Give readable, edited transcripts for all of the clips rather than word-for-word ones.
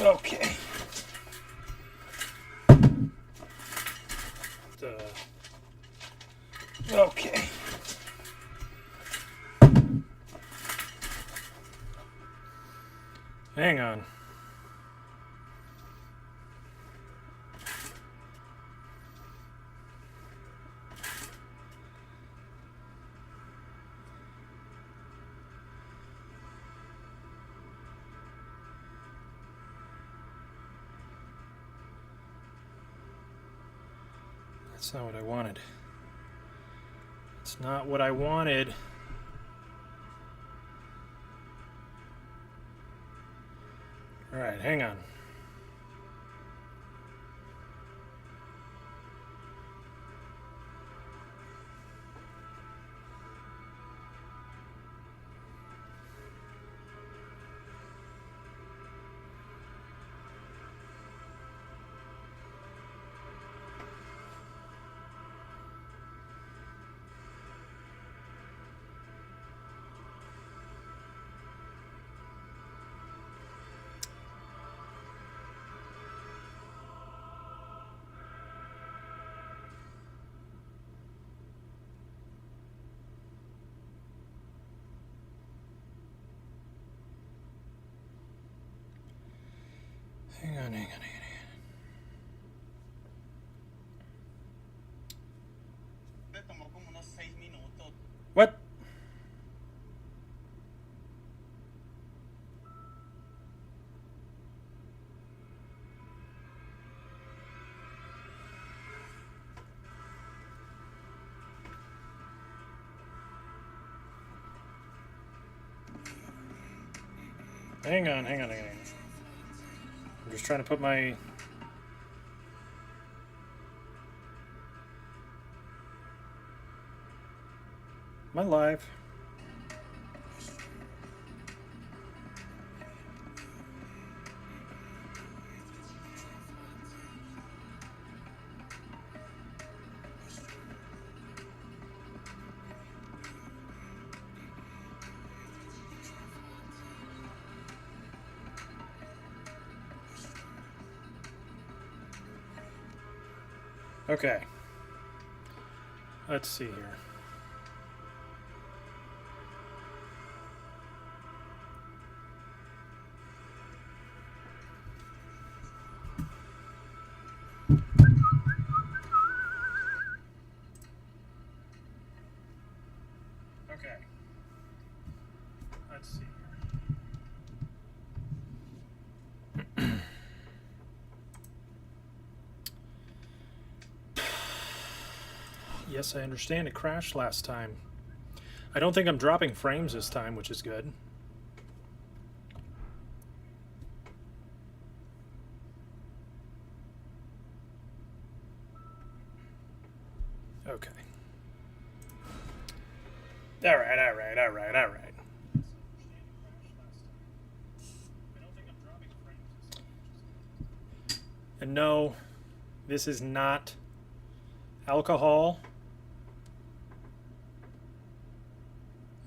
Okay. Okay. Hang on. That's not what I wanted. It's not what I wanted. All right, hang on. Hang on. What? Hang on. I'm just trying to put my... Am I live? Okay. Let's see here. Okay. Let's see here. Yes, I understand it crashed last time. I don't think I'm dropping frames this time, which is good. Okay. All right. And no, this is not alcohol.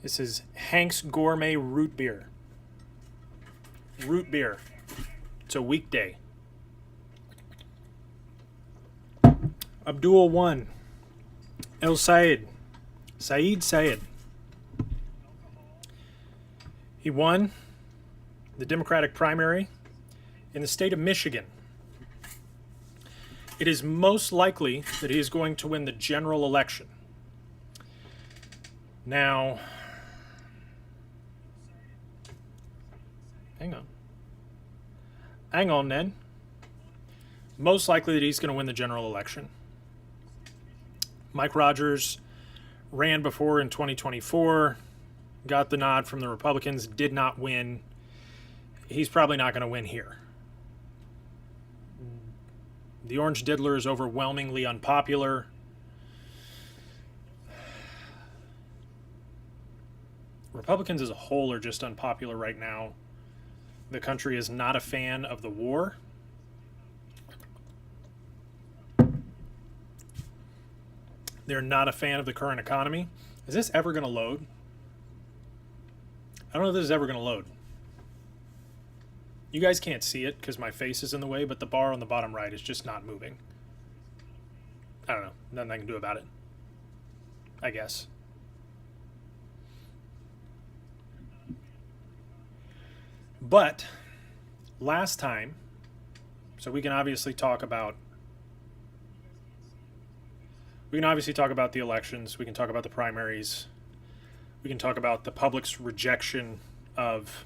This is Hank's Gourmet Root Beer. Root beer. It's a weekday. Abdul won. El Sayed. Sayed. He won the Democratic primary in the state of Michigan. It is most likely that he is going to win the general election. Now, hang on, Ned. Most likely that he's going to win the general election. Mike Rogers ran before in 2024, got the nod from the Republicans, did not win. He's probably not going to win here. The Orange Diddler is overwhelmingly unpopular. Republicans as a whole are just unpopular right now. The country is not a fan of the war. They're not a fan of the current economy. Is this ever going to load? I don't know if this is ever going to load. You guys can't see it because my face is in the way, but the bar on the bottom right is just not moving. I don't know. Nothing I can do about it, I guess. But last time, so we can obviously talk about the elections, we can talk about the primaries, we can talk about the public's rejection of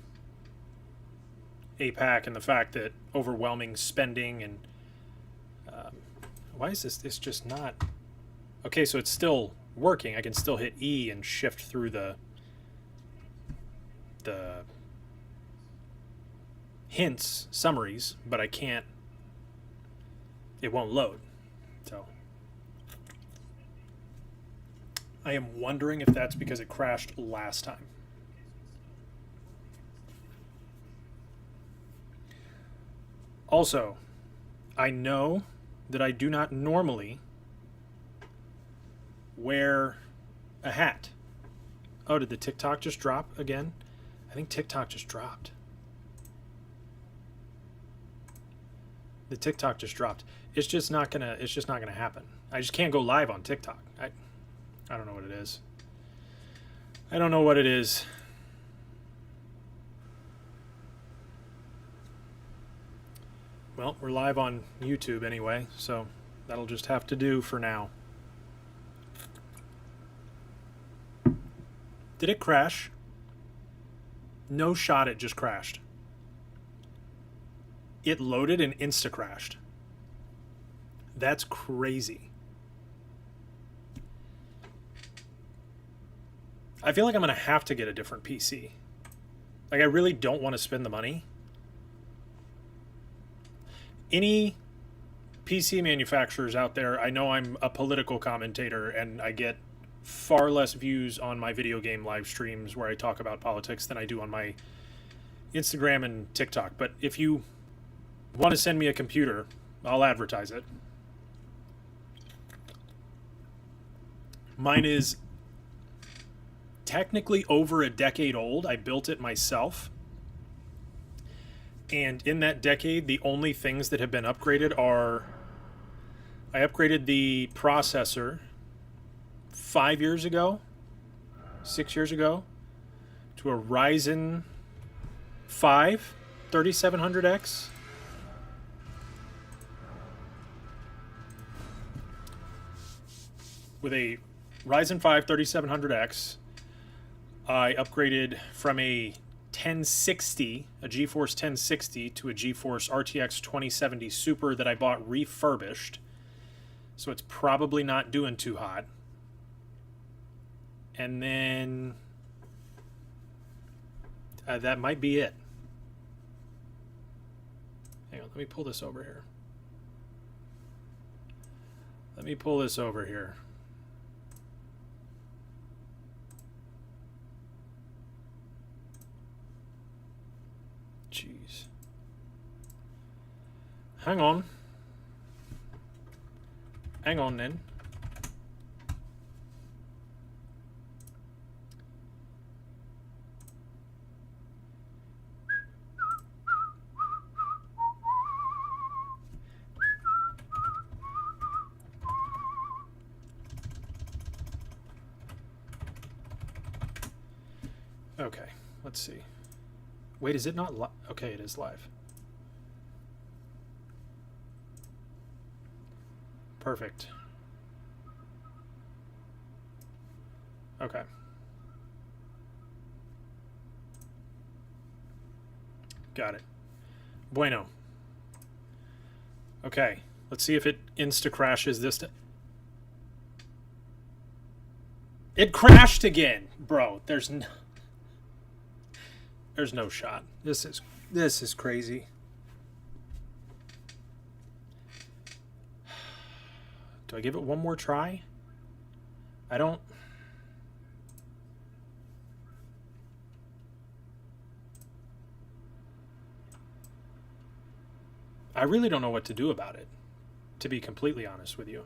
APAC and the fact that overwhelming spending and why is this just not okay? So it's still working. I can still hit E and shift through the hints summaries, but I can't. It won't load. So I am wondering if that's because it crashed last time. Also, I know that I do not normally wear a hat. Oh, did the TikTok just drop again? I think TikTok just dropped. The TikTok just dropped. It's just not gonna happen. I just can't go live on TikTok. I don't know what it is. I don't know what it is. Well, we're live on YouTube anyway, so that'll just have to do for now. Did it crash? No shot, it just crashed. It loaded and insta-crashed. That's crazy. I feel like I'm going to have to get a different PC. Like, I really don't want to spend the money. Any PC manufacturers out there, I know I'm a political commentator and I get far less views on my video game live streams where I talk about politics than I do on my Instagram and TikTok. But if you want to send me a computer, I'll advertise it. Mine is technically over a decade old. I built it myself. And in that decade, the only things that have been upgraded are I upgraded the processor 5 years ago, 6 years ago, to a Ryzen 5 3700X. With a Ryzen 5 3700X, I upgraded from a 1060, a GeForce 1060, to a GeForce RTX 2070 Super that I bought refurbished. So it's probably not doing too hot. And then that might be it. Hang on, let me pull this over here. Let me pull this over here. Jeez. Hang on. Hang on then. Okay, let's see. Wait, is it not live? Okay, it is live. Perfect. Okay. Got it. Bueno. Okay, let's see if it insta-crashes this time. It crashed again, bro. There's no shot. This is crazy. Do I give it one more try? I don't. I really don't know what to do about it, to be completely honest with you.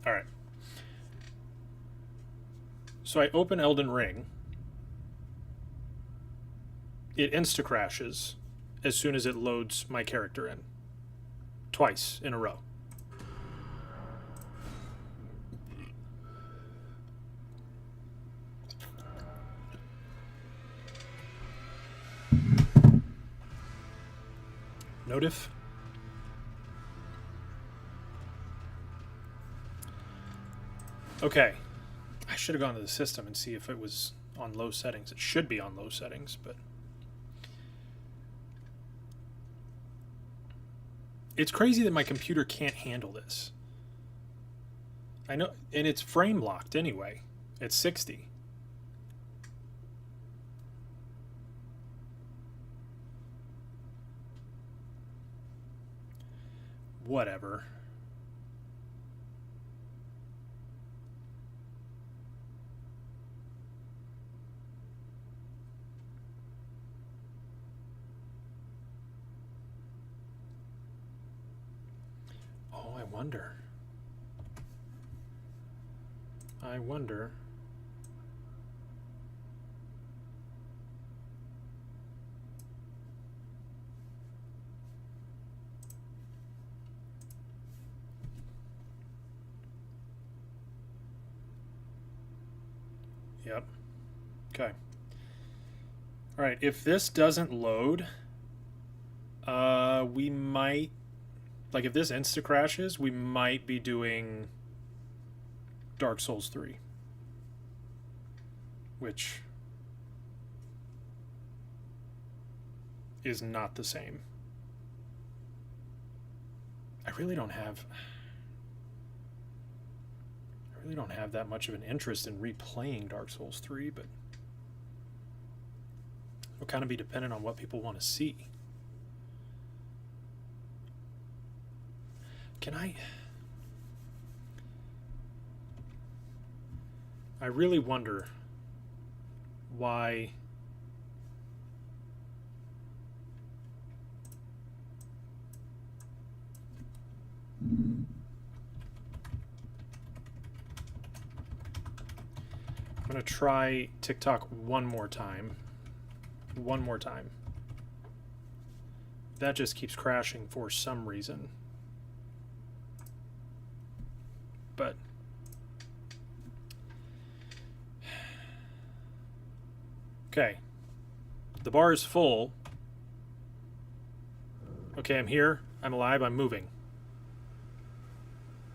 Alright. So I open Elden Ring. It insta-crashes as soon as it loads my character in. Twice in a row. Notif. Okay. I should have gone to the system and see if it was on low settings. It should be on low settings, but... It's crazy that my computer can't handle this. I know, and it's frame locked anyway. It's 60. Whatever. Oh, I wonder. I wonder. Yep. Okay. All right, if this doesn't load, we might, like if this insta crashes, we might be doing Dark Souls 3, which is not the same. I really don't have that much of an interest in replaying Dark Souls 3, but it'll kind of be dependent on what people want to see. Can I really wonder why I'm going to try TikTok one more time. One more time. That just keeps crashing for some reason. But okay. The bar is full. Okay, I'm here. I'm alive. I'm moving.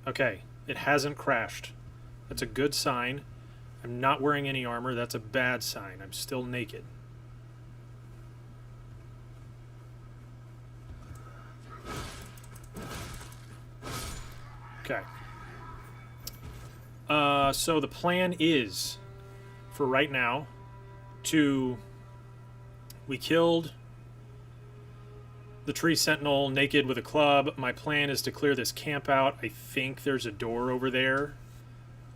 Okay, it hasn't crashed. That's a good sign. I'm not wearing any armor. That's a bad sign. I'm still naked. Okay. So the plan is, for right now, we killed the tree sentinel naked with a club. My plan is to clear this camp out. I think there's a door over there.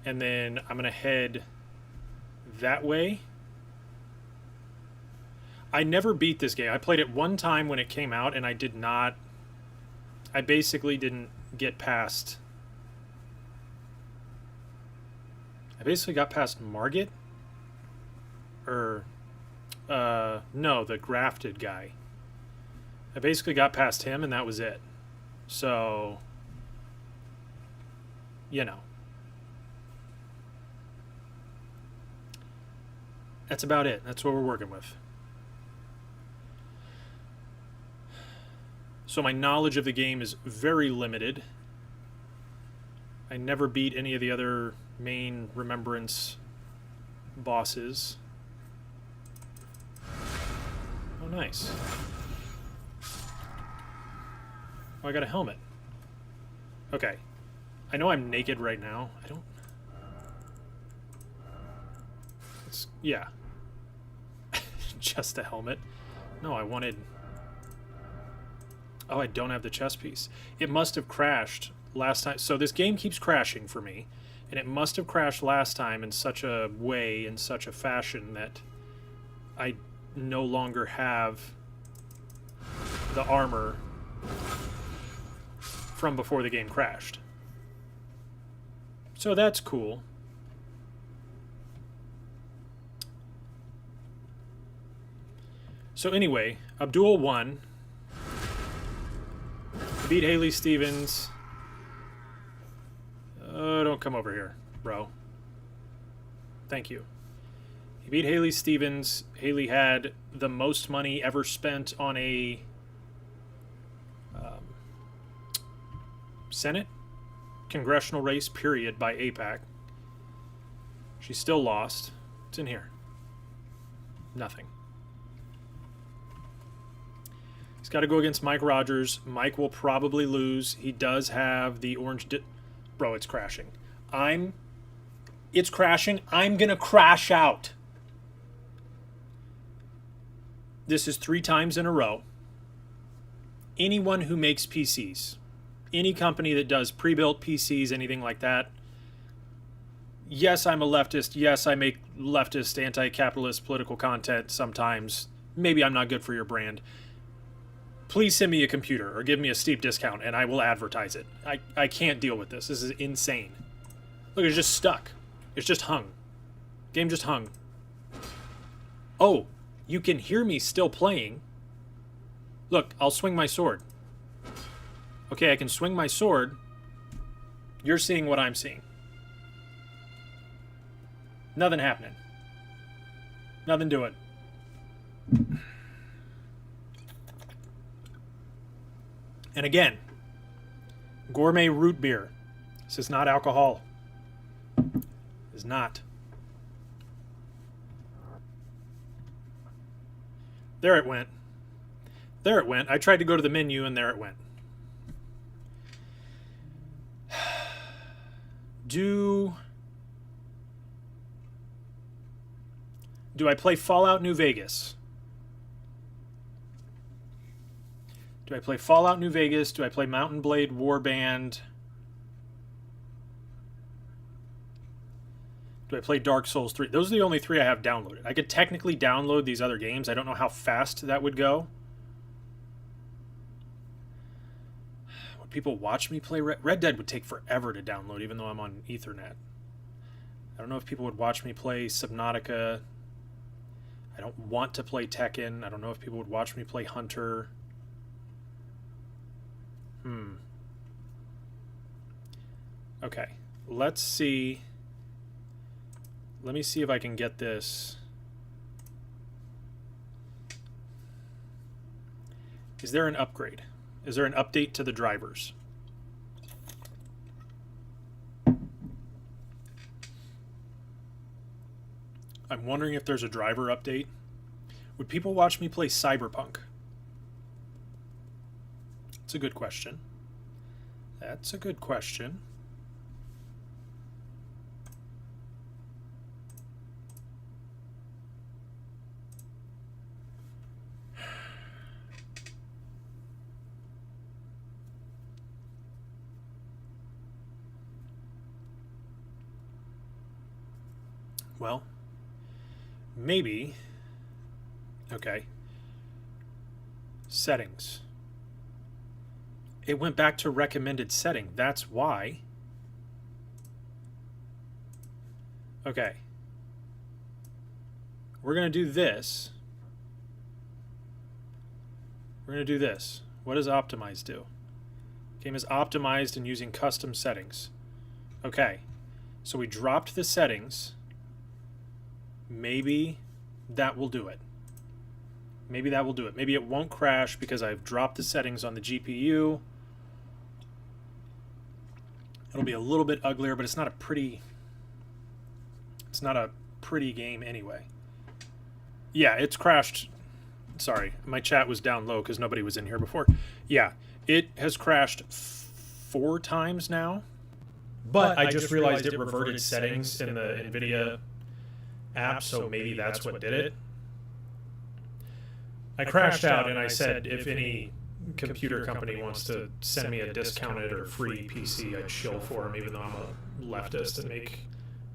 And then I'm going to head that way. I never beat this game. I played it one time when it came out, and I basically didn't get past... I basically got past Margit? Or... no, the grafted guy. I basically got past him, and that was it. So... you know. That's about it. That's what we're working with. So my knowledge of the game is very limited. I never beat any of the other main Remembrance bosses. Oh, nice. Oh, I got a helmet. Okay. I know I'm naked right now. I don't... yeah. Just a helmet. No, I wanted... oh, I don't have the chest piece. It must have crashed last time. So this game keeps crashing for me. And it must have crashed last time in such a way, in such a fashion, that I no longer have the armor from before the game crashed. So that's cool. So anyway, Abdul won. Beat Haley Stevens. Don't come over here, bro. Thank you. He beat Haley Stevens. Haley had the most money ever spent on a Senate congressional race, period, by AIPAC. She still lost. It's in here. Nothing. He's got to go against Mike Rogers. Mike will probably lose. He does have the orange... Bro, it's crashing. It's crashing. I'm going to crash out. This is 3 times in a row. Anyone who makes PCs, any company that does pre-built PCs, anything like that, yes, I'm a leftist. Yes, I make leftist, anti-capitalist political content sometimes. Maybe I'm not good for your brand. Please send me a computer or give me a steep discount and I will advertise it. I can't deal with this. This is insane. Look, it's just stuck. It's just hung. Game just hung. Oh, you can hear me still playing. Look, I'll swing my sword. Okay, I can swing my sword. You're seeing what I'm seeing. Nothing happening. Nothing to it. And again, gourmet root beer. This is not alcohol. It's not. There it went. There it went. I tried to go to the menu and there it went. Do I play Fallout New Vegas? Do I play Fallout New Vegas? Do I play Mountain Blade Warband? Do I play Dark Souls 3? Those are the only 3 I have downloaded. I could technically download these other games. I don't know how fast that would go. Would people watch me play Red Dead would take forever to download, even though I'm on Ethernet. I don't know if people would watch me play Subnautica. I don't want to play Tekken. I don't know if people would watch me play Hunter. Okay, let's see. Let me see if I can get this. Is there an upgrade? Is there an update to the drivers? I'm wondering if there's a driver update. Would people watch me play Cyberpunk? That's a good question. That's a good question. Well, maybe. Okay. Settings. It went back to recommended setting. That's why. Okay. We're going to do this. We're going to do this. What does optimize do? Game is optimized and using custom settings. Okay. So we dropped the settings. Maybe that will do it. Maybe that will do it. Maybe it won't crash because I've dropped the settings on the GPU. It'll be a little bit uglier, but it's not a pretty game anyway. Yeah, it's crashed. Sorry, my chat was down low because nobody was in here before. Yeah, it has crashed 4 times now. But I just realized it reverted settings in the NVIDIA app, so maybe that's what did it. I crashed out and I said if any computer company wants to send me a discounted or free PC, I'd shill for them, even though I'm a leftist and make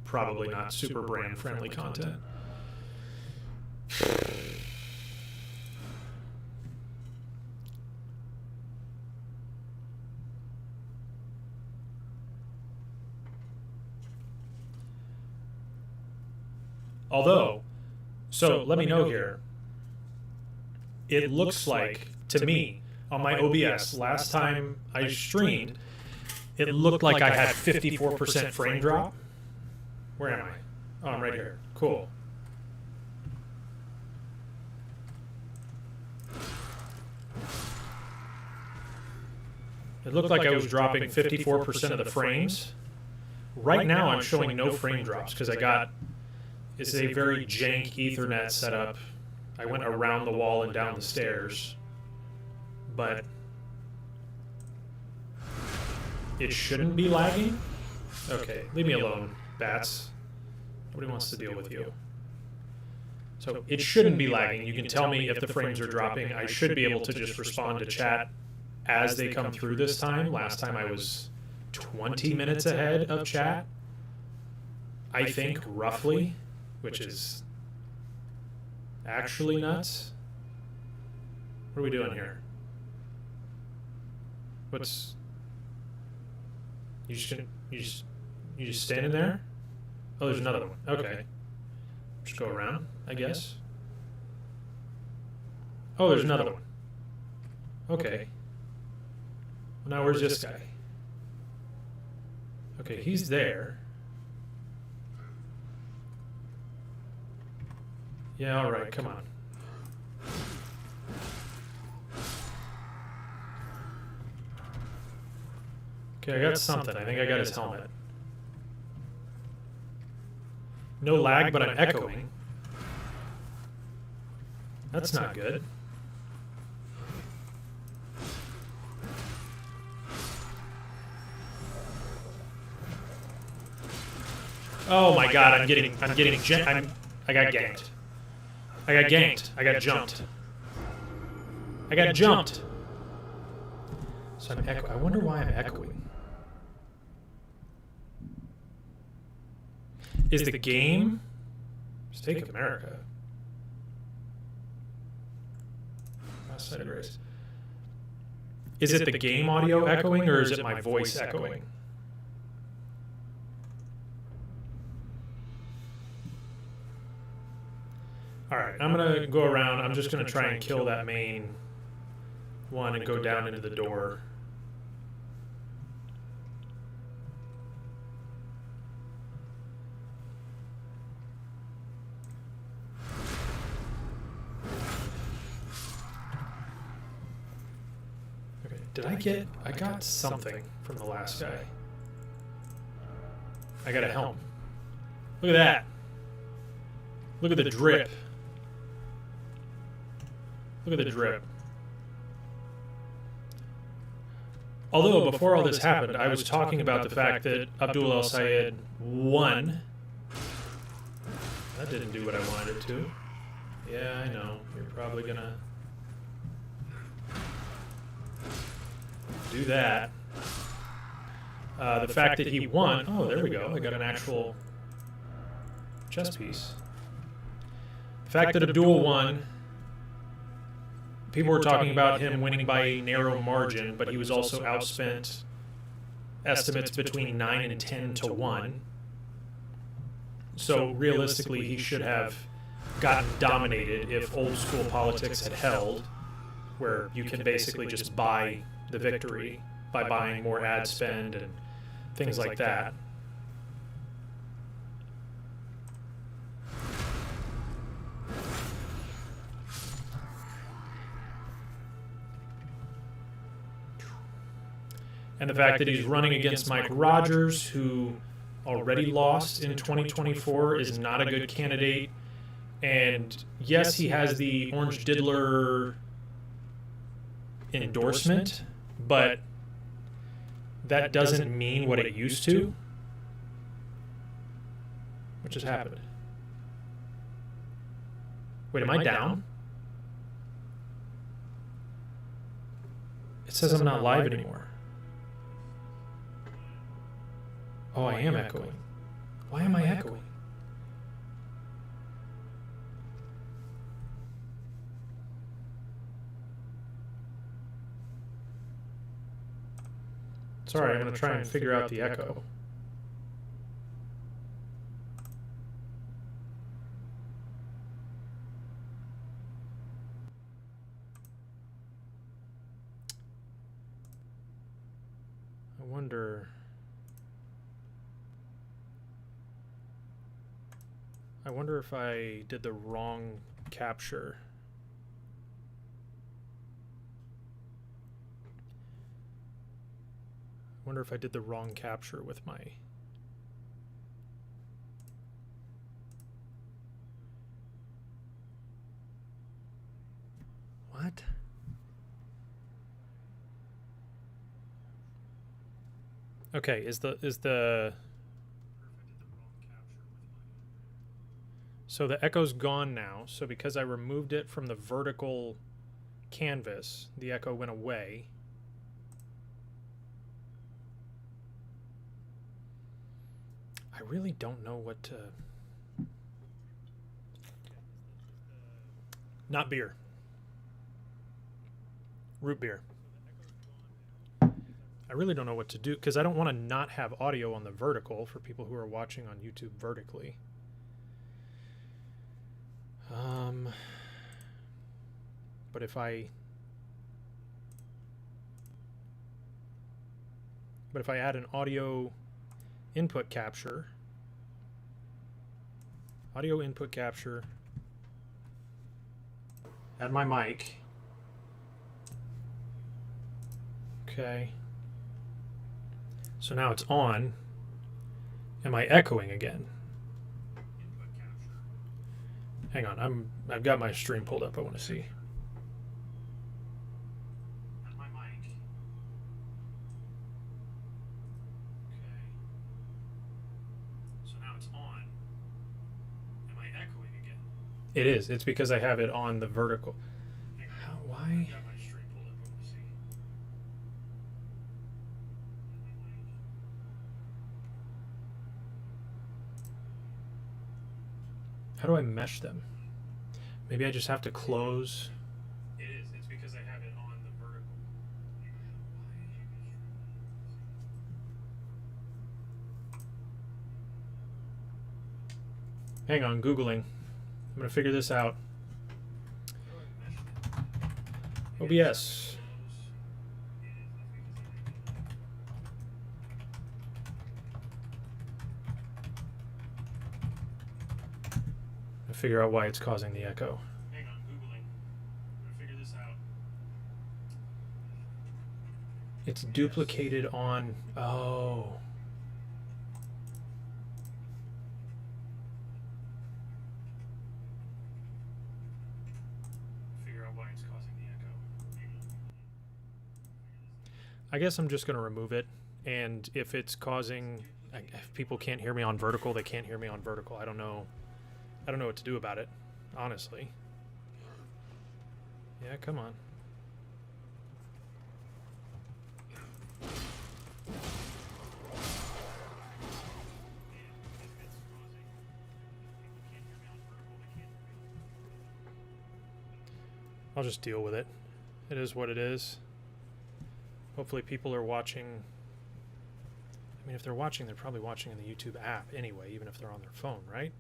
probably not super brand friendly content. Although, so let me know here. It looks like, to me, on my OBS, last time I streamed, it looked like I had 54% frame drop. Where am I? Oh, I'm right here. Cool. It looked like I was dropping 54% of the frames. Right now I'm showing no frame drops because it's a very jank Ethernet setup. I went around the wall and down the stairs. But it shouldn't be lagging? Okay, leave me alone, bats. Nobody wants to deal with you. So it shouldn't be lagging. You can tell me if the frames are dropping. I should be able to just respond to chat as they come through this time. Last time I was 20 minutes ahead of chat, I think, roughly, which is actually nuts. What are we doing here? What's... You just standing there? Oh, there's another one. Okay. Just go around, I guess. Oh, there's another one. Okay. Well, now where's this guy? Okay, he's there. Yeah, all right, come on. Okay, I got something. I think I got his helmet. No lag, but I'm echoing. That's not good. Oh my god, I got ganked. I got ganked. I got jumped. I got jumped. So I'm I wonder why I'm echoing. Is the game Stake America? Last side race. Is it the game audio echoing or is it my voice echoing? Alright, I'm gonna go around. I'm just gonna try and kill that main one and go down into the door. Okay, I got something from the last guy. I got a helm. Look at that. Look at the drip. Look at the drip. Although, before all this happened, I was talking about the fact that Abdul El Sayed won. That didn't do what I wanted it to. Yeah, I know. You're probably gonna do that. The fact that he won... Oh, there we go. I got an actual chess piece. The fact that Abdul won... People were talking about him winning by a narrow margin, but he was also outspent estimates between 9 and 10 to 1. So realistically, he should have gotten dominated if old school politics had held, where you can basically just buy the victory by buying more ad spend and things like that. And the fact that he's running against Mike Rogers, who already lost in 2024, is not a good candidate. And yes, he has the Orange Diddler endorsement, but that doesn't mean what it used to. What just happened? Wait, am I down? It says I'm not live anymore. Oh, I am echoing. Why am I echoing? Sorry, I'm going to try and figure out the echo. wonder... I wonder if I did the wrong capture. I wonder if I did the wrong capture with my... What? Okay, is the so the echo's gone now. So because I removed it from the vertical canvas, the echo went away. I really don't know what to... Not beer. Root beer. I really don't know what to do because I don't want to not have audio on the vertical for people who are watching on YouTube vertically. But if I add an audio input capture, add my mic. Okay. So now it's on. Am I echoing again? Hang on, I've got my stream pulled up. I want to see. My mic. Okay. So now it's on. Am I echoing again? It is. It's because I have it on the vertical. Why? How do I mesh them? Maybe I just have to close. It is. It's because I have it on the vertical. Hang on, Googling. I'm going to figure this out. OBS. Figure out why it's causing the echo. Hang on, Googling. I'm gonna figure this out. It's duplicated on... Oh. Figure out why it's causing the echo. I guess I'm just gonna remove it, and if it's causing... If people can't hear me on vertical, they can't hear me on vertical. I don't know what to do about it, honestly. Yeah, come on. I'll just deal with it. It is what it is. Hopefully people are watching. I mean, if they're watching, they're probably watching in the YouTube app anyway, even if they're on their phone, right?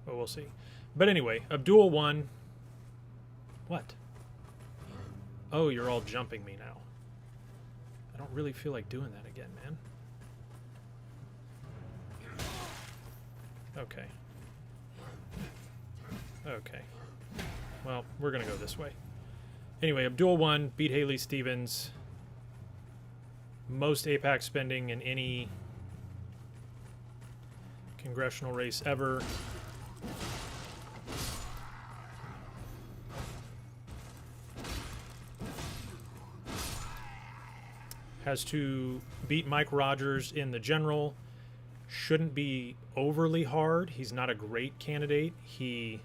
But we'll see. But anyway, Abdul won. What? Oh, you're all jumping me now. I don't really feel like doing that again, man. Okay. Okay. Well, we're gonna go this way. Anyway, Abdul won, beat Haley Stevens. Most APAC spending in any congressional race ever. Has to beat Mike Rogers in the general. Shouldn't be overly hard. He's not a great candidate. He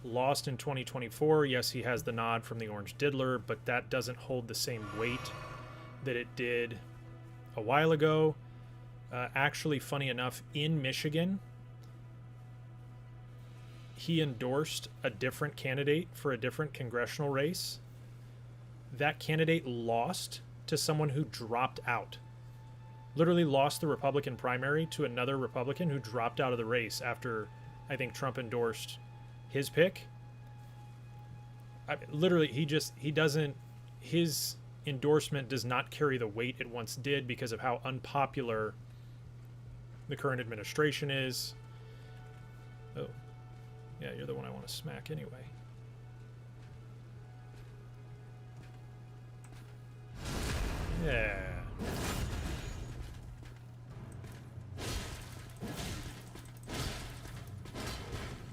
lost in 2024. Yes, he has the nod from the Orange Diddler, but that doesn't hold the same weight that it did a while ago. Actually, funny enough, in Michigan, he endorsed a different candidate for a different congressional race. That candidate lost to someone who dropped out. literally lost the Republican primary to another Republican who dropped out of the race after I think Trump endorsed his pick. Literally, he doesn't, his endorsement does not carry the weight it once did because of how unpopular the current administration is. Oh, yeah, you're the one I want to smack anyway. Yeah.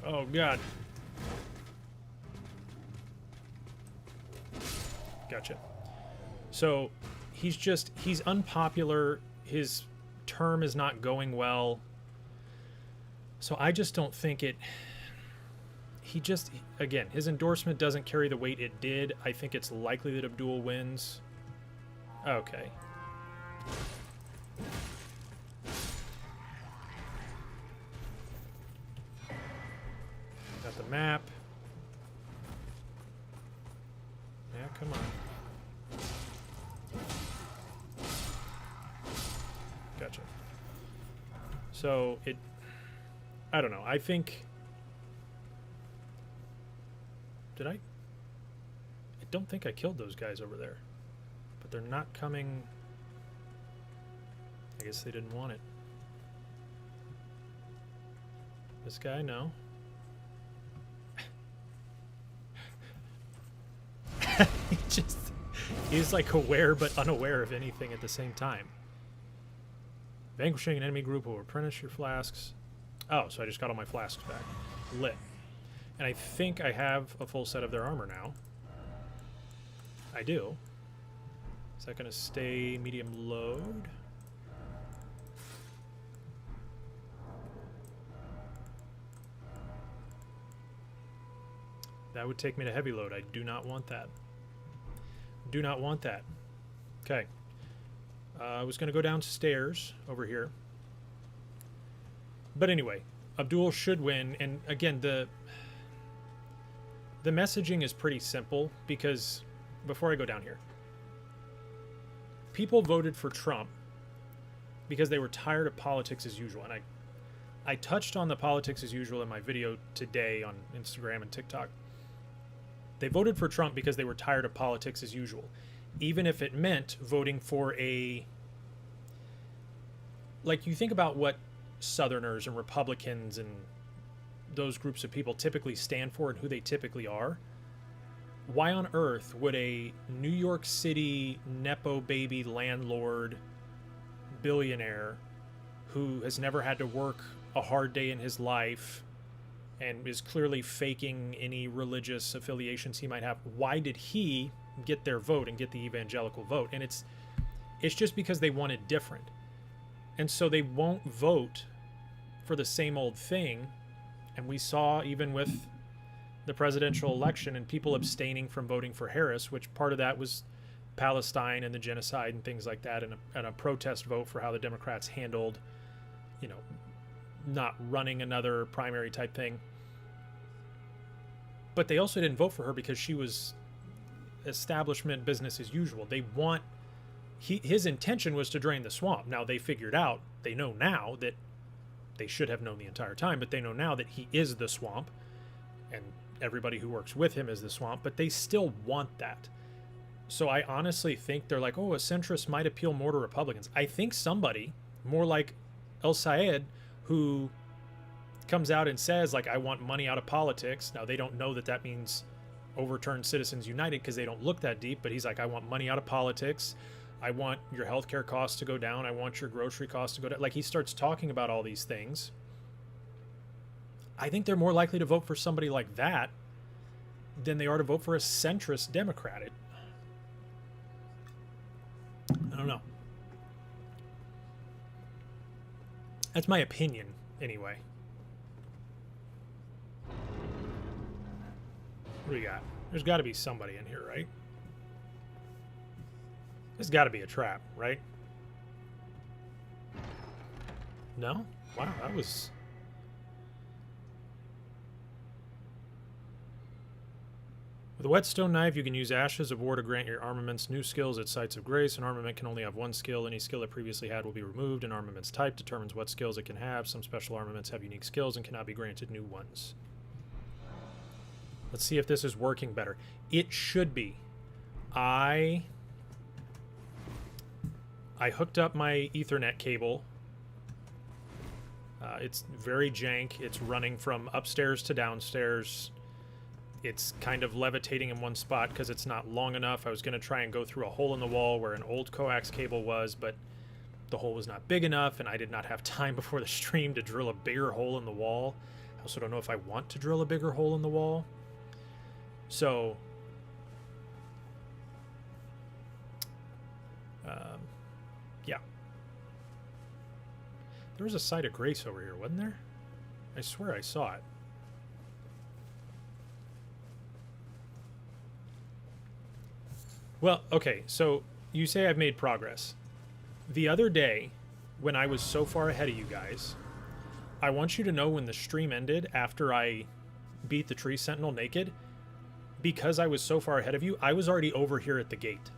Oh, God. Gotcha. So he's unpopular. His term is not going well. So I just don't think again, his endorsement doesn't carry the weight it did. I think it's likely that Abdul wins. Okay. Got the map. Yeah, come on. Gotcha. So I don't know. I think, I don't think I killed those guys over there, but they're not coming. I guess they didn't want it. This guy, no. He's like aware but unaware of anything at the same time. Vanquishing an enemy group will replenish your flasks. Oh, so I just got all my flasks back. Lit. And I think I have a full set of their armor now. I do. Is that going to stay medium load? That would take me to heavy load. I do not want that. Do not want that. Okay. I was going to go downstairs over here. But anyway, Abdul should win. And again, the messaging is pretty simple because, before I go down here, people voted for Trump because they were tired of politics as usual. And I touched on the politics as usual in my video today on Instagram and TikTok. They voted for Trump because they were tired of politics as usual, even if it meant voting for like, you think about what Southerners and Republicans and those groups of people typically stand for and who they typically are. Why on earth would a New York City Nepo baby landlord billionaire who has never had to work a hard day in his life and is clearly faking any religious affiliations he might have, why did he get their vote and get the evangelical vote? And it's just because they wanted different. And so they won't vote for the same old thing. And we saw even with the presidential election and people abstaining from voting for Harris, which part of that was Palestine and the genocide and things like that, and a protest vote for how the Democrats handled, not running another primary type thing. But they also didn't vote for her because she was establishment business as usual. His intention was to drain the swamp. Now they know now that they should have known the entire time, but they know now that he is the swamp and everybody who works with him is the swamp, but they still want that. So I honestly think they're like, oh, a centrist might appeal more to Republicans. I think somebody more like El Sayed, who comes out and says, like, I want money out of politics. Now, they don't know that that means overturn Citizens United because they don't look that deep, but he's like, I want money out of politics. I want your healthcare costs to go down. I want your grocery costs to go down. Like, he starts talking about all these things. I think they're more likely to vote for somebody like that than they are to vote for a centrist Democrat. I don't know. That's my opinion, anyway. What do we got? There's got to be somebody in here, right? There's got to be a trap, right? No? Wow, that was... the whetstone knife, you can use ashes of war to grant your armaments new skills at sites of grace. An armament can only have one skill. Any skill it previously had will be removed. An armament's type determines what skills it can have. Some special armaments have unique skills and cannot be granted new ones. Let's see if this is working better. It should be. I hooked up my Ethernet cable. It's very jank. It's running from upstairs to downstairs. It's kind of levitating in one spot because it's not long enough. I was going to try and go through a hole in the wall where an old coax cable was, but the hole was not big enough, and I did not have time before the stream to drill a bigger hole in the wall. I also don't know if I want to drill a bigger hole in the wall. So, yeah. There was a site of grace over here, wasn't there? I swear I saw it. Well, okay, so you say I've made progress. The other day, when I was so far ahead of you guys, I want you to know when the stream ended after I beat the tree sentinel naked, because I was so far ahead of you, I was already over here at the gate.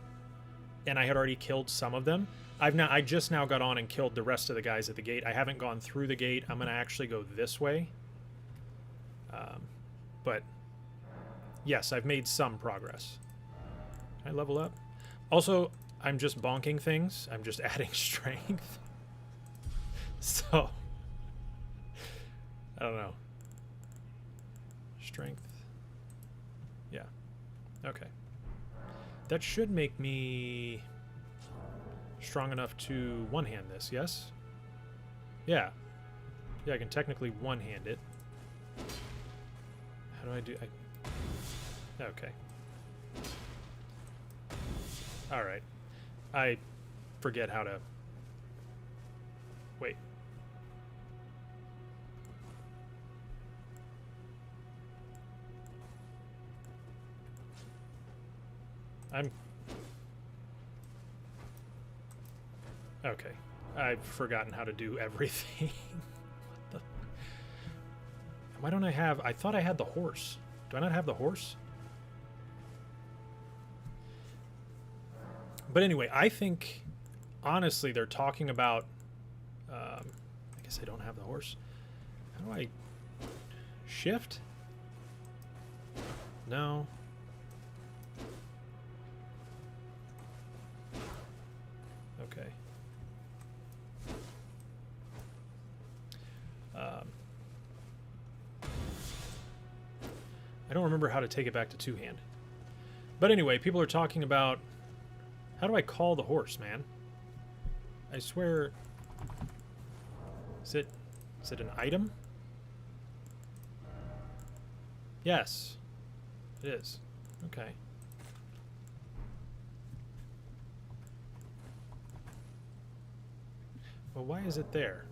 And I had already killed some of them. I just now got on and killed the rest of the guys at the gate. I haven't gone through the gate. I'm going to actually go this way. But, yes, I've made some progress. Can I level up? Also, I'm just bonking things. I'm just adding strength. So, I don't know. Strength. Yeah. Okay. That should make me strong enough to one-hand this, yes? Yeah. Yeah, I can technically one-hand it. How do I do... Okay. Alright. I forget how to... Wait. I'm... Okay. I've forgotten how to do everything. What the... Why don't I have... I thought I had the horse. Do I not have the horse? But anyway, I think... Honestly, they're talking about... I guess I don't have the horse. How do I... Shift? No. Okay. I don't remember how to take it back to two-hand. But anyway, people are talking about... How do I call the horse, man? I swear... Is it an item? Yes. It is. Okay. Well, why is it there?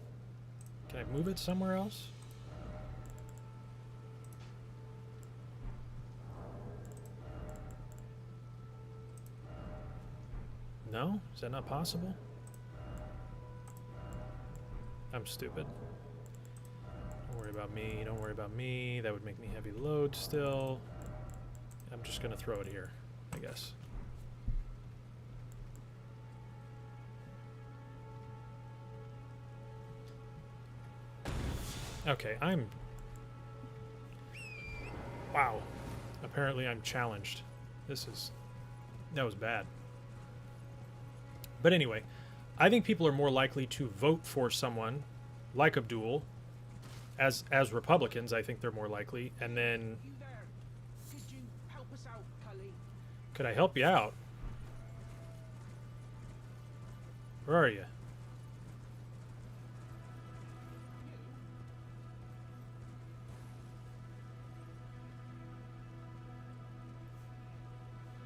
Can I move it somewhere else? No? Is that not possible? I'm stupid. Don't worry about me. Don't worry about me. That would make me heavy load still. I'm just going to throw it here, I guess. Okay, Wow. Apparently I'm challenged. That was bad. But anyway, I think people are more likely to vote for someone like Abdul. As Republicans, I think they're more likely. And then... Could you help us out, Cully? Could I help you out? Where are you?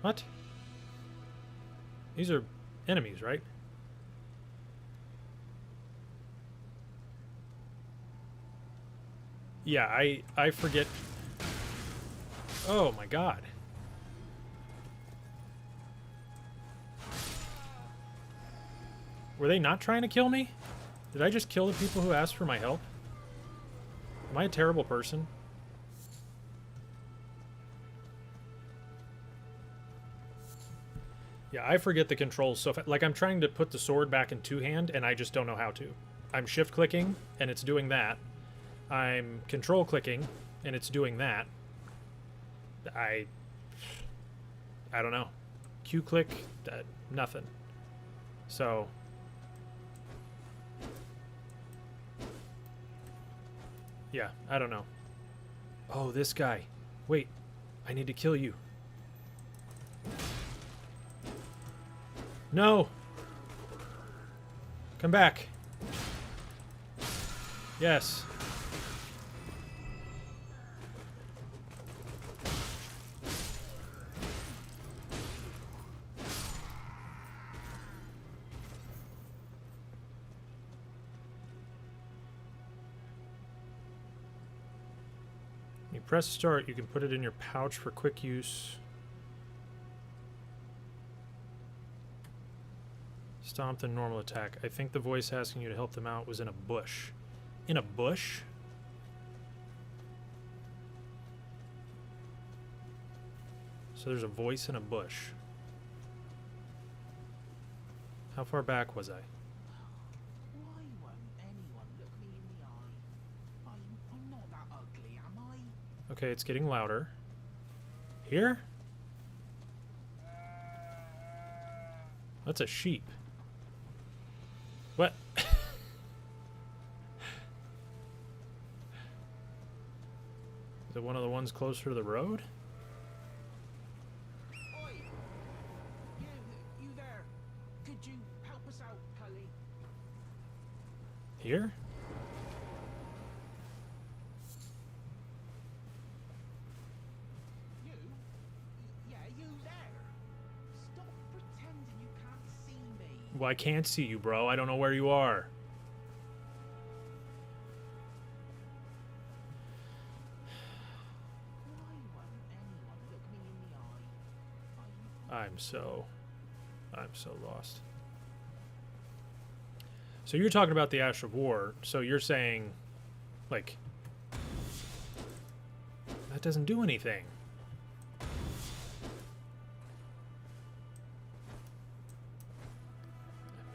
What? These are enemies, right? Yeah, I forget. Oh my god. Were they not trying to kill me? Did I just kill the people who asked for my help? Am I a terrible person? Yeah, I forget the controls. So, like, I'm trying to put the sword back in two-hand, and I just don't know how to. I'm shift-clicking, and it's doing that. I'm control-clicking, and it's doing that. I don't know. Q-click, nothing. So... yeah, I don't know. Oh, this guy. Wait, I need to kill you. No! Come back. Yes. You press start, you can put it in your pouch for quick use. Stomp the normal attack. I think the voice asking you to help them out was in a bush. In a bush? So there's a voice in a bush. How far back was I? Why won't anyone look me in the eye? I'm not that ugly, am I? Okay, it's getting louder. Here? That's a sheep. What? Is it one of the ones closer to the road? Oi! You there? Could you help us out, Cully? Here? You? Yeah, you there? Stop pretending you can't see me. Well, I can't see you, bro. I don't know where you are. Why won't anyone look me in the eye? I'm so lost. So you're talking about the Ash of War. So you're saying, like, that doesn't do anything.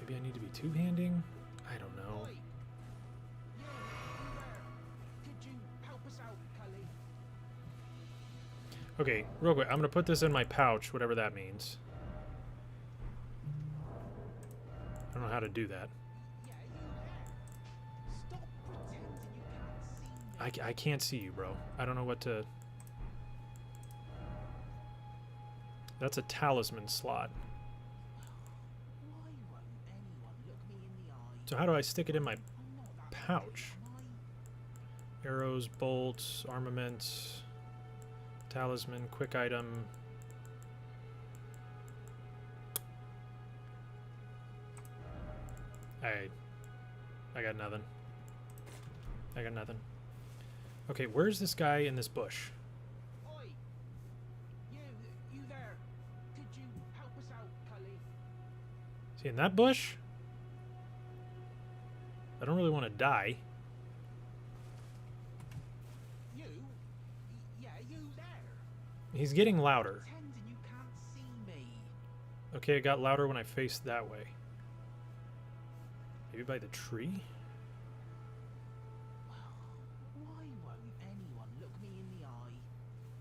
Maybe I need to be two-handing? I don't know. Oi! You there? Could you help us out, Cully? Okay, real quick. I'm going to put this in my pouch, whatever that means. I don't know how to do that. Yeah, you there? Stop pretending you can't see me. I can't see you, bro. I don't know what to... That's a talisman slot. Why won't anyone look me in the eye? So how do I stick it in my I'm not that pouch? ugly, am Arrows, bolts, armament, talisman, quick item. I got nothing. I got nothing. Okay, where's this guy in this bush? I? Oi! You there? Could you help us out, Cully? Is he in that bush? I don't really want to die. You? Yeah, you there? He's getting louder. Pretending you can't see me. Okay, it got louder when I faced that way. Maybe by the tree? Why won't anyone look me in the eye?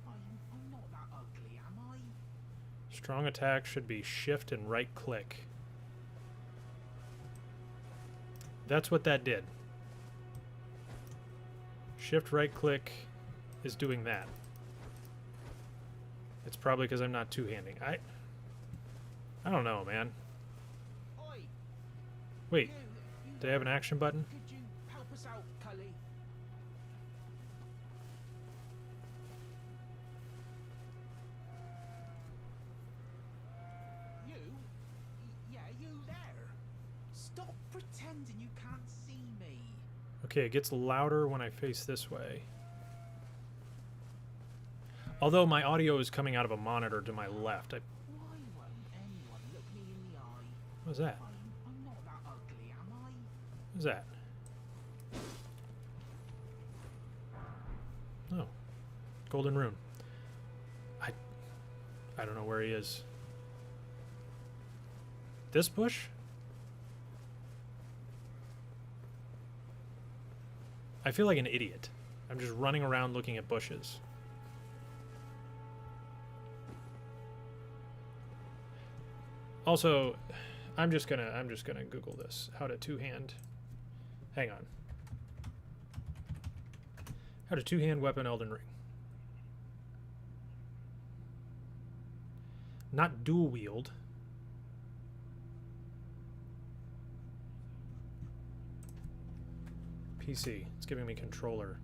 I'm not that ugly, am I? Strong attack should be shift and right click. That's what that did. Shift right click is doing that. It's probably because I'm not two-handing. I don't know, man. Oi! Wait, You do I have an action button? Could you help us out, Cully? You? Yeah, you there? Stop pretending you can't see me. Okay, it gets louder when I face this way. Although my audio is coming out of a monitor to my left. Why won't anyone look me in the eye? What's that? I'm not that ugly, am I? What's that? Oh. Golden rune. I don't know where he is. this bush? I feel like an idiot. I'm just running around looking at bushes. Also, I'm just gonna Google this. How to two-hand. Hang on. How to two-hand weapon Elden Ring. Not dual wield. PC. It's giving me controller.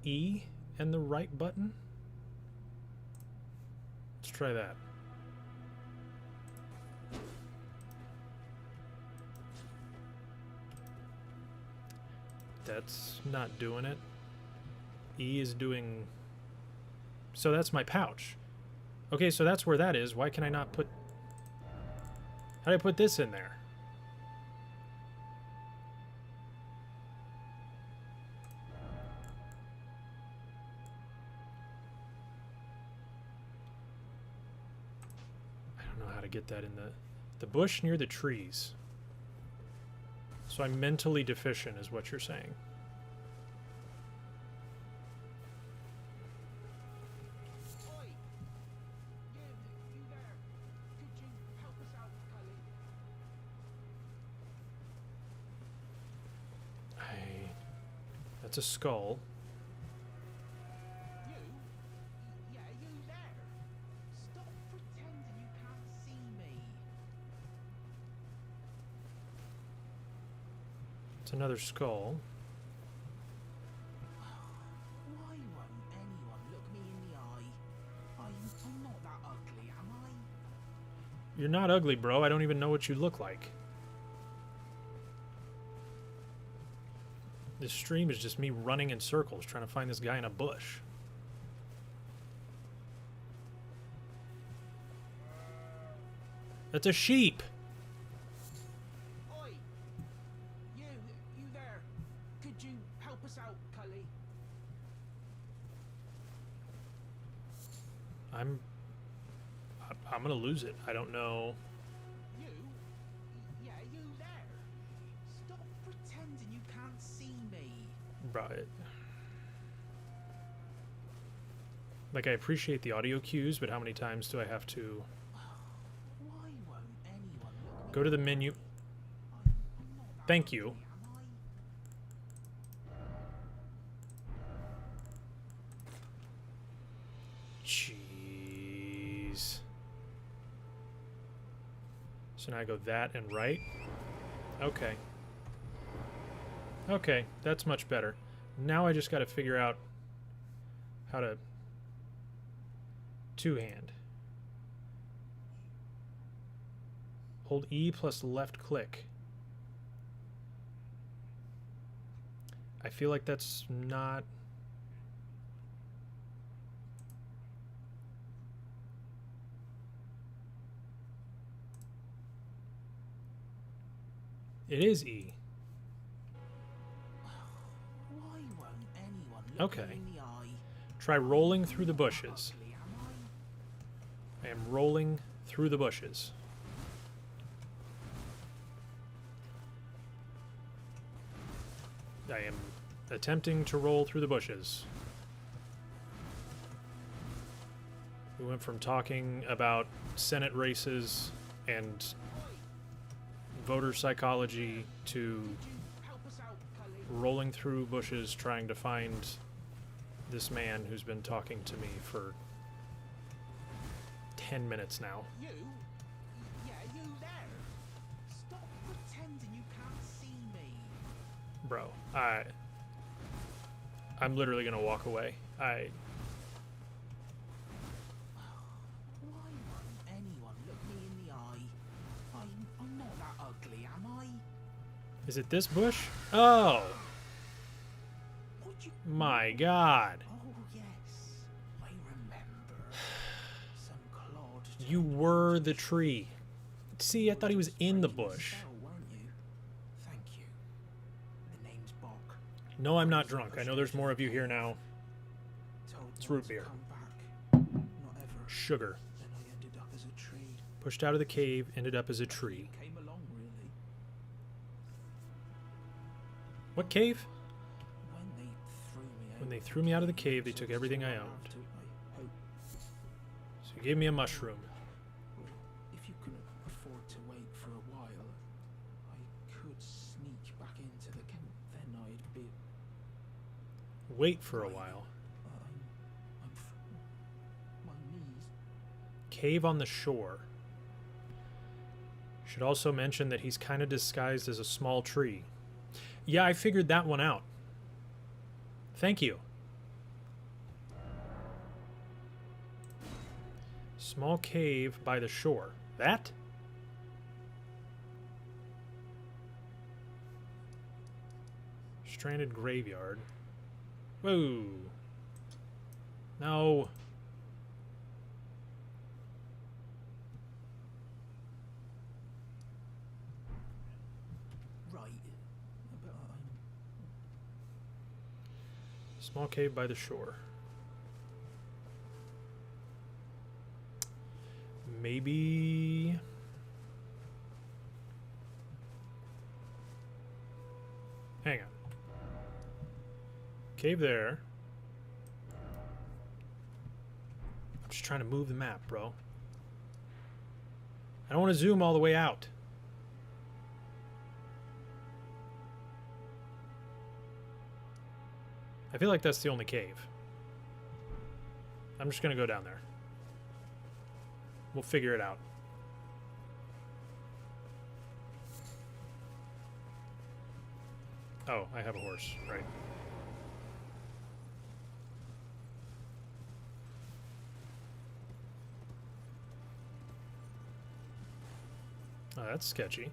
E and the right button? Let's try that. That's not doing it. E is doing... So that's my pouch. Okay, so that's where that is. Why can I not put... How do I put this in there? I don't know how to get that in the bush near the trees. So I'm mentally deficient is what you're saying. Oi! You there. Could you help us out, Cully? That's a skull. You? Yeah, you there. Stop pretending you can't see me. It's another skull. Why won't anyone look me in the eye? I'm not that ugly, am I? You're not ugly, bro. I don't even know what you look like. This stream is just me running in circles trying to find this guy in a bush. That's a sheep. Oi! You there. Could you help us out, Cully? I'm gonna lose it. I don't know. You? Yeah, you there. Stop pretending you can't see me. Right. Like, I appreciate the audio cues, but how many times do I have to Why won't anyone look me? go to the menu? I'm not that Thank you. ugly, am I? Jeez. So now I go that and right. Okay. Okay, that's much better. Now I just got to figure out how to two-hand. Hold E plus left click. I feel like that's not... It is E. Why won't anyone look Okay. me in the eye? Try rolling through the bushes. Ugly, am I? I am rolling through the bushes. I am attempting to roll through the bushes. We went from talking about Senate races and voter psychology to Could you help us out, Cully? rolling through bushes trying to find this man who's been talking to me for 10 minutes now. You? Yeah, you there. Stop pretending you can't see me. Bro, I'm literally gonna walk away. Why won't anyone look me in the eye? I'm not that ugly, am I? Is it this bush? Oh, Would you? my God. Oh yes, I remember. Some clod. You were the tree. See, I thought he was in the bush. Spell, weren't you? Thank you. The name's Bok. No, I'm not drunk. I know there's more of you here now. Told It's not root to beer. Come back. Not ever. Sugar. Then I ended up as a tree. Pushed out of the cave, ended up as a tree. Came along really. What cave? When they threw me out. When they threw me out of the cave, they took everything I owned. So you gave me a mushroom. Well, if you couldn't afford to wait for a while, I could sneak back into the camp. Then I'd be. Wait for a while. My knees. Cave on the shore. Should also mention that he's kind of disguised as a small tree. Yeah, I figured that one out. Thank you. Small cave by the shore. That? Stranded graveyard. Whoa. No. Right. But Small cave by the shore. Maybe... Hang on. Cave there. I'm just trying to move the map, bro. I don't want to zoom all the way out. I feel like that's the only cave. I'm just going to go down there. We'll figure it out. Oh, I have a horse, right. Oh, that's sketchy.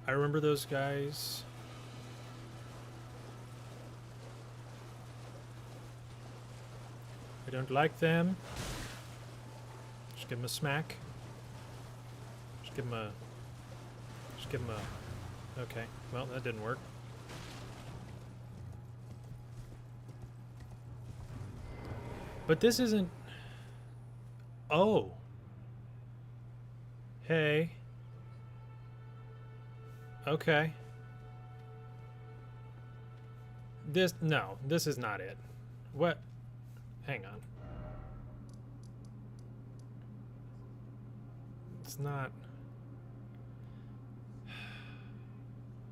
I remember those guys. I don't like them. Just give them a smack. Just give them a... Just give them a... Okay, well, that didn't work. But this isn't... Oh. Hey. Okay. This... No, this is not it. What? Hang on. It's not...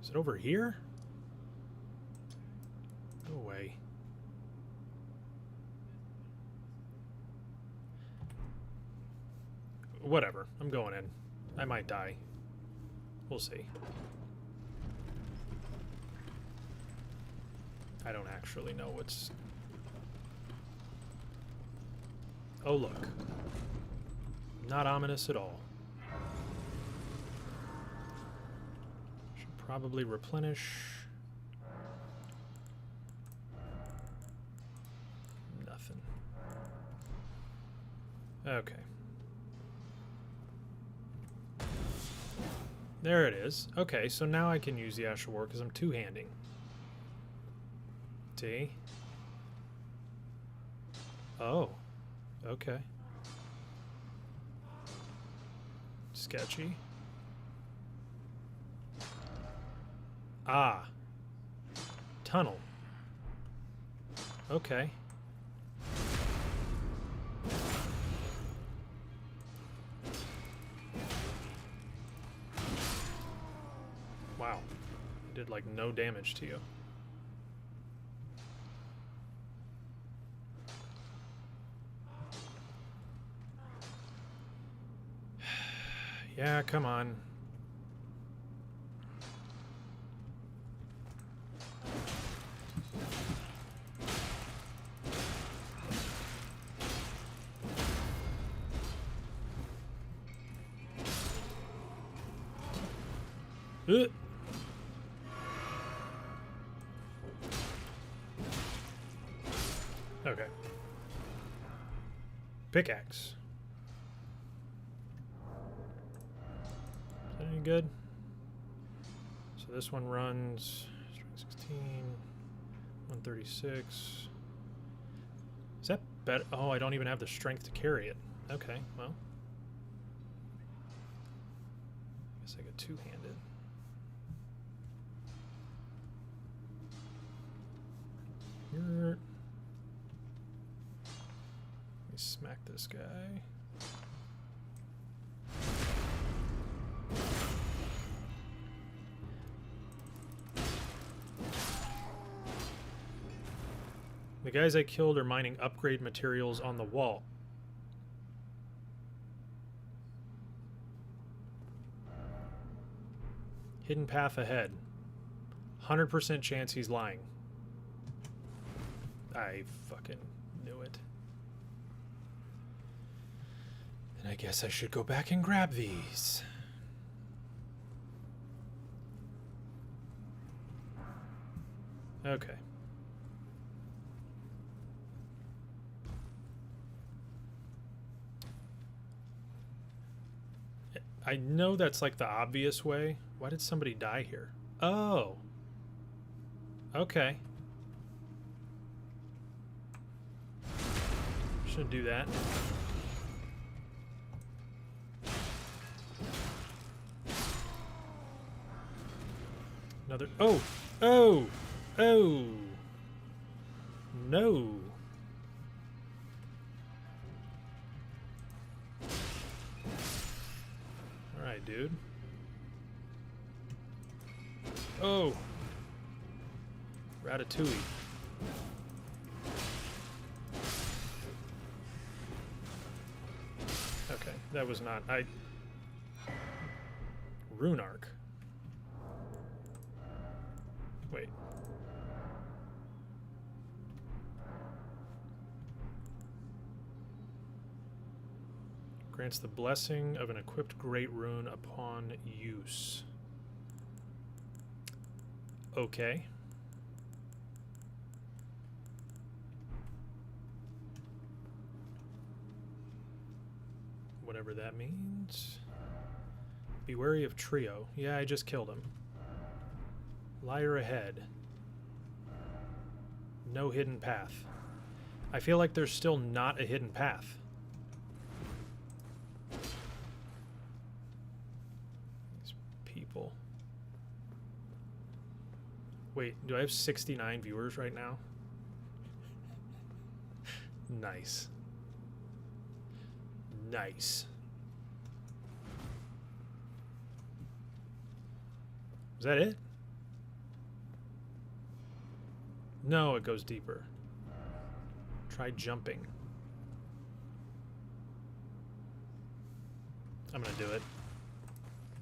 Is it over here? Go away. Whatever. I'm going in. I might die. We'll see. I don't actually know what's... Oh, look. Not ominous at all. Should probably replenish. Nothing. Okay. There it is. Okay, so now I can use the Ash of War because I'm two-handing. See? Oh. Okay. Sketchy. Ah. Tunnel. Okay. Wow. Did like no damage to you. Yeah, come on. Okay. Pickaxe. Is that any good? So So this one runs 16, 136. Is that better? Oh, I don't even have the strength to carry it. Okay, well. Guess I got two-handed. Let me smack this guy. The guys I killed are mining upgrade materials on the wall. Hidden path ahead. 100% chance he's lying. I fucking knew it. And I guess I should go back and grab these. Okay. I know that's like the obvious way. Why did somebody die here? Oh. Okay. Shouldn't do that. Another. Oh! Oh! Oh! No! Alright, dude. Oh! Ratatouille. Okay, that was not... Rune Arc. Wait. Grants the blessing of an equipped great rune upon use. Okay. Whatever that means. Be wary of trio. Yeah, I just killed him. Liar ahead. No hidden path. I feel like there's still not a hidden path. These people. Wait, do I have 69 viewers right now? Nice. Nice. Is that it? No, it goes deeper. Try jumping. I'm gonna do it.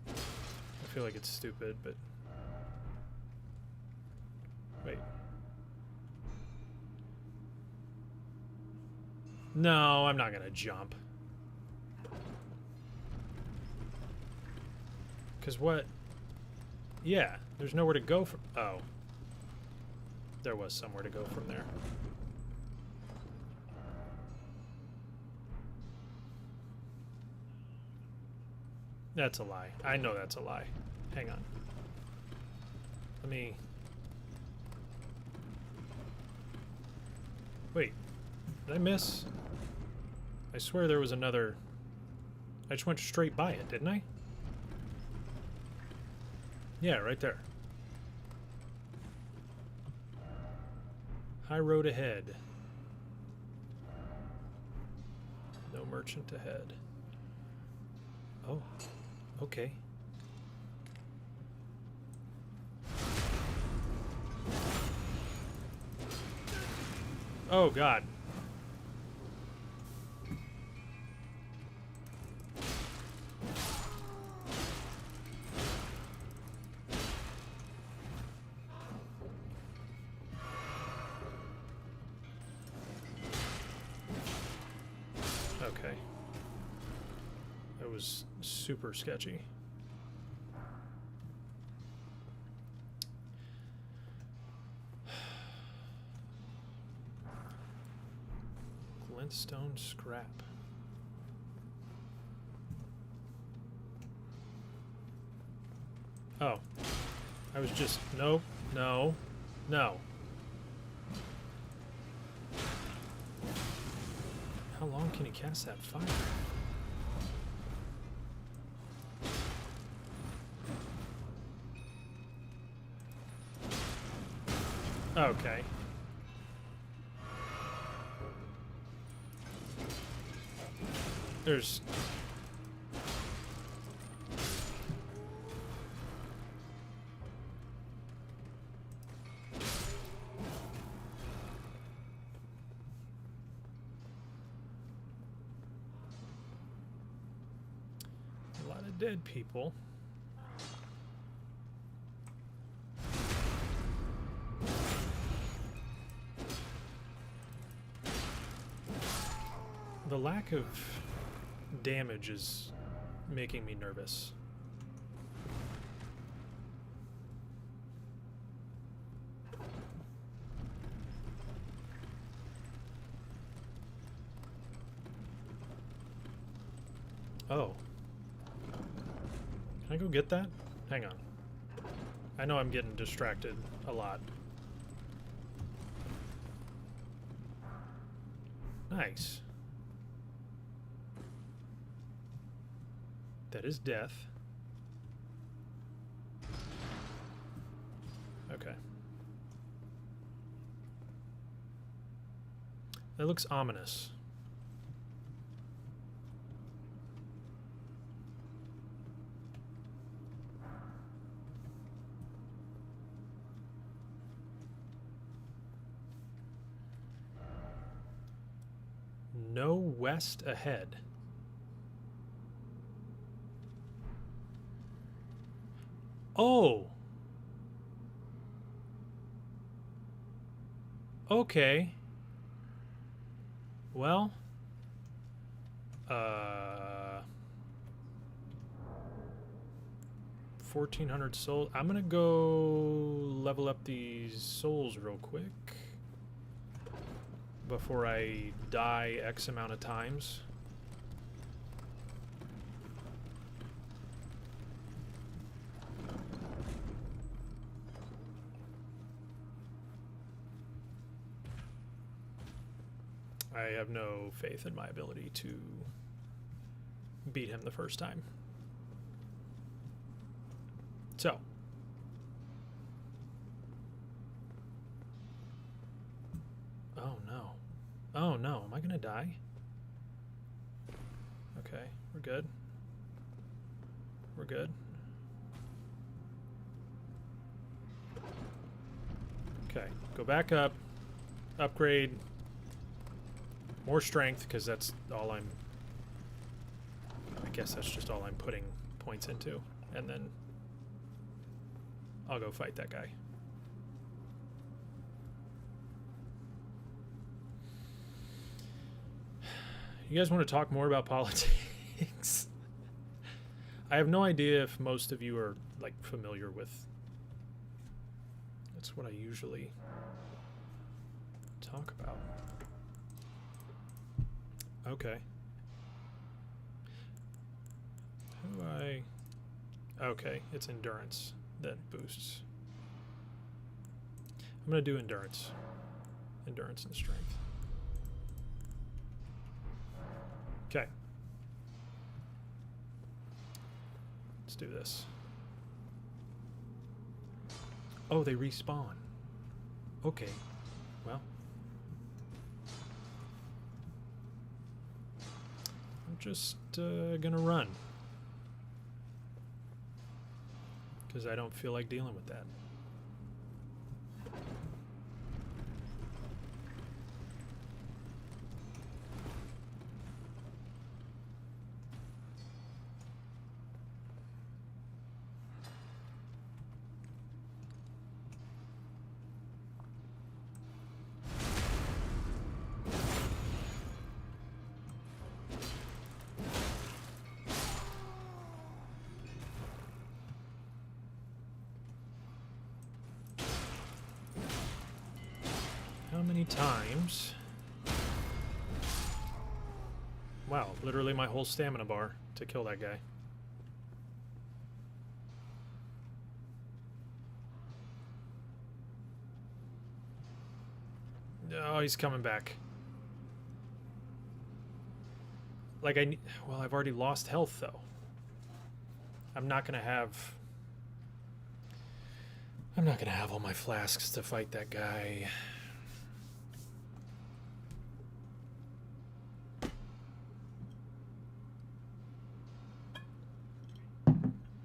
I feel like it's stupid, but... Wait. No, I'm not gonna jump. Because what? Yeah, there's nowhere to go from... Oh. There was somewhere to go from there. That's a lie. I know that's a lie. Hang on. Let me... Wait. Did I miss? I swear there was another... I just went straight by it, didn't I? Yeah, right there. High road ahead. No merchant ahead. Oh, okay. Oh, God. Okay. That was super sketchy. Glintstone scrap. Oh. I was just... No, no, no. How long can he cast that fire? Okay. There's... a lot of dead people. The lack of damage is making me nervous. Oh. Can I go get that? Hang on. I know I'm getting distracted a lot. Nice. That is death. Okay. That looks ominous. No west ahead. Oh. Okay. Well. 1,400 souls. I'm gonna go level up these souls real quick before I die X amount of times. I have no faith in my ability to beat him the first time. So. Oh no. Oh no, am I gonna die? Okay, we're good. We're good. Okay, go back up. Upgrade. More strength, because that's all I'm... I guess that's just all I'm putting points into. And then I'll go fight that guy. You guys want to talk more about politics? I have no idea if most of you are, like, familiar with... That's what I usually talk about. Okay. How do I... Okay, it's endurance that boosts. I'm going to do endurance. Endurance and strength. Okay. Let's do this. Oh, they respawn. Okay. Well. I'm just gonna run. Because I don't feel like dealing with that. How many times? Wow, literally my whole stamina bar to kill that guy. Oh, he's coming back. Like, well, I've already lost health, though. I'm not gonna have all my flasks to fight that guy.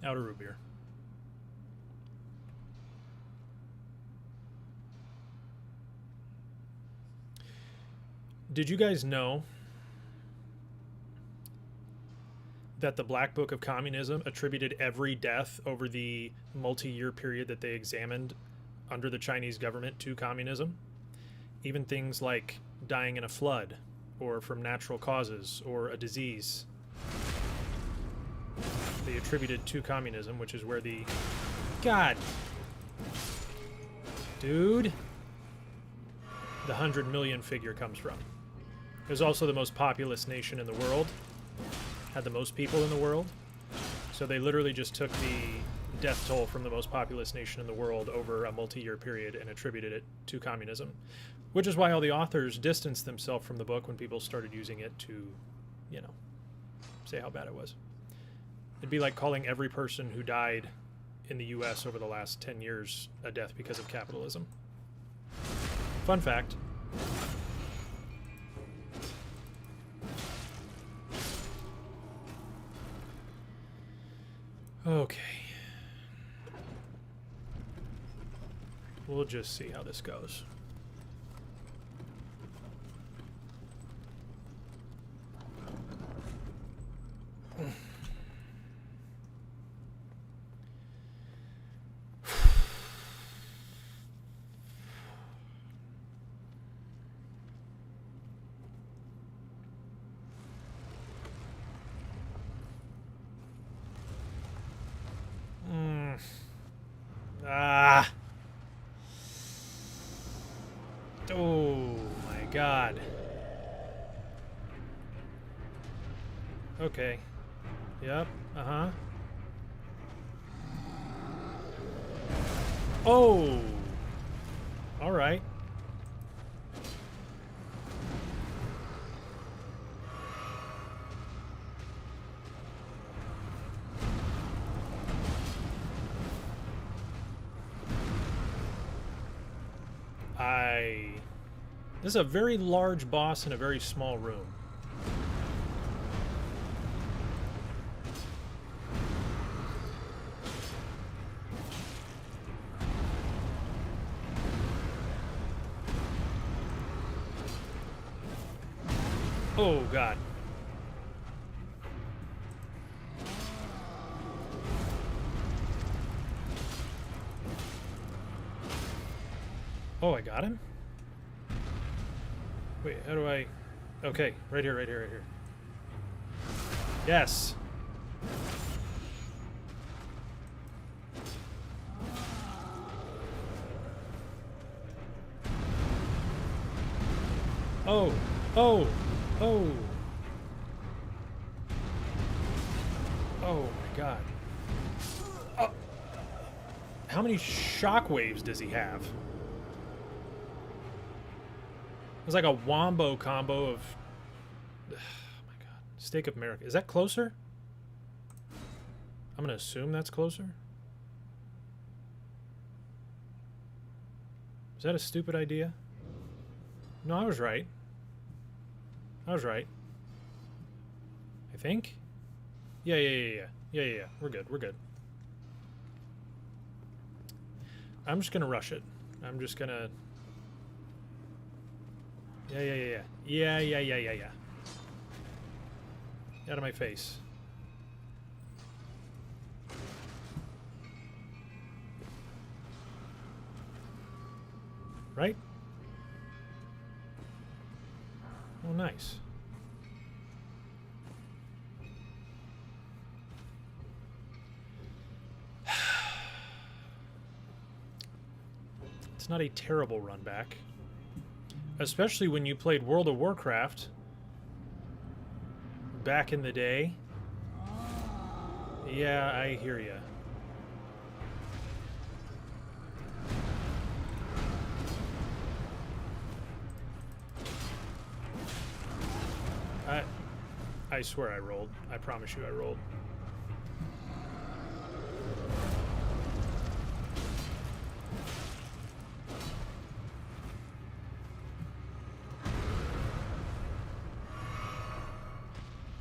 Outer root beer. Did you guys know that the Black Book of Communism attributed every death over the multi-year period that they examined under the Chinese government to communism? Even things like dying in a flood or from natural causes or a disease. They attributed to communism, which is where the... God! Dude! The 100 million figure comes from. It was also the most populous nation in the world. Had the most people in the world. So they literally just took the death toll from the most populous nation in the world over a multi-year period and attributed it to communism. Which is why all the authors distanced themselves from the book when people started using it to, you know, say how bad it was. It'd be like calling every person who died in the US over the last 10 years a death because of capitalism. Fun fact. Okay. We'll just see how this goes. Ah. Oh my God. Okay. Yep. Uh-huh. Oh. All right. This is a very large boss in a very small room. Oh, God. Oh, I got him? Wait, how do I... Okay, right here, right here, right here. Yes! Oh! Oh! Oh! Oh my God. Oh. How many shockwaves does he have? It's like a wombo combo of... Oh my God. Steak of America. Is that closer? I'm going to assume that's closer. Is that a stupid idea? No, I was right. I was right. I think? Yeah. We're good. We're good. I'm just going to rush it. I'm just going to... Yeah. Out of my face. Right? Oh, nice. It's not a terrible run back. Especially when you played World of Warcraft back in the day. Yeah, I hear ya. I swear I rolled. I promise you I rolled.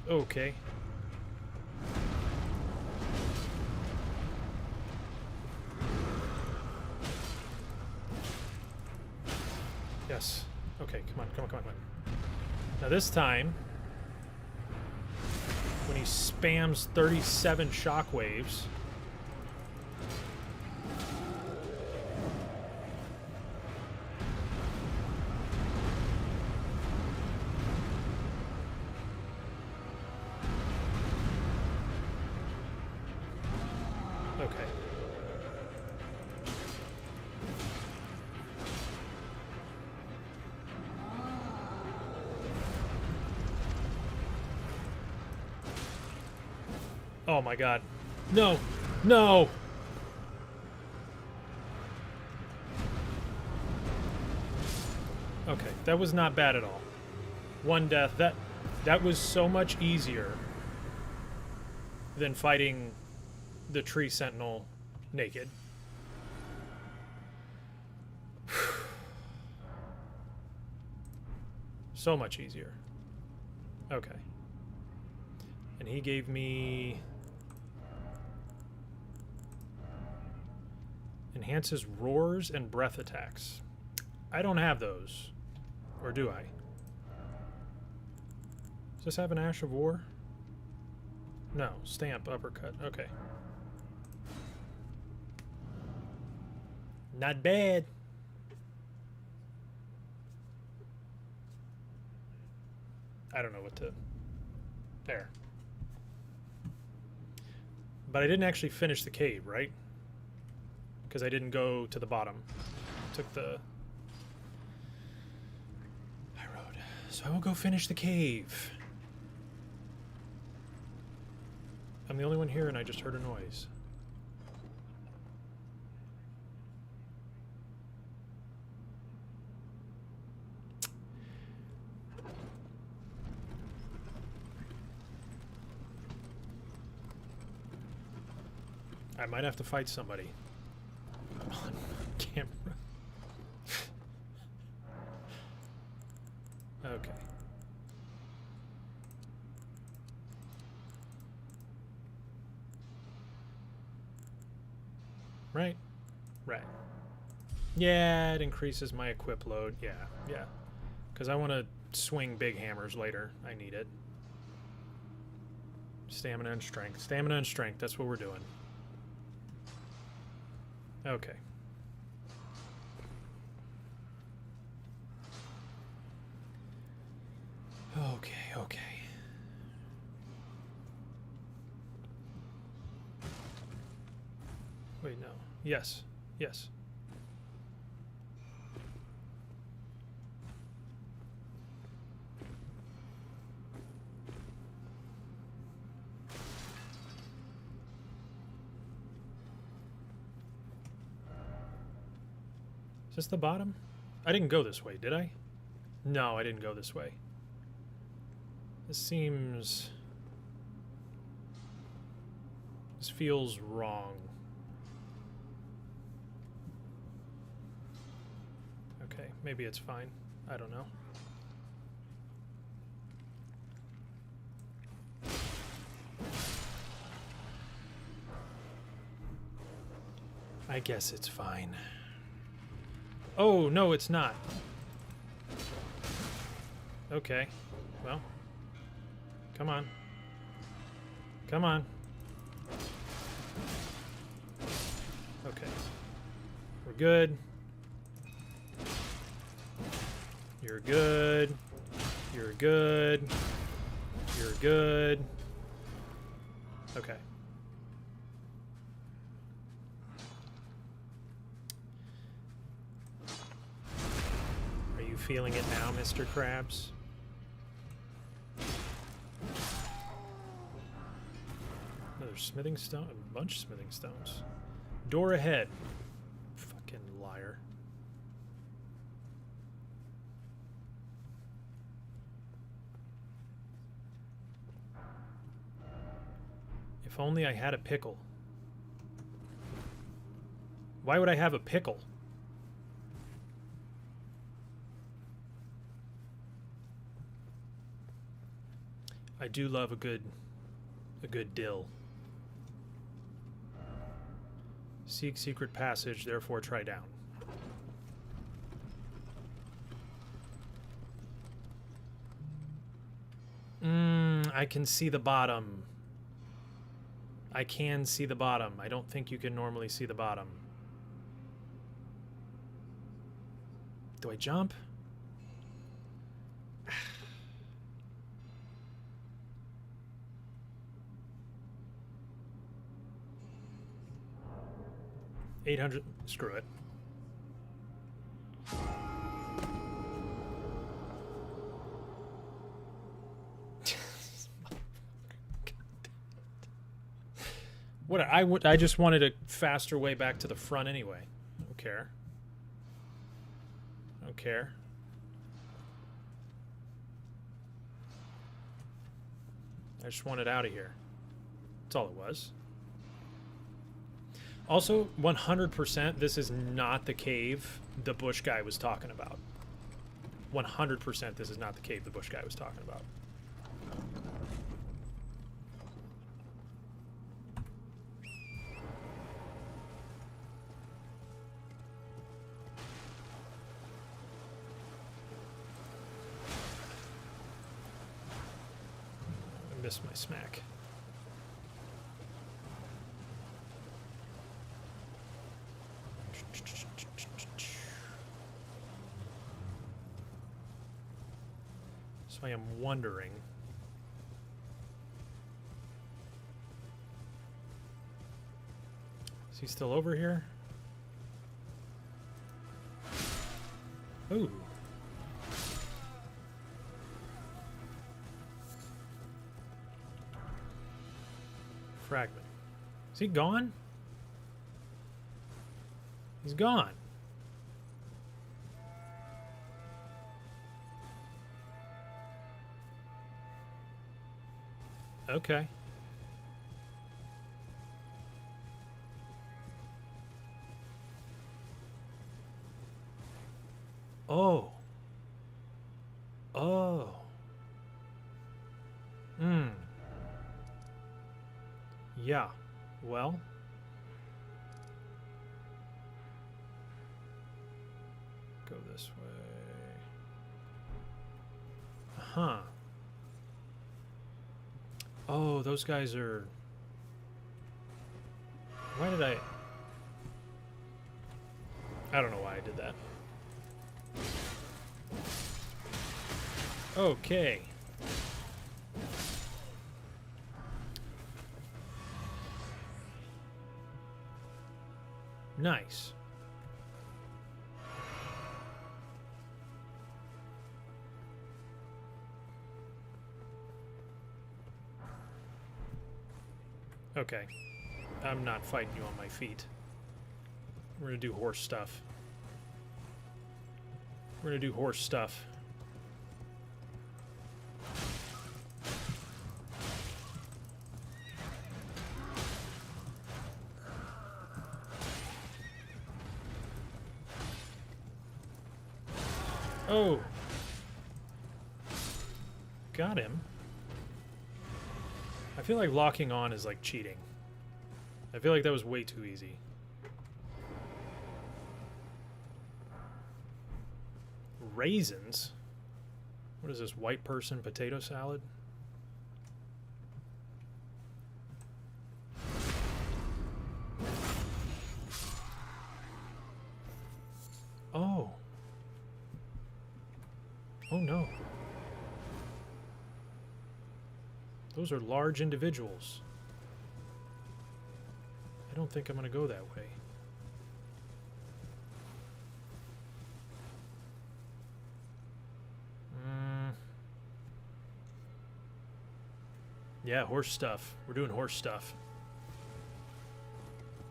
Okay. Yes. Okay, come on, come on, come on, come on. Now this time, when he spams 37 shockwaves, okay. Oh my god. No! No! Okay, that was not bad at all. One death. That was so much easier than fighting the tree sentinel naked. So much easier. Okay. And he gave me... enhances roars and breath attacks. I don't have those. Or do I? Does this have an Ash of War? No. Stamp, uppercut. Okay. Not bad. I don't know what to... There. But I didn't actually finish the cave, right? Because I didn't go to the bottom. Took the high road. So I will go finish the cave. I'm the only one here and I just heard a noise. I might have to fight somebody. On camera. Okay. Right? Right. Yeah, it increases my equip load. Yeah, yeah. Because I want to swing big hammers later. I need it. Stamina and strength. Stamina and strength. That's what we're doing. Okay. Okay, okay. Wait, no. Yes. Yes. Is this the bottom? I didn't go this way, did I? No, I didn't go this way. This seems... This feels wrong. Okay, maybe it's fine. I don't know. I guess it's fine. Oh, no, it's not. Okay. Well. Come on. Come on. Okay. We're good. You're good. You're good. You're good. Okay. Are you feeling it now, Mr. Krabs? Another smithing stone? A bunch of smithing stones. Door ahead. Fucking liar. If only I had a pickle. Why would I have a pickle? I do love a good dill. Seek secret passage, therefore try down. I can see the bottom. I can see the bottom. I don't think you can normally see the bottom. Do I jump? $800. Screw it. What I just wanted a faster way back to the front anyway. Don't care. Don't care. I just wanted out of here. That's all it was. Also, 100%, this is not the cave the bush guy was talking about. 100% this is not the cave the bush guy was talking about. I missed my smack. So I am wondering. Is he still over here? Ooh. Fragment. Is he gone? He's gone. Okay. Oh. Oh. Yeah. Well. Go this way. Huh. Oh, those guys are... Why did I don't know why I did that. Okay. Nice. Okay. I'm not fighting you on my feet. We're gonna do horse stuff. We're gonna do horse stuff. Oh. Got him. I feel like locking on is like cheating. I feel like that was way too easy. Raisins? What is this, white person potato salad? Oh. Oh no. Those are large individuals. I don't think I'm going to go that way. Yeah, horse stuff. We're doing horse stuff.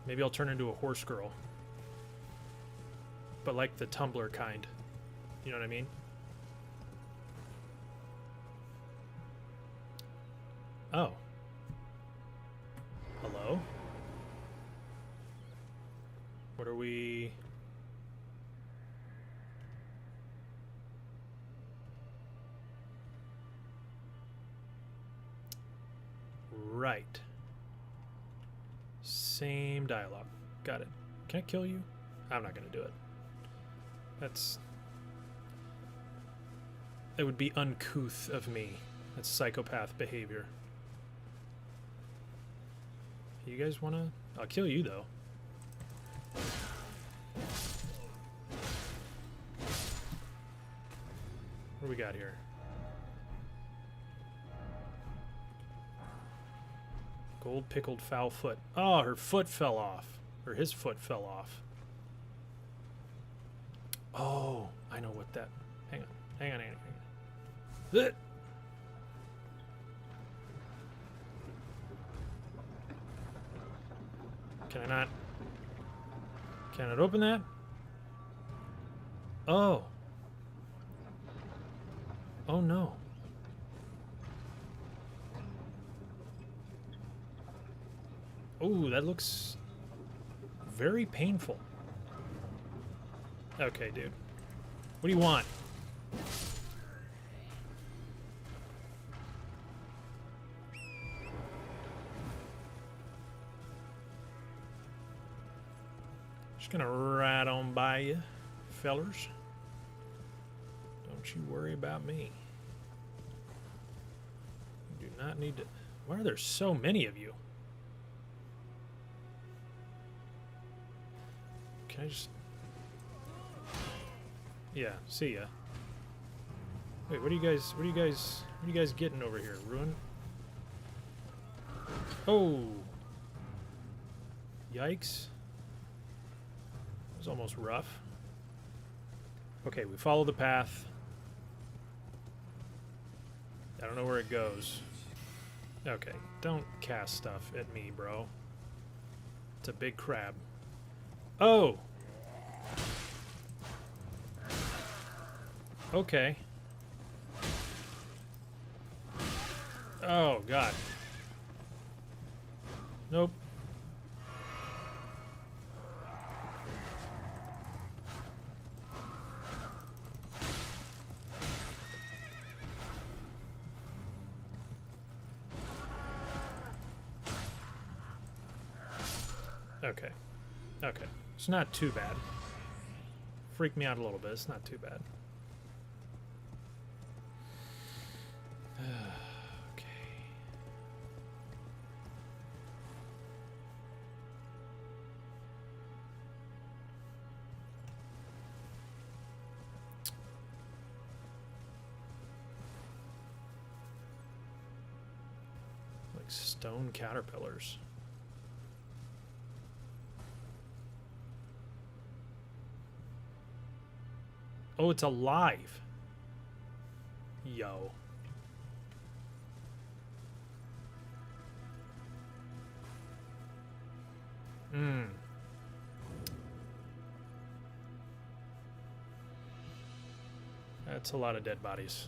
Maybe I'll turn into a horse girl. But like the Tumblr kind. You know what I mean? Oh. Right. Same dialogue. Got it. Can I kill you? I'm not going to do it. That would be uncouth of me. That's psychopath behavior. You guys want to... I'll kill you, though. What do we got here? Gold pickled foul foot. Oh, her foot fell off. Or his foot fell off. Oh, I know what that... Hang on. Hang on. Can I not... Can it open that? Oh. Oh, no. Oh, that looks very painful. Okay, dude. What do you want? Just gonna ride on by you, fellers. Don't you worry about me. You do not need to... Why are there so many of you? Can I just... Yeah, see ya. Wait, what are you guys getting over here? Ruin? Oh! Yikes. It was almost rough. Okay, we follow the path. I don't know where it goes. Okay, don't cast stuff at me, bro. It's a big crab. Oh! Okay. Oh, God. Nope. Okay. Okay. It's not too bad. Freaked me out a little bit. It's not too bad. Okay. Like stone caterpillars. Oh, it's alive. Yo. That's a lot of dead bodies.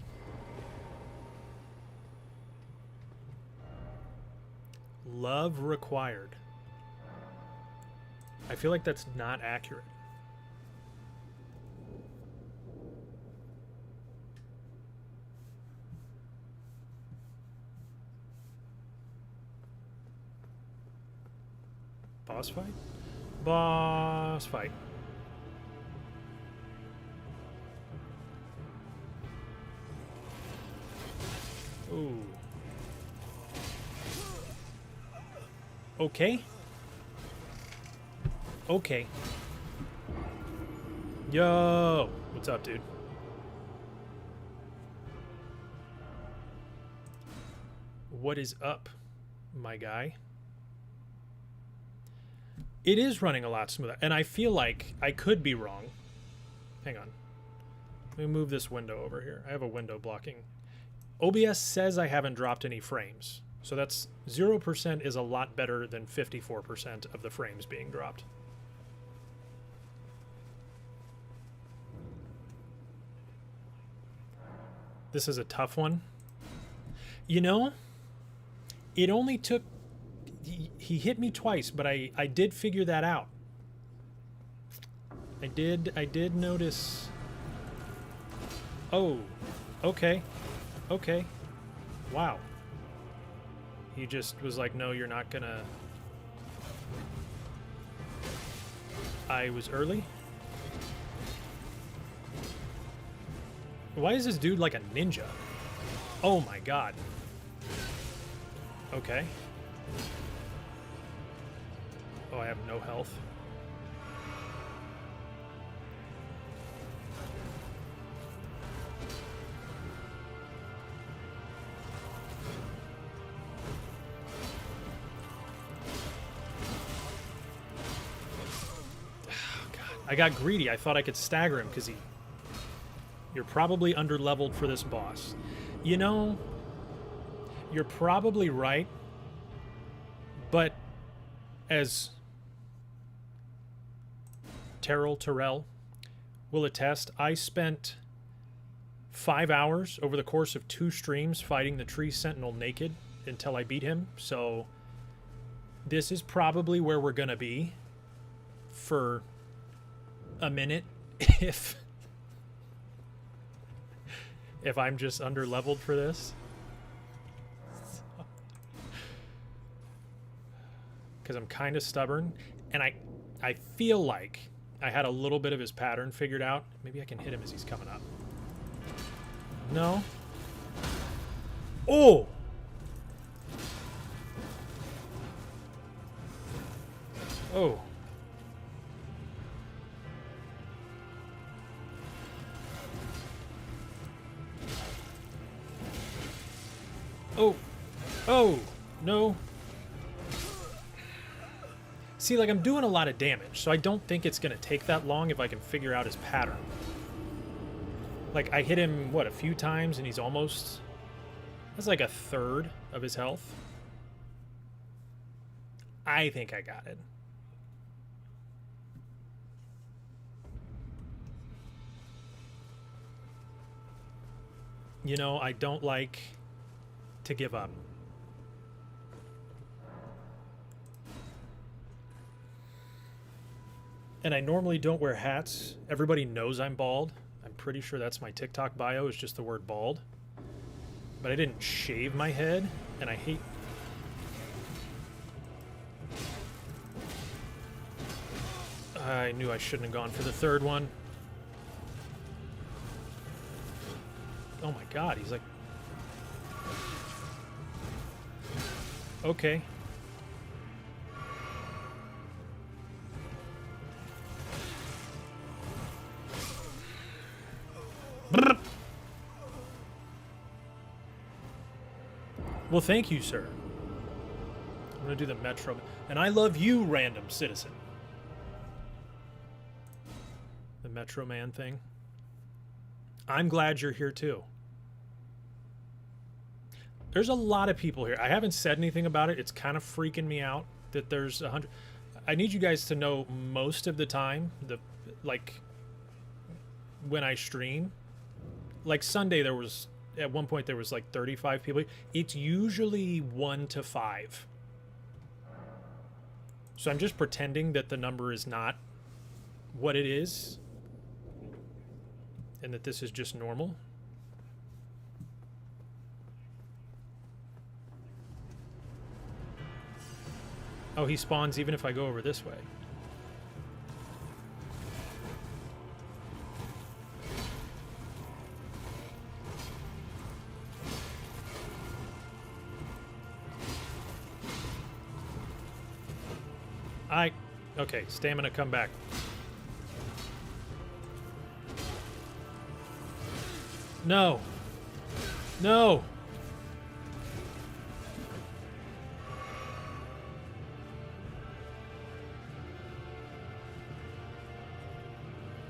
Love required. I feel like that's not accurate. Boss fight? Boss fight. Ooh. Okay. Okay. Yo! What's up, dude? What is up, my guy? It is running a lot smoother, and I feel like I could be wrong. Hang on. Let me move this window over here. I have a window blocking. OBS says I haven't dropped any frames, so that's 0% is a lot better than 54% of the frames being dropped. This is a tough one. You know, it only took... He hit me twice, but I did figure that out. I did notice... Oh, okay. Okay. Wow. He just was like, no, you're not gonna... I was early? Why is this dude like a ninja? Oh my god. Okay. Oh, I have no health. I got greedy. I thought I could stagger him because he... You're probably underleveled for this boss. You know, you're probably right, but as Terrell will attest, I spent 5 hours over the course of 2 streams fighting the Tree Sentinel naked until I beat him, so this is probably where we're gonna be for a minute if I'm just under leveled for this. Because I'm kind of stubborn, and I feel like I had a little bit of his pattern figured out. Maybe I can hit him as he's coming up. No. Oh! Oh. Oh. Oh. No. See, like, I'm doing a lot of damage, so I don't think it's going to take that long if I can figure out his pattern. Like, I hit him, what, a few times, and he's almost... That's like a third of his health. I think I got it. You know, I don't like to give up. And I normally don't wear hats. Everybody knows I'm bald. I'm pretty sure that's my TikTok bio, is just the word bald. But I didn't shave my head, and I hate... I knew I shouldn't have gone for the third one. Oh my god, he's like... Okay. Well, thank you, sir. I'm going to do the Metro. And I love you, random citizen. The Metro Man thing. I'm glad you're here, too. There's a lot of people here. I haven't said anything about it. It's kind of freaking me out that there's 100. I need you guys to know most of the time, like, when I stream, like Sunday there was, at one point there was like 35 people. It's usually 1 to 5. So I'm just pretending that the number is not what it is and that this is just normal. Oh, he spawns even if I go over this way. Okay, stamina, come back. No. No.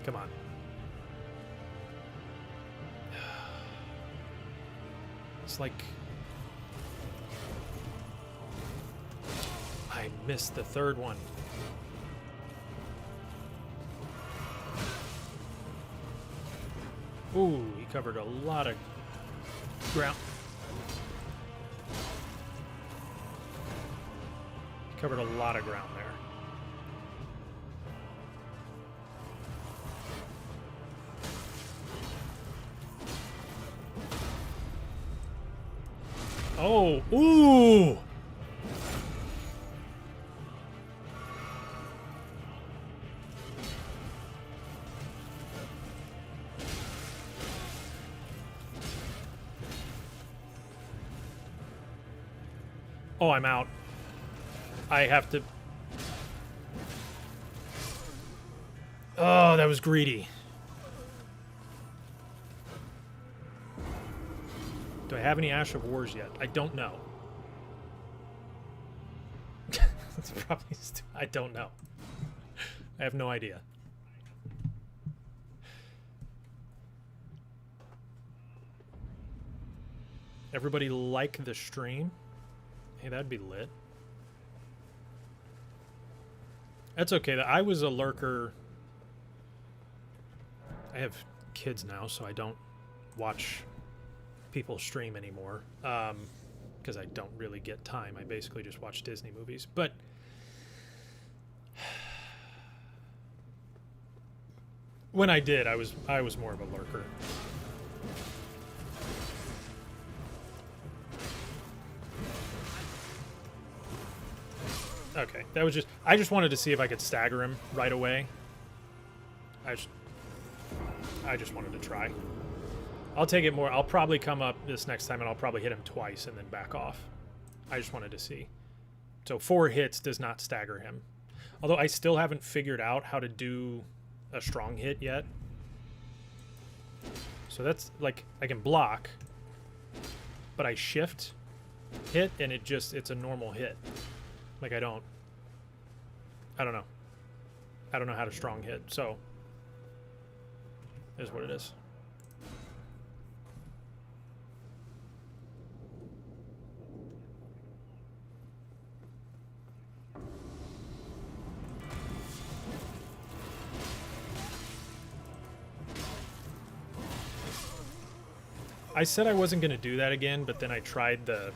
Come on. It's like... I missed the third one. Ooh, he covered a lot of ground. He covered a lot of ground there. Oh, ooh! Oh, I'm out. I have to... Oh, that was greedy. Do I have any Ash of Wars yet? I don't know. That's probably... I don't know. I have no idea. Everybody like the stream? Hey, that'd be lit. That's okay. I was a lurker. I have kids now, so I don't watch people stream anymore. Because I don't really get time. I basically just watch Disney movies. But when I did, I was more of a lurker. Okay, that was just... I just wanted to see if I could stagger him right away. I just wanted to try. I'll take it more... I'll probably come up this next time and I'll probably hit him twice and then back off. I just wanted to see. So 4 hits does not stagger him. Although I still haven't figured out how to do a strong hit yet. So that's like... I can block, but I shift, hit, and it's a normal hit. Like, I don't know. I don't know how to strong hit, so is what it is. I said I wasn't going to do that again, but then I tried the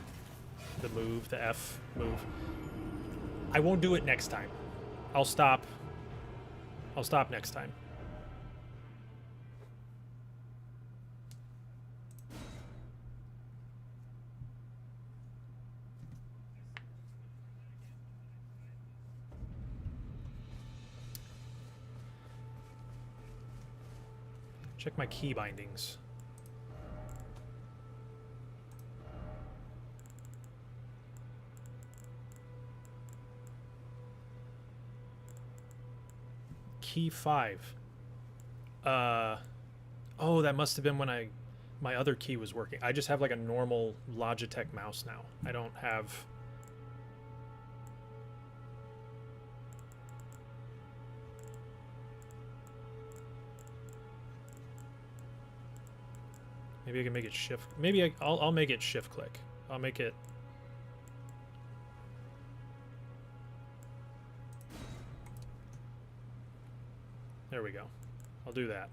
move, the F move. I won't do it next time. I'll stop. I'll stop next time. Check my key bindings. Key 5. Oh, that must have been when my other key was working. I just have like a normal Logitech mouse now. I don't have... Maybe I can make it shift. Maybe I'll make it shift click. I'll make it... There we go. I'll do that.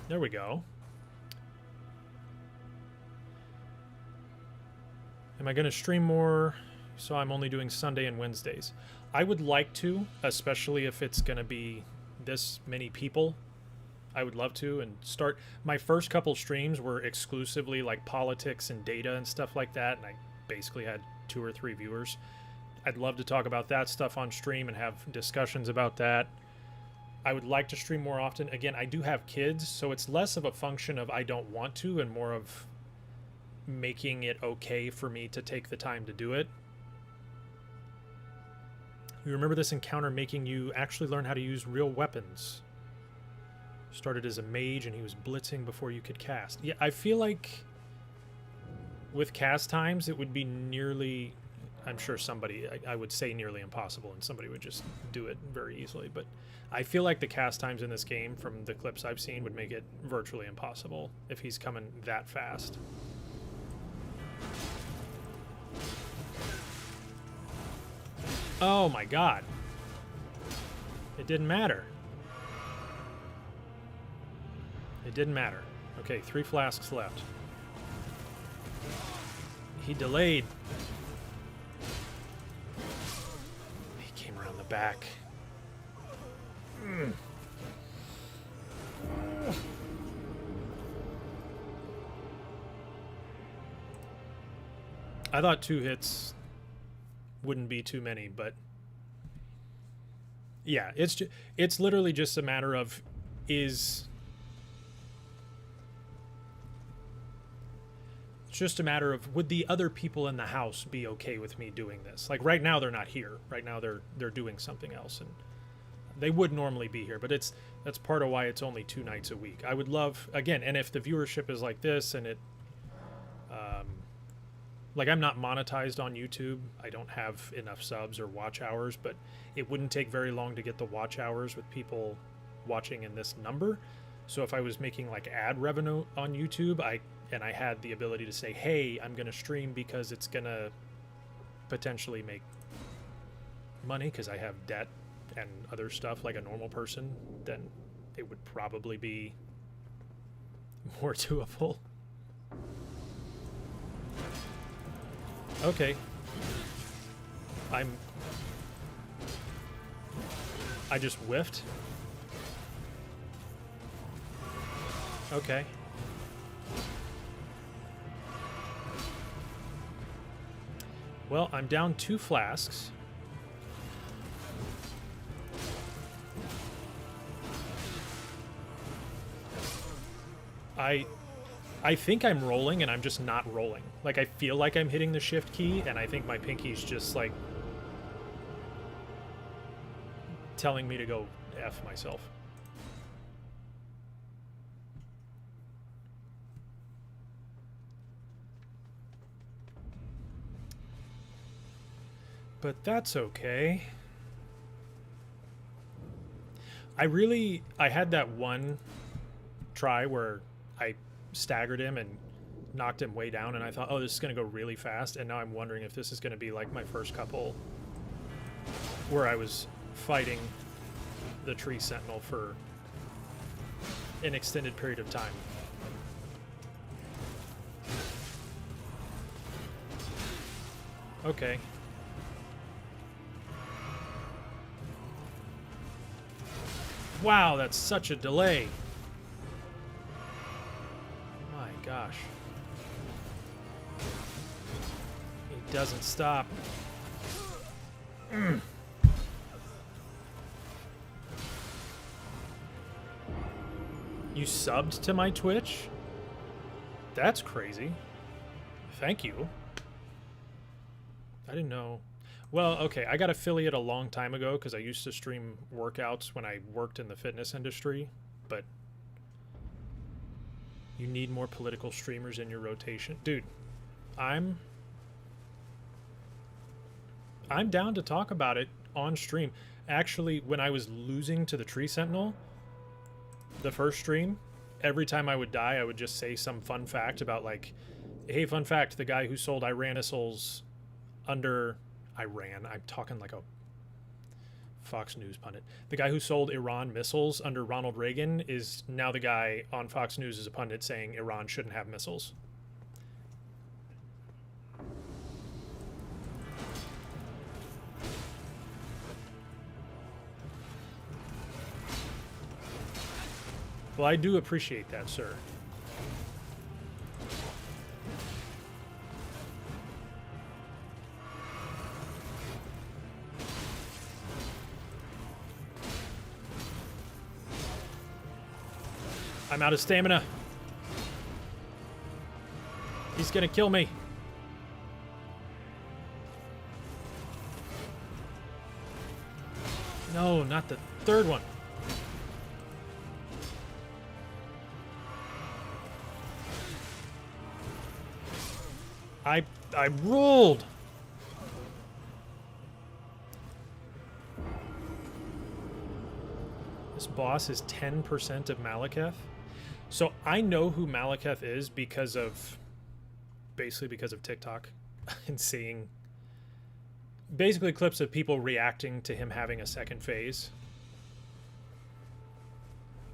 There we go. Am I going to stream more? So I'm only doing Sunday and Wednesdays. I would like to, especially if it's going to be this many people. I would love to, and start... My first couple streams were exclusively like politics and data and stuff like that, and I basically had 2 or 3 viewers. I'd love to talk about that stuff on stream and have discussions about that. I would like to stream more often. Again, I do have kids, so it's less of a function of I don't want to and more of making it okay for me to take the time to do it. You remember this encounter making you actually learn how to use real weapons. Started as a mage and he was blitzing before you could cast. Yeah, I feel like with cast times it would be nearly... I'm sure somebody... I would say nearly impossible and somebody would just do it very easily, but I feel like the cast times in this game, from the clips I've seen, would make it virtually impossible if he's coming that fast. Oh my god. It didn't matter. It didn't matter. Okay, 3 flasks left. He delayed. He came around the back. I thought 2 hits wouldn't be too many, but yeah, it's literally just a matter of is it's just a matter of, would the other people in the house be okay with me doing this? Like right now they're not here. Right now they're doing something else, and they would normally be here, but that's part of why it's only 2 nights a week. I would love, again, and if the viewership is like this and it like I'm not monetized on YouTube. I don't have enough subs or watch hours, but it wouldn't take very long to get the watch hours with people watching in this number. So if I was making like ad revenue on YouTube, I had the ability to say, hey, I'm going to stream because it's going to potentially make money because I have debt and other stuff like a normal person, then it would probably be more doable. Okay. I just whiffed. Okay. Well, I'm down 2 flasks. I think I'm rolling and I'm just not rolling. Like I feel like I'm hitting the shift key and I think my pinky's just like telling me to go F myself. But that's okay. I had that one try where I staggered him and knocked him way down, and I thought, oh, this is going to go really fast, and now I'm wondering if this is going to be like my first couple where I was fighting the tree sentinel for an extended period of time. Okay. Wow, that's such a delay. My gosh. He doesn't stop. You subbed to my Twitch? That's crazy. Thank you. I didn't know. Well, okay, I got affiliate a long time ago because I used to stream workouts when I worked in the fitness industry, but you need more political streamers in your rotation. Dude, I'm down to talk about it on stream. Actually, when I was losing to the Tree Sentinel, the first stream, every time I would die, I would just say some fun fact about like, hey, fun fact, the guy who sold Iranisols under... I'm talking like a Fox News pundit. The guy who sold Iran missiles under Ronald Reagan is now the guy on Fox News as a pundit saying Iran shouldn't have missiles. Well, I do appreciate that, sir. I'm out of stamina. He's gonna kill me. No, not the third one. I ruled. This boss is 10% of Malekith. So I know who Malekith is because of, basically because of TikTok and seeing basically clips of people reacting to him having a second phase.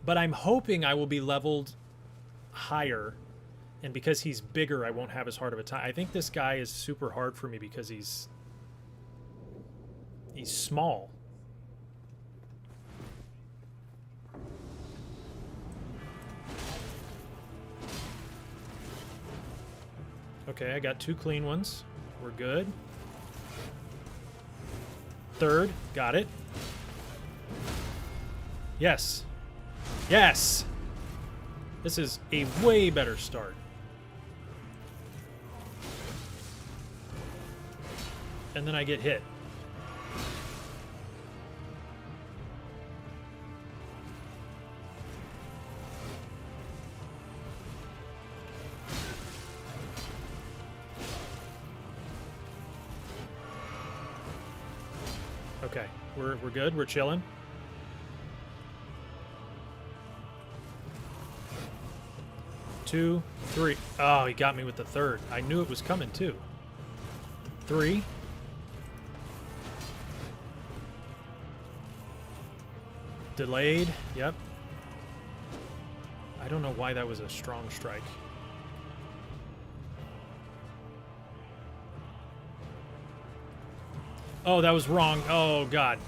But I'm hoping I will be leveled higher, and because he's bigger, I won't have as hard of a time. I think this guy is super hard for me because he's small. Okay, I got 2 clean ones. We're good. Third, got it. Yes. Yes! This is a way better start. And then I get hit. Okay, we're good. We're chilling. Two, three. Oh, he got me with the third. I knew it was coming too. 3. Delayed. Yep. I don't know why that was a strong strike. Oh, that was wrong. Oh, God.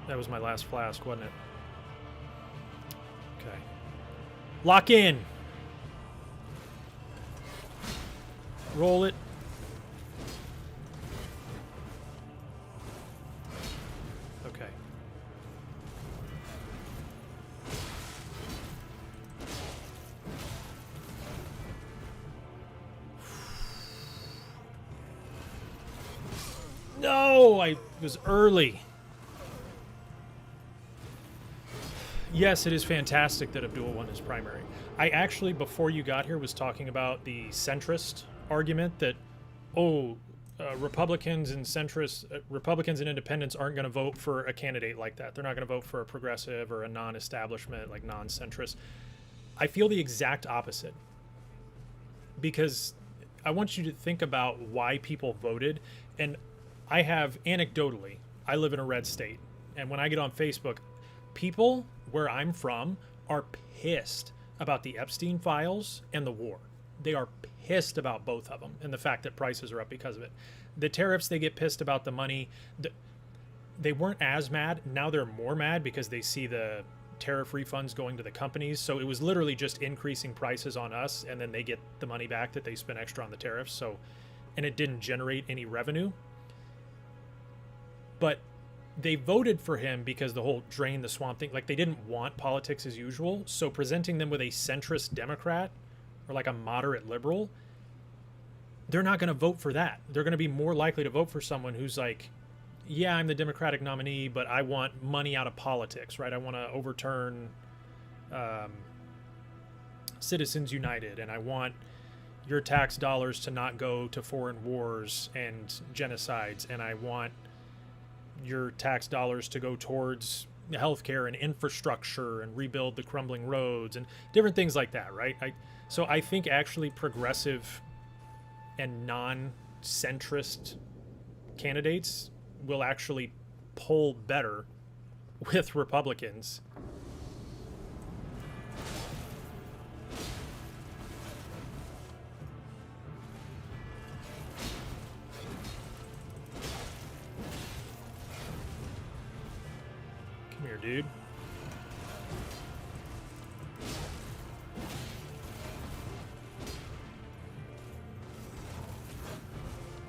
That was my last flask, wasn't it? Okay. Lock in. Roll it. Okay. No, I was early. Yes, it is fantastic that Abdul won his primary. I actually, before you got here, was talking about the centrist argument that, Republicans and centrists, Republicans and independents aren't going to vote for a candidate like that. They're not going to vote for a progressive or a non-establishment, like non-centrist. I feel the exact opposite. Because I want you to think about why people voted. And I have, anecdotally, I live in a red state. And when I get on Facebook, people where I'm from are pissed about the Epstein files and the war. They are pissed about both of them and the fact that prices are up because of it. The tariffs, they get pissed about the money. They weren't as mad. Now they're more mad because they see the tariff refunds going to the companies. So it was literally just increasing prices on us, and then they get the money back that they spent extra on the tariffs. So, and it didn't generate any revenue. But they voted for him because the whole drain the swamp thing, like they didn't want politics as usual. So presenting them with a centrist Democrat or like a moderate liberal, they're not going to vote for that. They're going to be more likely to vote for someone who's like, yeah, I'm the Democratic nominee, but I want money out of politics, right? I want to overturn Citizens United, and I want your tax dollars to not go to foreign wars and genocides, and I want your tax dollars to go towards healthcare and infrastructure and rebuild the crumbling roads and different things like that, right? So I think actually progressive and non-centrist candidates will actually poll better with Republicans. Come here, dude.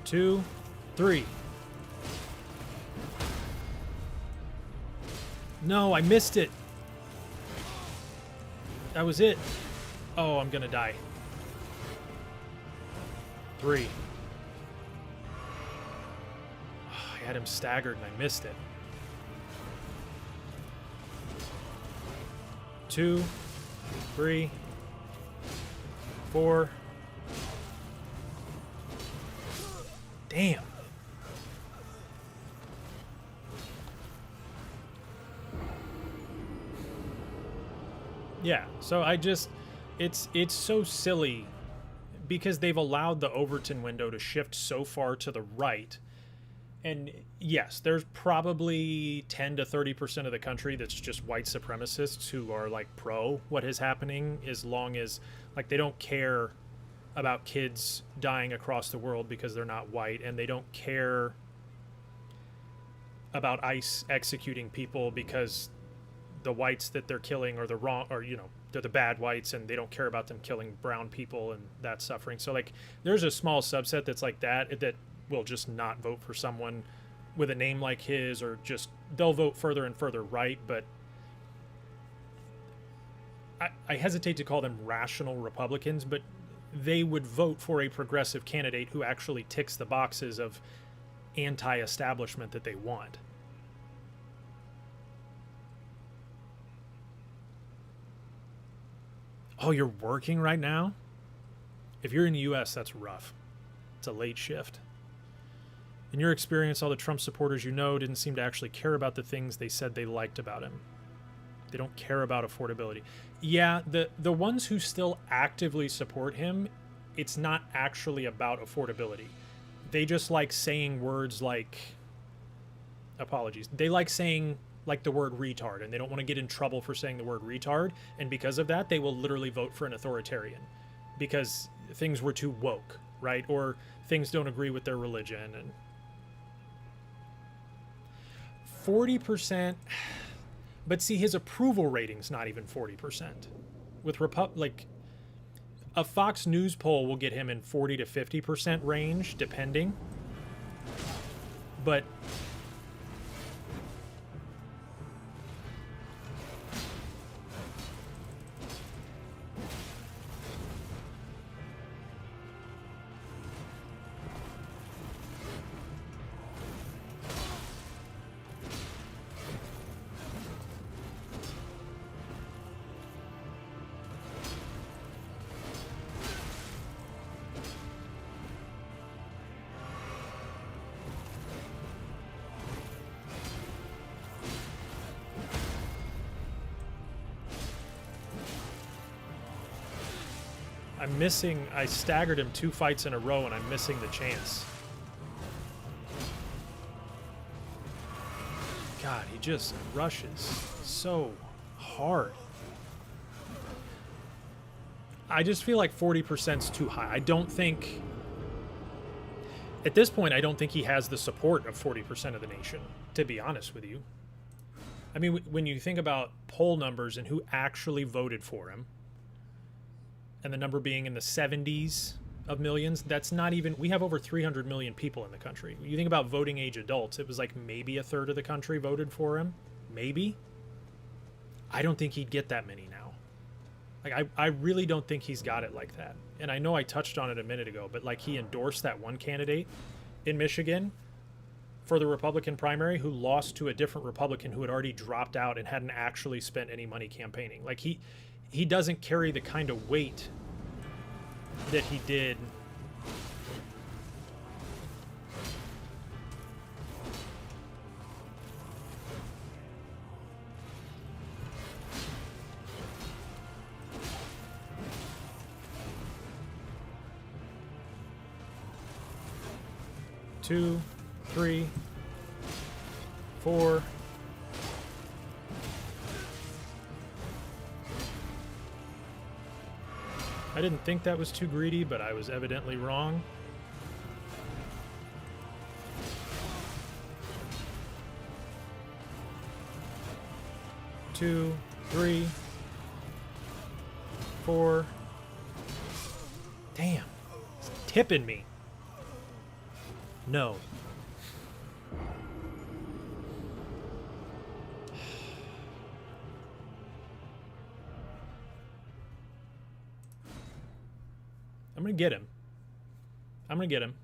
Two, three. No, I missed it. That was it. Oh, I'm gonna die. 3. I had him staggered and I missed it. 2, 3, 4. Damn. Yeah, so it's so silly because they've allowed the Overton window to shift so far to the right. And yes, there's probably 10 to 30% of the country that's just white supremacists who are like pro what is happening, as long as like they don't care about kids dying across the world because they're not white, and they don't care about ICE executing people because the whites that they're killing are the wrong, or they're the bad whites, and they don't care about them killing brown people and that suffering. So like there's a small subset that's like that will just not vote for someone with a name like his, or just they'll vote further and further right. But I hesitate to call them rational Republicans, but they would vote for a progressive candidate who actually ticks the boxes of anti-establishment that they want. Oh, you're working right now? If you're in the US, that's rough. It's a late shift. In your experience, all the Trump supporters you know didn't seem to actually care about the things they said they liked about him. They don't care about affordability. Yeah, the ones who still actively support him, it's not actually about affordability. They just like saying words like, apologies, they like saying like the word retard, and they don't want to get in trouble for saying the word retard, and because of that, they will literally vote for an authoritarian because things were too woke, right? Or things don't agree with their religion. And 40%, but see, his approval rating's not even 40%. With like a Fox News poll will get him in 40 to 50% range, depending. But I'm missing, I staggered him 2 fights in a row and I'm missing the chance. God, he just rushes so hard. I just feel like 40%'s too high. I don't think, at this point, I don't think he has the support of 40% of the nation, to be honest with you. I mean, when you think about poll numbers and who actually voted for him, and the number being in the 70s of millions, that's not even, we have over 300 million people in the country. You think about voting age adults, it was like maybe a third of the country voted for him. Maybe. I don't think he'd get that many now. Like, I really don't think he's got it like that. And I know I touched on it a minute ago, but like he endorsed that one candidate in Michigan for the Republican primary who lost to a different Republican who had already dropped out and hadn't actually spent any money campaigning. Like he doesn't carry the kind of weight that he did. Two, three, four. I didn't think that was too greedy, but I was evidently wrong. Two, three, four. Damn. It's tipping me. No. I'm gonna get him. I'm gonna get him.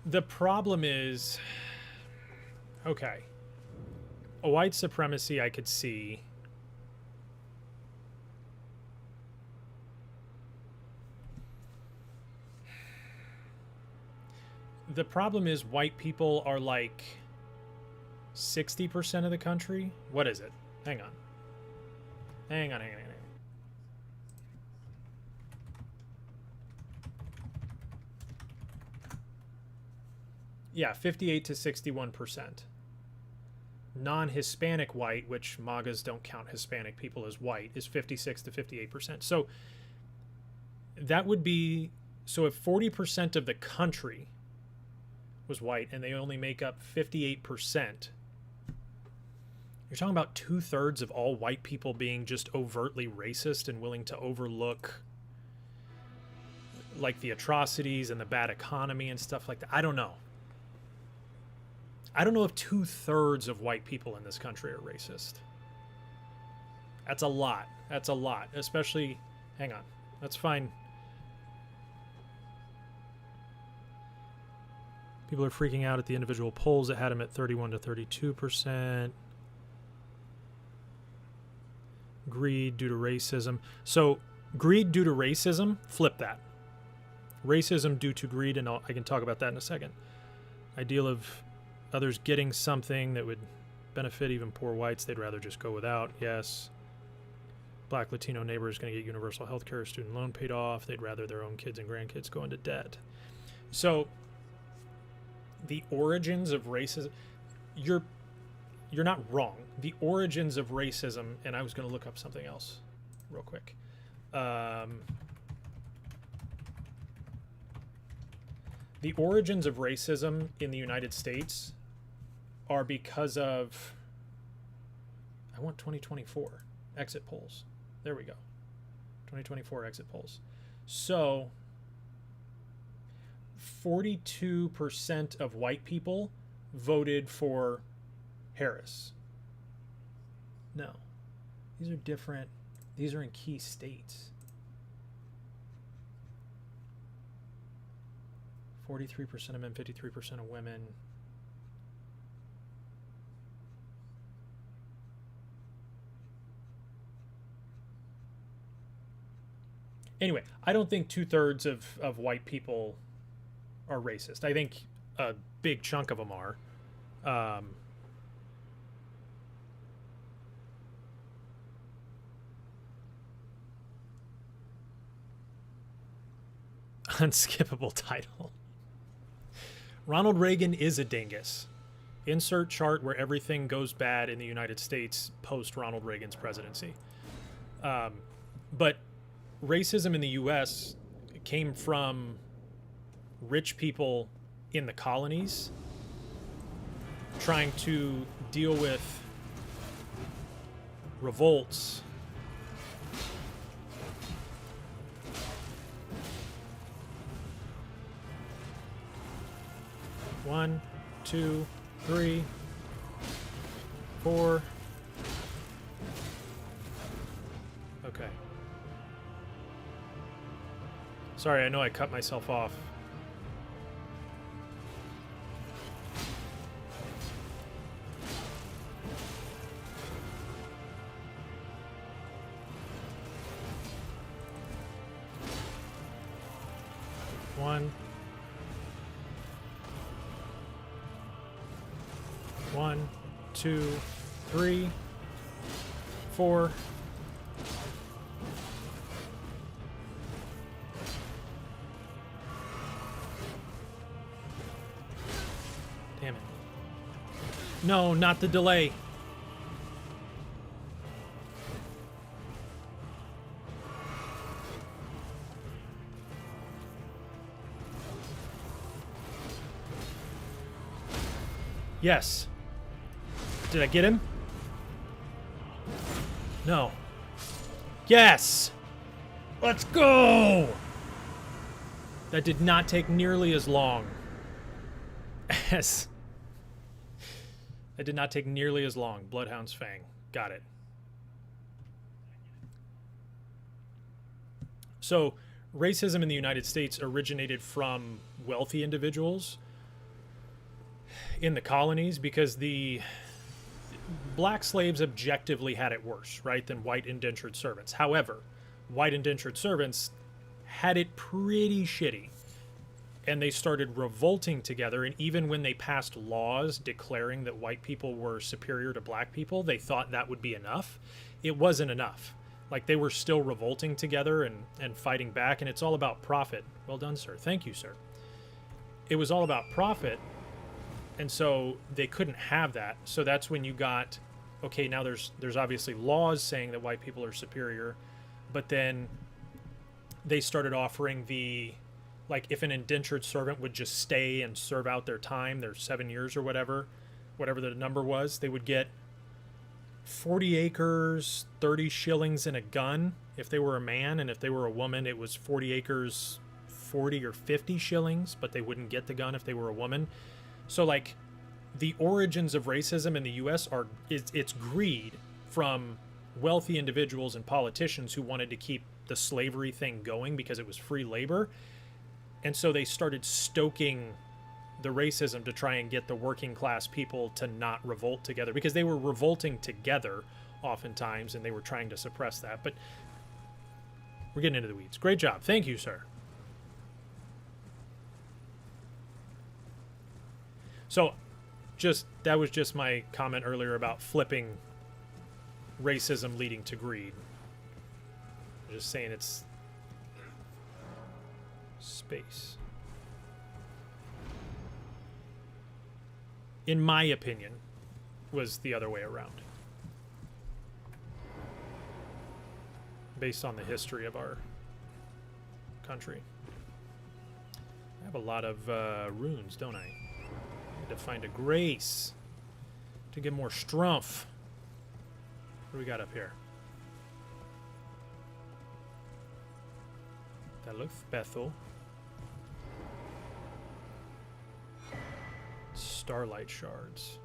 The problem is, okay, a white supremacy I could see. The problem is white people are like 60% of the country. What is it? Hang on. Hang on. Yeah, 58 to 61%. Non-Hispanic white, which MAGAs don't count Hispanic people as white, is 56 to 58%. So that would be, so if 40% of the country was white, and they only make up 58%. You're talking about 2/3 of all white people being just overtly racist and willing to overlook like the atrocities and the bad economy and stuff like that. I don't know. I don't know if 2/3 of white people in this country are racist. That's a lot. That's a lot. Especially, hang on. Let's find. People are freaking out at the individual polls that had him at 31 to 32%. Greed due to racism. So, greed due to racism, flip that. Racism due to greed, and I can talk about that in a second. Ideal of others getting something that would benefit even poor whites, they'd rather just go without. Yes. Black Latino neighbor is going to get universal health care, student loan paid off. They'd rather their own kids and grandkids go into debt. So the origins of racism, you're not wrong. The origins of racism, and I was going to look up something else real quick. The origins of racism in the United States are because of, I want 2024 exit polls. There we go. 2024 exit polls. So 42% of white people voted for Harris. No. These are different. These are in key states. 43% of men, 53% of women. Anyway, I don't think 2/3 of white people are racist. I think a big chunk of them are. Unskippable title. Ronald Reagan is a dingus. Insert chart where everything goes bad in the United States post Ronald Reagan's presidency. But racism in the U.S. came from rich people in the colonies trying to deal with revolts. One, two, three, four. Okay. Sorry, I know I cut myself off. One, two, three, four. Damn it. No, not the delay. Yes. Did I get him? No. Yes! Let's go! That did not take nearly as long as... That did not take nearly as long. Bloodhound's Fang. Got it. So, racism in the United States originated from wealthy individuals in the colonies because the black slaves objectively had it worse, right, than white indentured servants. However, white indentured servants had it pretty shitty, and they started revolting together, and even when they passed laws declaring that white people were superior to black people, they thought that would be enough. It wasn't enough. Like, they were still revolting together and fighting back, and it's all about profit. Well done, sir. Thank you, sir. It was all about profit. And so they couldn't have that. So that's when you got, okay, now there's obviously laws saying that white people are superior, but then they started offering the like if an indentured servant would just stay and serve out their time, their 7 years or whatever the number was, they would get 40 acres, 30 shillings and a gun if they were a man, and if they were a woman it was 40 acres, 40 or 50 shillings, but they wouldn't get the gun if they were a woman. So like the origins of racism in the US are it's greed from wealthy individuals and politicians who wanted to keep the slavery thing going because it was free labor. And so they started stoking the racism to try and get the working class people to not revolt together, because they were revolting together oftentimes and they were trying to suppress that. But we're getting into the weeds. Great job. Thank you, sir. So that was just my comment earlier about flipping racism leading to greed. I'm just saying it's space. In my opinion, was the other way around. Based on the history of our country. I have a lot of runes, don't I? I need to find a grace to get more strumph. What do we got up here? That looks Bethel. Starlight shards.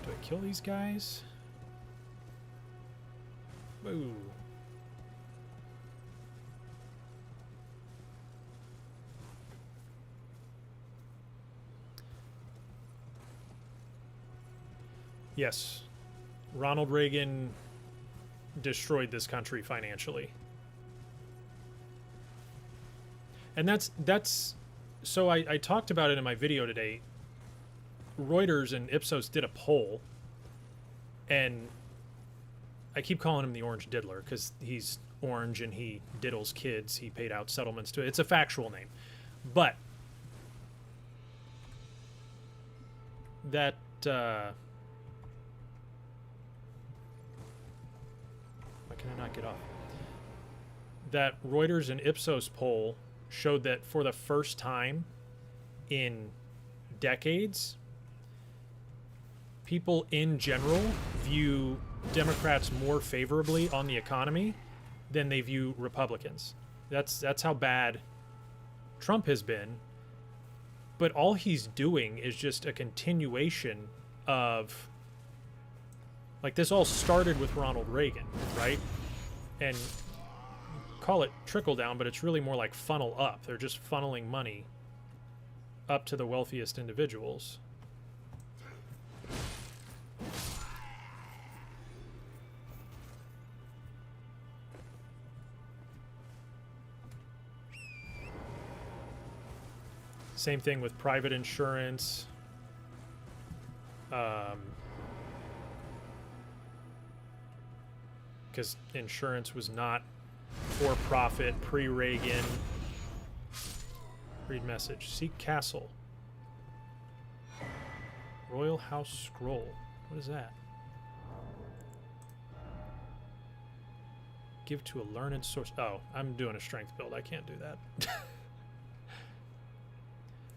Do I kill these guys? Boo. Yes. Ronald Reagan destroyed this country financially. And that's so I talked about it in my video today. Reuters and Ipsos did a poll, and I keep calling him the Orange Diddler because he's orange and he diddles kids. He paid out settlements to it. It's a factual name. But that why can I not get off? That Reuters and Ipsos poll showed that for the first time in decades, people in general view Democrats more favorably on the economy than they view Republicans. That's how bad Trump has been. But all he's doing is just a continuation of, like, this all started with Ronald Reagan, right? And call it trickle down, but it's really more like funnel up. They're just funneling money up to the wealthiest individuals. Same thing with private insurance. Because insurance was not for profit pre-Reagan. Read message. Seek castle. Royal House Scroll. What is that? Give to a learned source. Oh, I'm doing a strength build. I can't do that.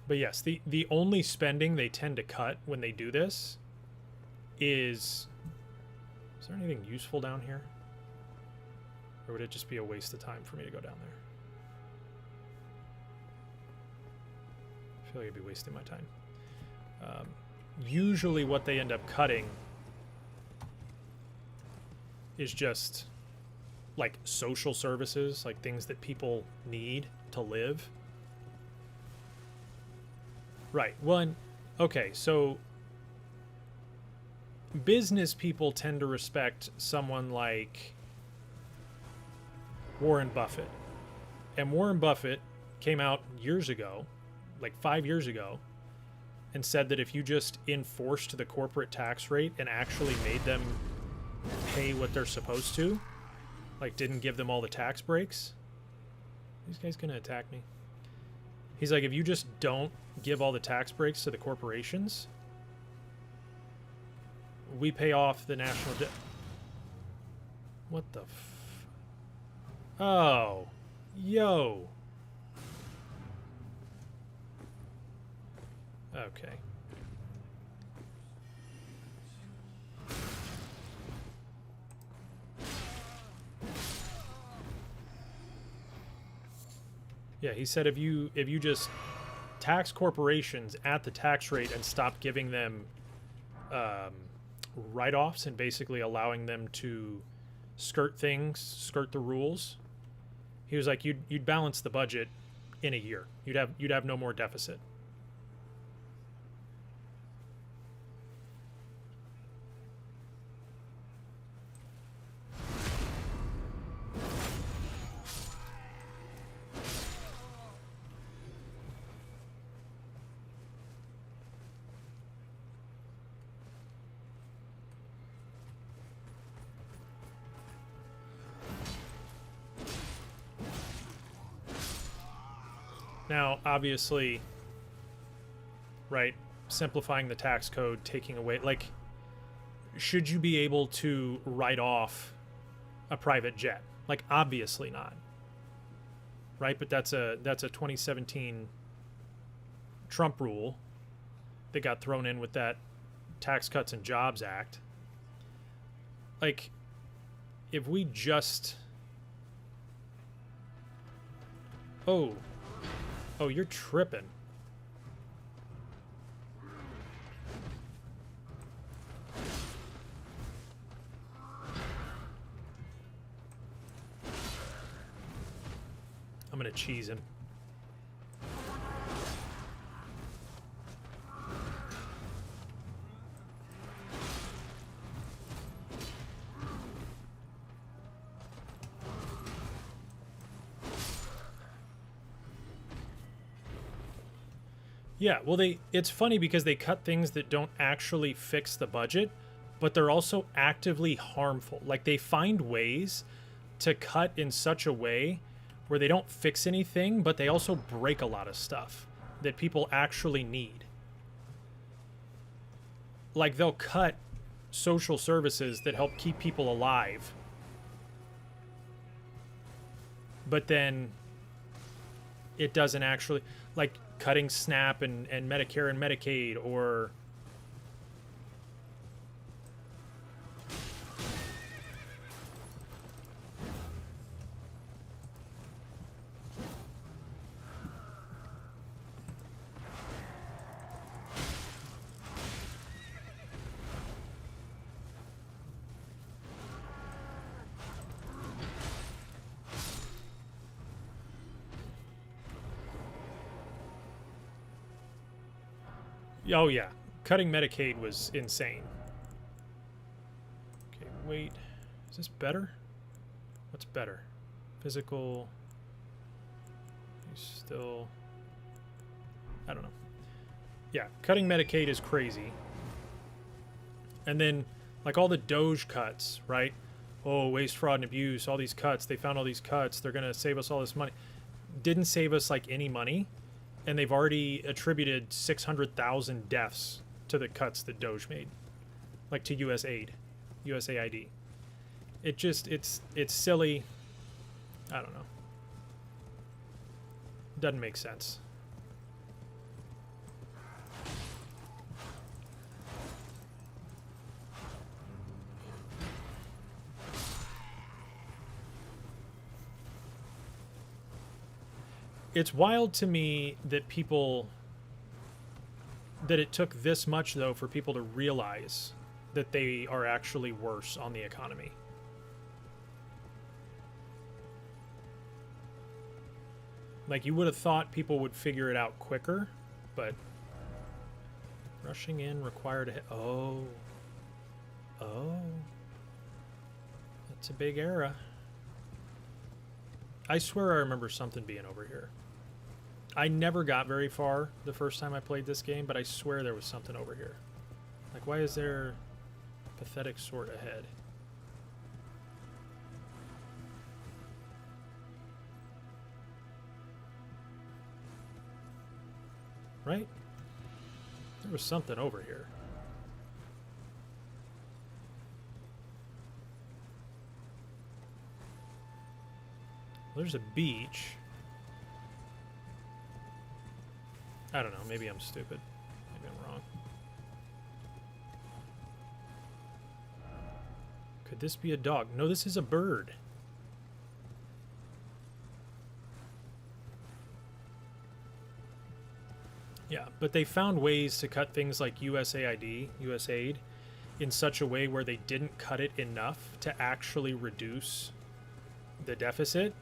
But yes, the only spending they tend to cut when they do this is there anything useful down here? Or would it just be a waste of time for me to go down there? I feel like I'd be wasting my time. Usually what they end up cutting is just like social services, like things that people need to live. Right. Well, and, okay, so business people tend to respect someone like Warren Buffett. And Warren Buffett came out years ago, like 5 years ago, and said that if you just enforced the corporate tax rate and actually made them pay what they're supposed to, like didn't give them all the tax breaks. These guys gonna attack me? He's like, if you just don't give all the tax breaks to the corporations, we pay off the national debt. What the Oh. Yo. Okay. Yeah, he said if you just tax corporations at the tax rate and stop giving them write-offs and basically allowing them to skirt the rules, he was like you'd balance the budget in a year. You'd have no more deficit. Now, obviously, right, simplifying the tax code, taking away, like, should you be able to write off a private jet? Like, obviously not. Right? But that's a 2017 Trump rule that got thrown in with that Tax Cuts and Jobs Act. Like, if we just... Oh, you're tripping. I'm gonna cheese him. Yeah, well, it's funny because they cut things that don't actually fix the budget, but they're also actively harmful. Like, they find ways to cut in such a way where they don't fix anything, but they also break a lot of stuff that people actually need. Like, they'll cut social services that help keep people alive, but then it doesn't actually, like, cutting SNAP and Medicare and Medicaid, or oh yeah, cutting Medicaid was insane. Okay, wait, is this better? What's better? Physical. Still, I don't know. Yeah, cutting Medicaid is crazy. And then, like, all the Doge cuts, right? Oh, waste, fraud, and abuse, all these cuts. They found all these cuts. They're going to save us all this money. Didn't save us, like, any money. And they've already attributed 600,000 deaths to the cuts that Doge made. Like, to USAID. It just, it's silly. I don't know. Doesn't make sense. It's wild to me that it took this much, though, for people to realize that they are actually worse on the economy. Like, you would have thought people would figure it out quicker, but rushing in required a... Oh. That's a big era. I swear I remember something being over here. I never got very far the first time I played this game, but I swear there was something over here. Like, why is there pathetic sort ahead? Right? There was something over here. There's a beach. I don't know. Maybe I'm stupid. Maybe I'm wrong. Could this be a dog? No, this is a bird. Yeah, but they found ways to cut things like USAID, in such a way where they didn't cut it enough to actually reduce the deficit.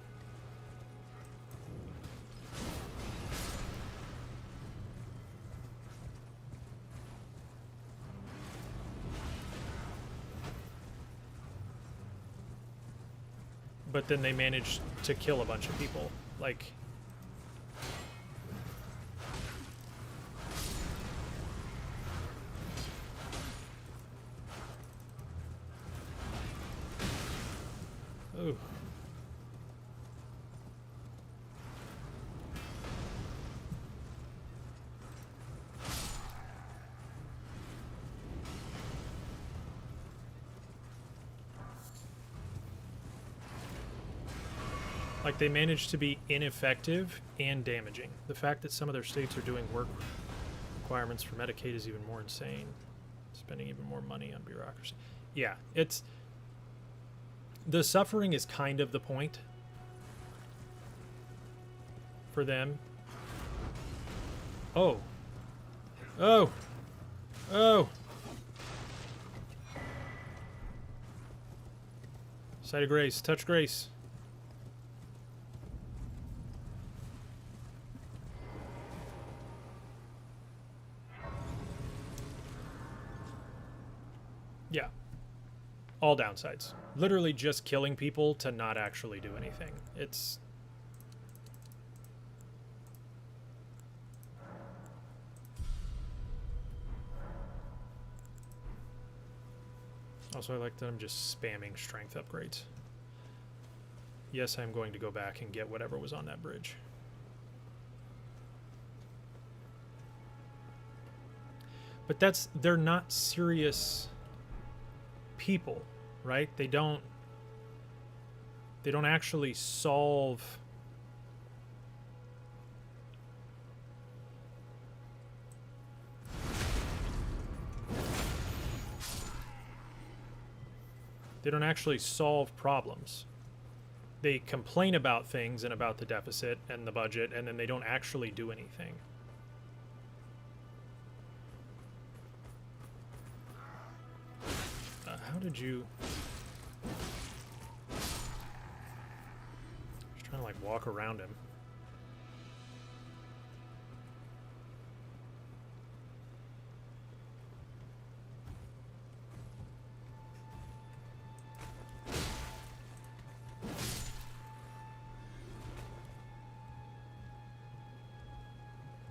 But then they managed to kill a bunch of people. Like, ooh. Like, they managed to be ineffective and damaging. The fact that some of their states are doing work requirements for Medicaid is even more insane. Spending even more money on bureaucracy. Yeah, it's... The suffering is kind of the point for them. Oh. Oh. Oh. Site of grace. Touch grace. Yeah. All downsides. Literally just killing people to not actually do anything. It's... Also, I like that I'm just spamming strength upgrades. Yes, I'm going to go back and get whatever was on that bridge. But that's... They're not serious people, right? They don't actually solve... They don't actually solve problems. They complain about things and about the deficit and the budget, and then they don't actually do anything. How did you... Just trying to, like, walk around him.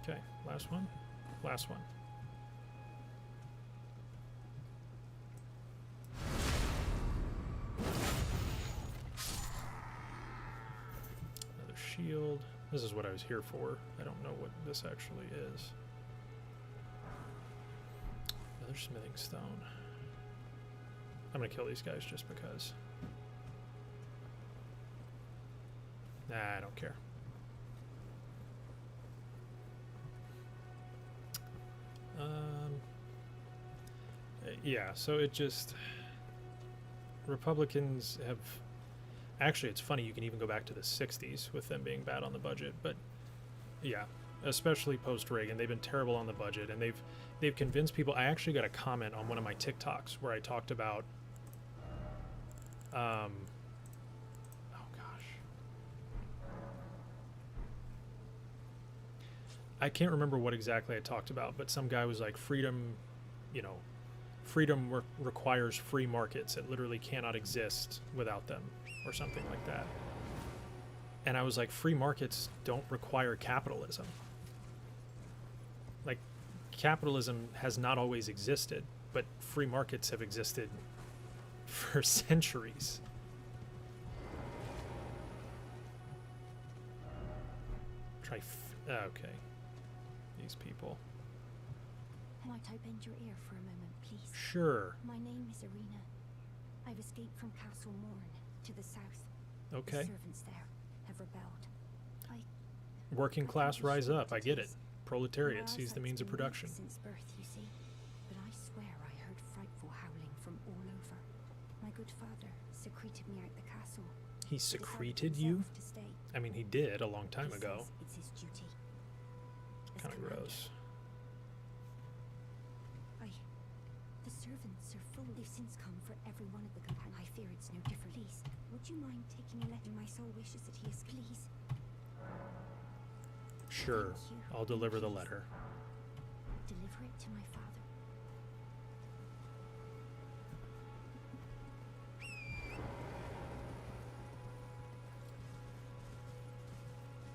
Okay, last one. Last one. Another shield. This is what I was here for. I don't know what this actually is. Another smithing stone. I'm gonna kill these guys just because. Nah, I don't care. Yeah, so it just... Republicans have... Actually, it's funny, you can even go back to the 60s with them being bad on the budget, but yeah, especially post-Reagan, they've been terrible on the budget, and they've convinced people... I actually got a comment on one of my TikToks where I talked about... oh, gosh. I can't remember what exactly I talked about, but some guy was like, freedom, you know, freedom requires free markets. It literally cannot exist without them, or something like that. And I was like, free markets don't require capitalism. Like, capitalism has not always existed, but free markets have existed for centuries. Okay. These people. Might I bend your ear for a moment, please? Sure. My name is Irina. I've escaped from Castle Morne to the south. Okay. The servants there have rebelled. Working I class can't be rise sure up. what I get it. is. Proletariat My sees the eyesight's means of been weak production. since birth, you see. But I swear I heard frightful howling from all over. My good father secreted me out the castle. He but decided secreted you? himself to stay. I mean, he did a long time He ago. says it's his duty. As Kind of commander. gross. The servants are full. They've since come for every one of the companions. I fear it's no different. Please, would you mind taking a letter? My soul wishes that he is. Please. Sure, Thank you. I'll deliver the Please. letter. Deliver it to my father.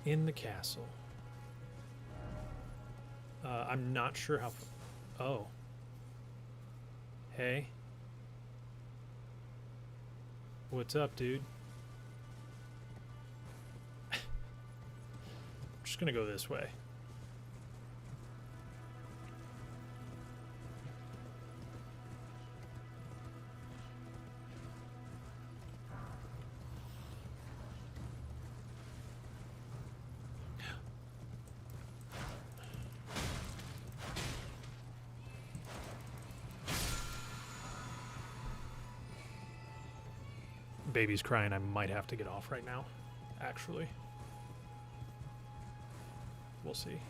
In the castle. I'm not sure how. Oh. Hey. What's up, dude? I'm just gonna go this way. Baby's crying. I might have to get off right now, actually. We'll see.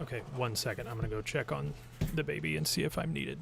Okay, 1 second. I'm gonna go check on the baby and see if I'm needed.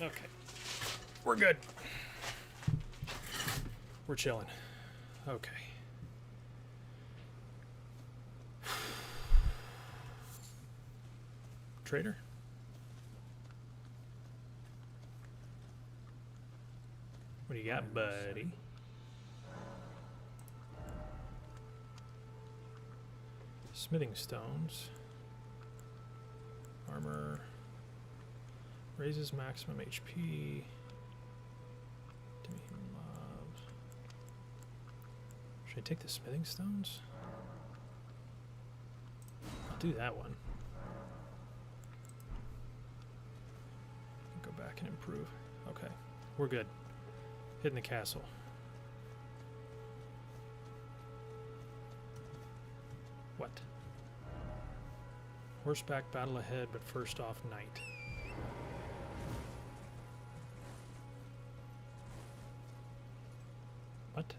Okay. We're good. We're chilling. Okay. Trader? What do you got, buddy? Smithing stones. Armor. Raises maximum HP. Demean mobs. Should I take the smithing stones? I'll do that one. Go back and improve. Okay, we're good. Hitting the castle. What? Horseback battle ahead, but first off, night. What?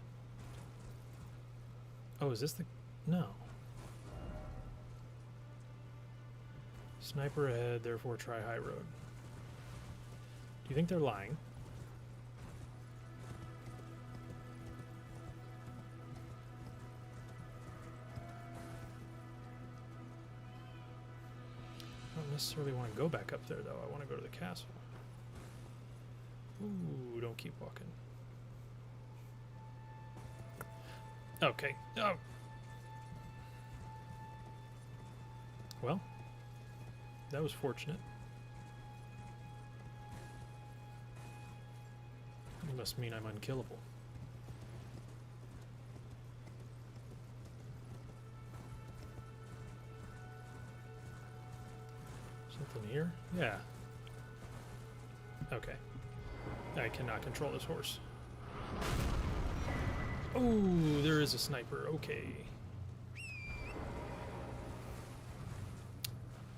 Oh, is this the... No. Sniper ahead, therefore try high road. Do you think they're lying? I don't necessarily want to go back up there, though. I want to go to the castle. Ooh, don't keep walking. Okay. Oh. Well, that was fortunate. It must mean I'm unkillable. Something here? Yeah. Okay. I cannot control this horse. Oh, there is a sniper. Okay.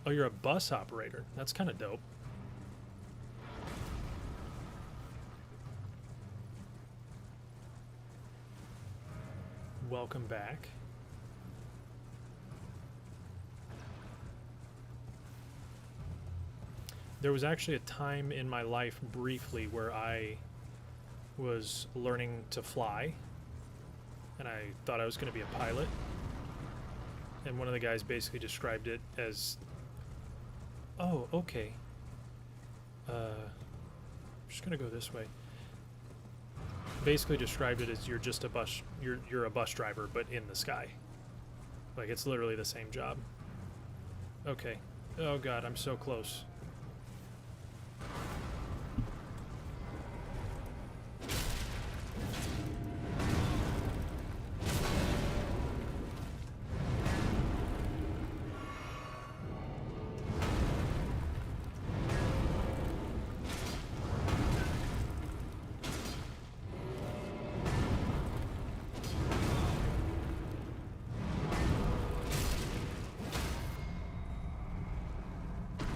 Oh, you're a bus operator. That's kind of dope. Welcome back. There was actually a time in my life briefly where I was learning to fly, and I thought I was going to be a pilot. And one of the guys basically described it as, oh, okay. I'm just going to go this way. Basically described it as you're just a bus, you're a bus driver, but in the sky. Like, it's literally the same job. Okay. Oh god, I'm so close.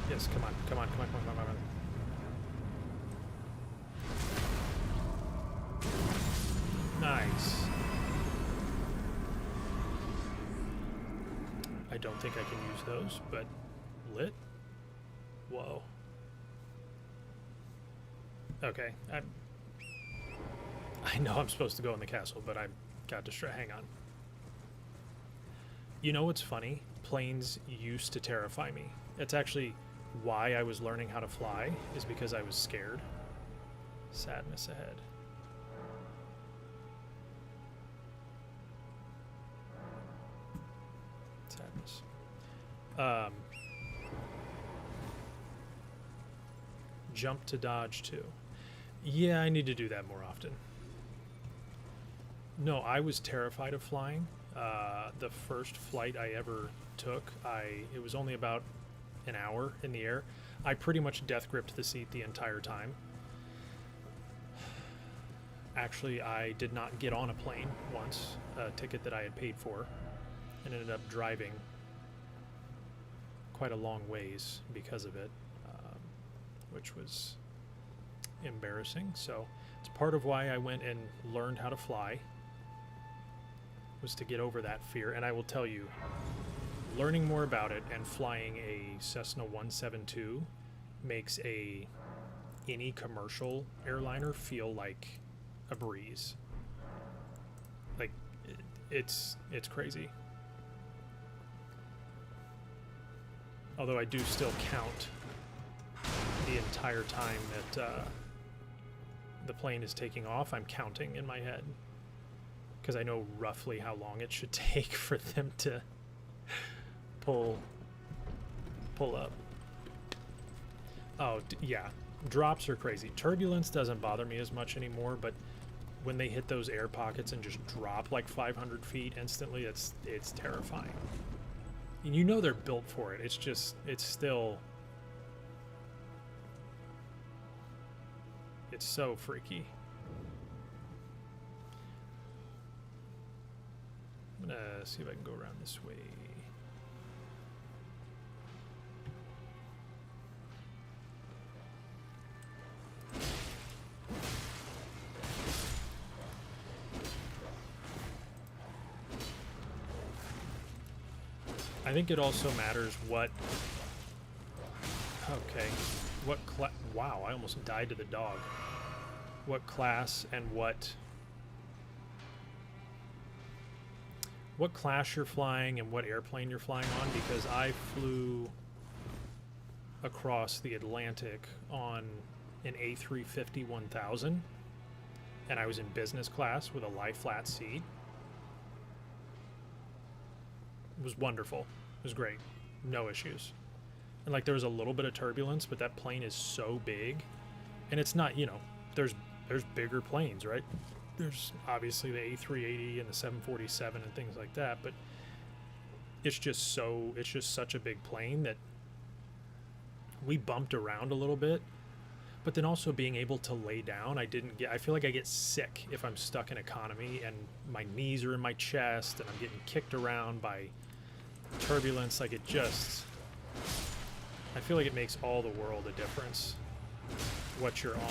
Yes, come on, come on, come on, come on, come on, come on. Nice. I don't think I can use those, but lit? Whoa. Okay, I know I'm supposed to go in the castle, but I got distracted. Hang on. You know what's funny? Planes used to terrify me. It's actually why I was learning how to fly, is because I was scared. Sadness ahead. Sadness. Jump to dodge too. Yeah, I need to do that more often. No, I was terrified of flying. The first flight I ever took, it was only about an hour in the air. I pretty much death gripped the seat the entire time. Actually, I did not get on a plane once, a ticket that I had paid for, and ended up driving quite a long ways because of it, which was embarrassing. So it's part of why I went and learned how to fly, was to get over that fear. And I will tell you, learning more about it and flying a Cessna 172 makes any commercial airliner feel like a breeze. Like, it's crazy. Although I do still count the entire time that the plane is taking off. I'm counting in my head because I know roughly how long it should take for them to pull up. Oh, yeah. Drops are crazy. Turbulence doesn't bother me as much anymore, but when they hit those air pockets and just drop like 500 feet instantly, it's terrifying. And you know they're built for it. It's just, it's still, it's so freaky. I'm gonna see if I can go around this way. I think it also matters what... Okay. Wow, I almost died to the dog. What class and what class you're flying and what airplane you're flying on, because I flew across the Atlantic on an A350-1000, and I was in business class with a lie flat seat. It was wonderful. It was great. No issues. And like, there was a little bit of turbulence, but that plane is so big, and it's not, you know, there's bigger planes, right? There's obviously the A380 and the 747 and things like that, but it's just such a big plane that we bumped around a little bit, But then also being able to lay down, I feel like I get sick if I'm stuck in economy and my knees are in my chest and I'm getting kicked around by turbulence. Like it just, I feel like it makes all the world a difference what you're on.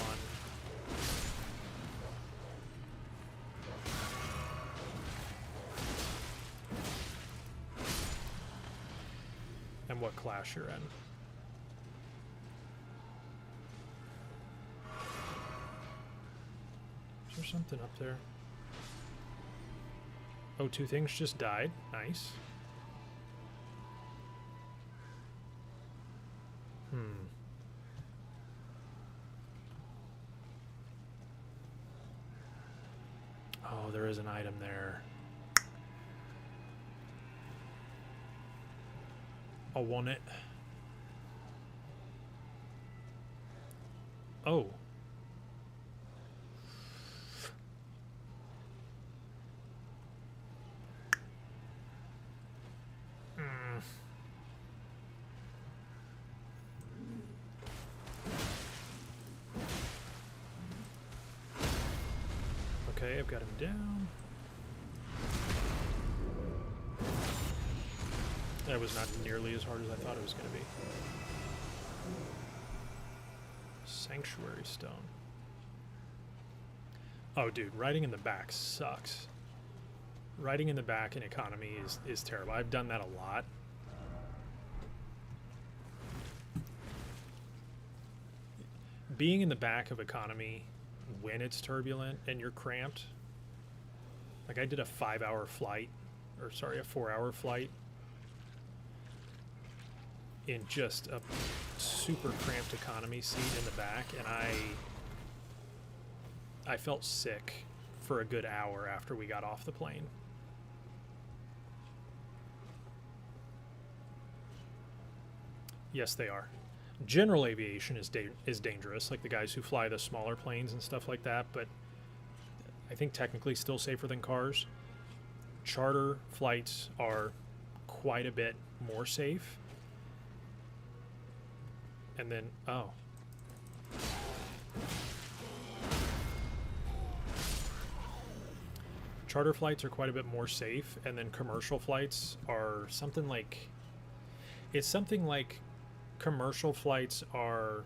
And what class you're in. Is there something up there? Oh, two things just died. Nice. Oh, there is an item there. I want it. Oh. Okay, I've got him down. That was not nearly as hard as I thought it was going to be. Sanctuary stone. Oh, dude, riding in the back sucks. Riding in the back in economy is terrible. I've done that a lot. Being in the back of economy when it's turbulent and you're cramped. Like I did a 5-hour flight, or sorry, a 4-hour flight in just a super cramped economy seat in the back, and I felt sick for a good hour after we got off the plane. Yes, they are. General aviation is dangerous, like the guys who fly the smaller planes and stuff like that, but I think technically still safer than cars. Charter flights are quite a bit more safe. And then, oh. Charter flights are quite a bit more safe, and then commercial flights are something like, it's something like commercial flights are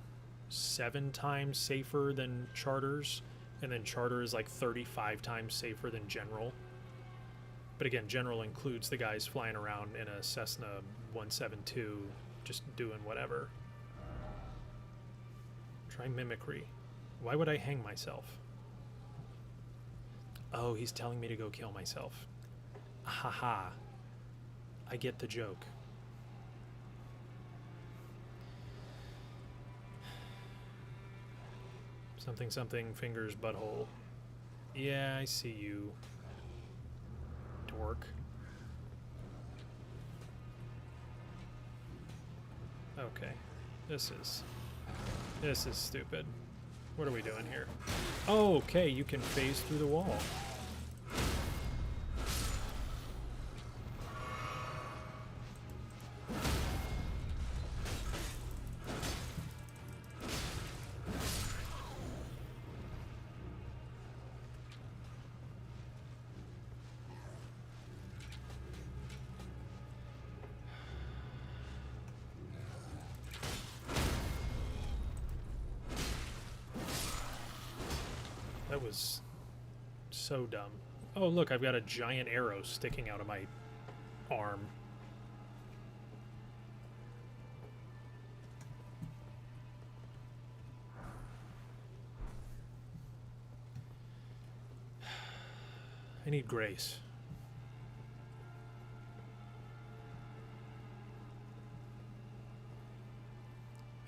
7 times safer than charters, and then charter is like 35 times safer than general. But again, general includes the guys flying around in a Cessna 172 just doing whatever. Try mimicry. Why would I hang myself? Oh, he's telling me to go kill myself. Haha. I get the joke. Something, something, fingers, butthole. Yeah, I see you. Dork. Okay. This is stupid. What are we doing here? Oh, okay, you can phase through the wall. That was so dumb. Oh, look, I've got a giant arrow sticking out of my arm. I need grace.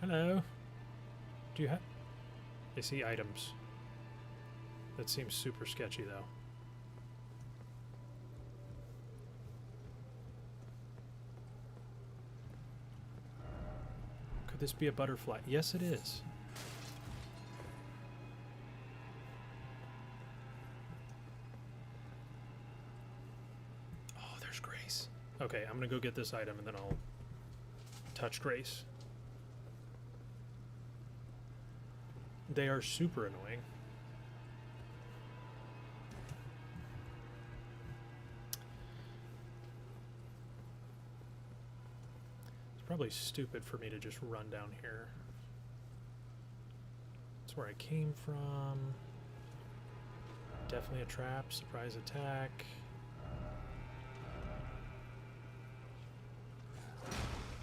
Hello. Do you have... I see items. That seems super sketchy, though. Could this be a butterfly? Yes, it is. Oh, there's Grace. Okay, I'm gonna go get this item and then I'll touch Grace. They are super annoying. It's probably stupid for me to just run down here. That's where I came from. Definitely a trap. Surprise attack.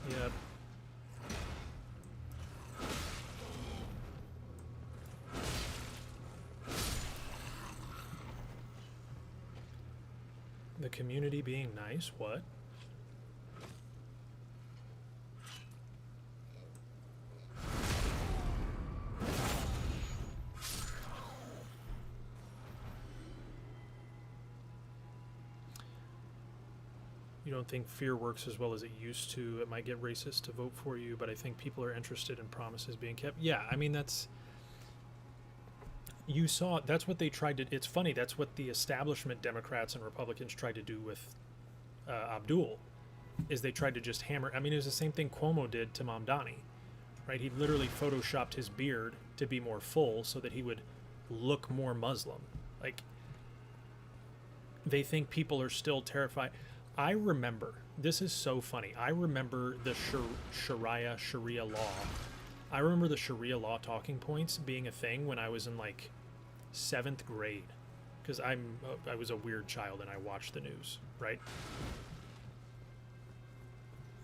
Yep. The community being nice, what? You don't think fear works as well as it used to. It might get racist to vote for you, but I think people are interested in promises being kept. Yeah, I mean, that's... You saw, that's what they tried to... It's funny, that's what the establishment Democrats and Republicans tried to do with Abdul, is they tried to just hammer... I mean, it was the same thing Cuomo did to Mamdani, right? He literally photoshopped his beard to be more full so that he would look more Muslim. Like, they think people are still terrified... I remember, this is so funny, I remember the Sharia law. I remember the Sharia law talking points being a thing when I was in like 7th grade. Because I was a weird child and I watched the news, right?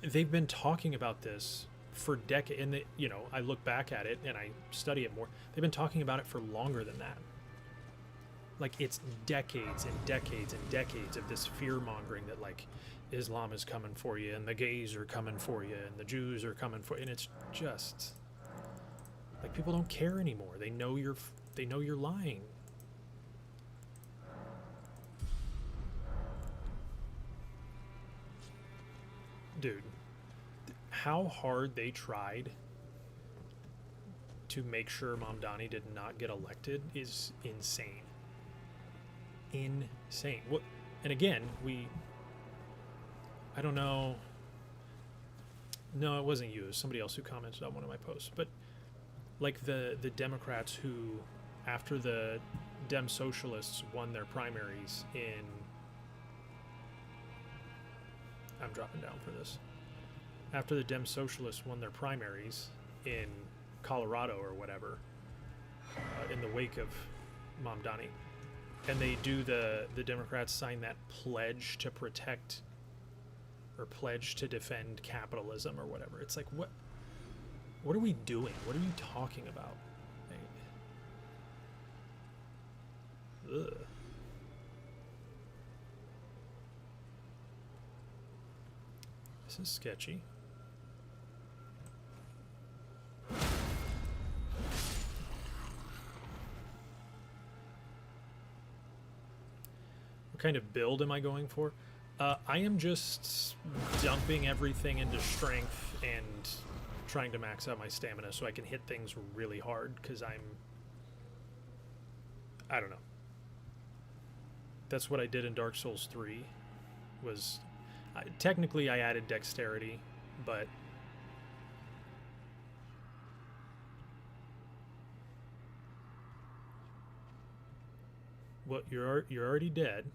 They've been talking about this for decades, and you know, I look back at it and I study it more. They've been talking about it for longer than that. Like, it's decades and decades and decades of this fear-mongering that, like, Islam is coming for you, and the gays are coming for you, and the Jews are coming for you, and it's just... Like, people don't care anymore. They know you're lying. Dude, how hard they tried to make sure Mamdani did not get elected is insane. Insane. What? And again, I don't know. No, it wasn't you. It was somebody else who commented on one of my posts. But like the Democrats who, after the Dem Socialists won their primaries in, I'm dropping down for this. After the Dem Socialists won their primaries in Colorado or whatever, in the wake of Mamdani, and they do the Democrats sign that pledge to protect or pledge to defend capitalism or whatever. It's like, what are we doing? What are you talking about? Like, ugh. This is sketchy. What kind of build am I going for? I am just dumping everything into strength and trying to max out my stamina so I can hit things really hard, because I don't know. That's what I did in Dark Souls 3. Was technically I added dexterity, but what, you're already dead.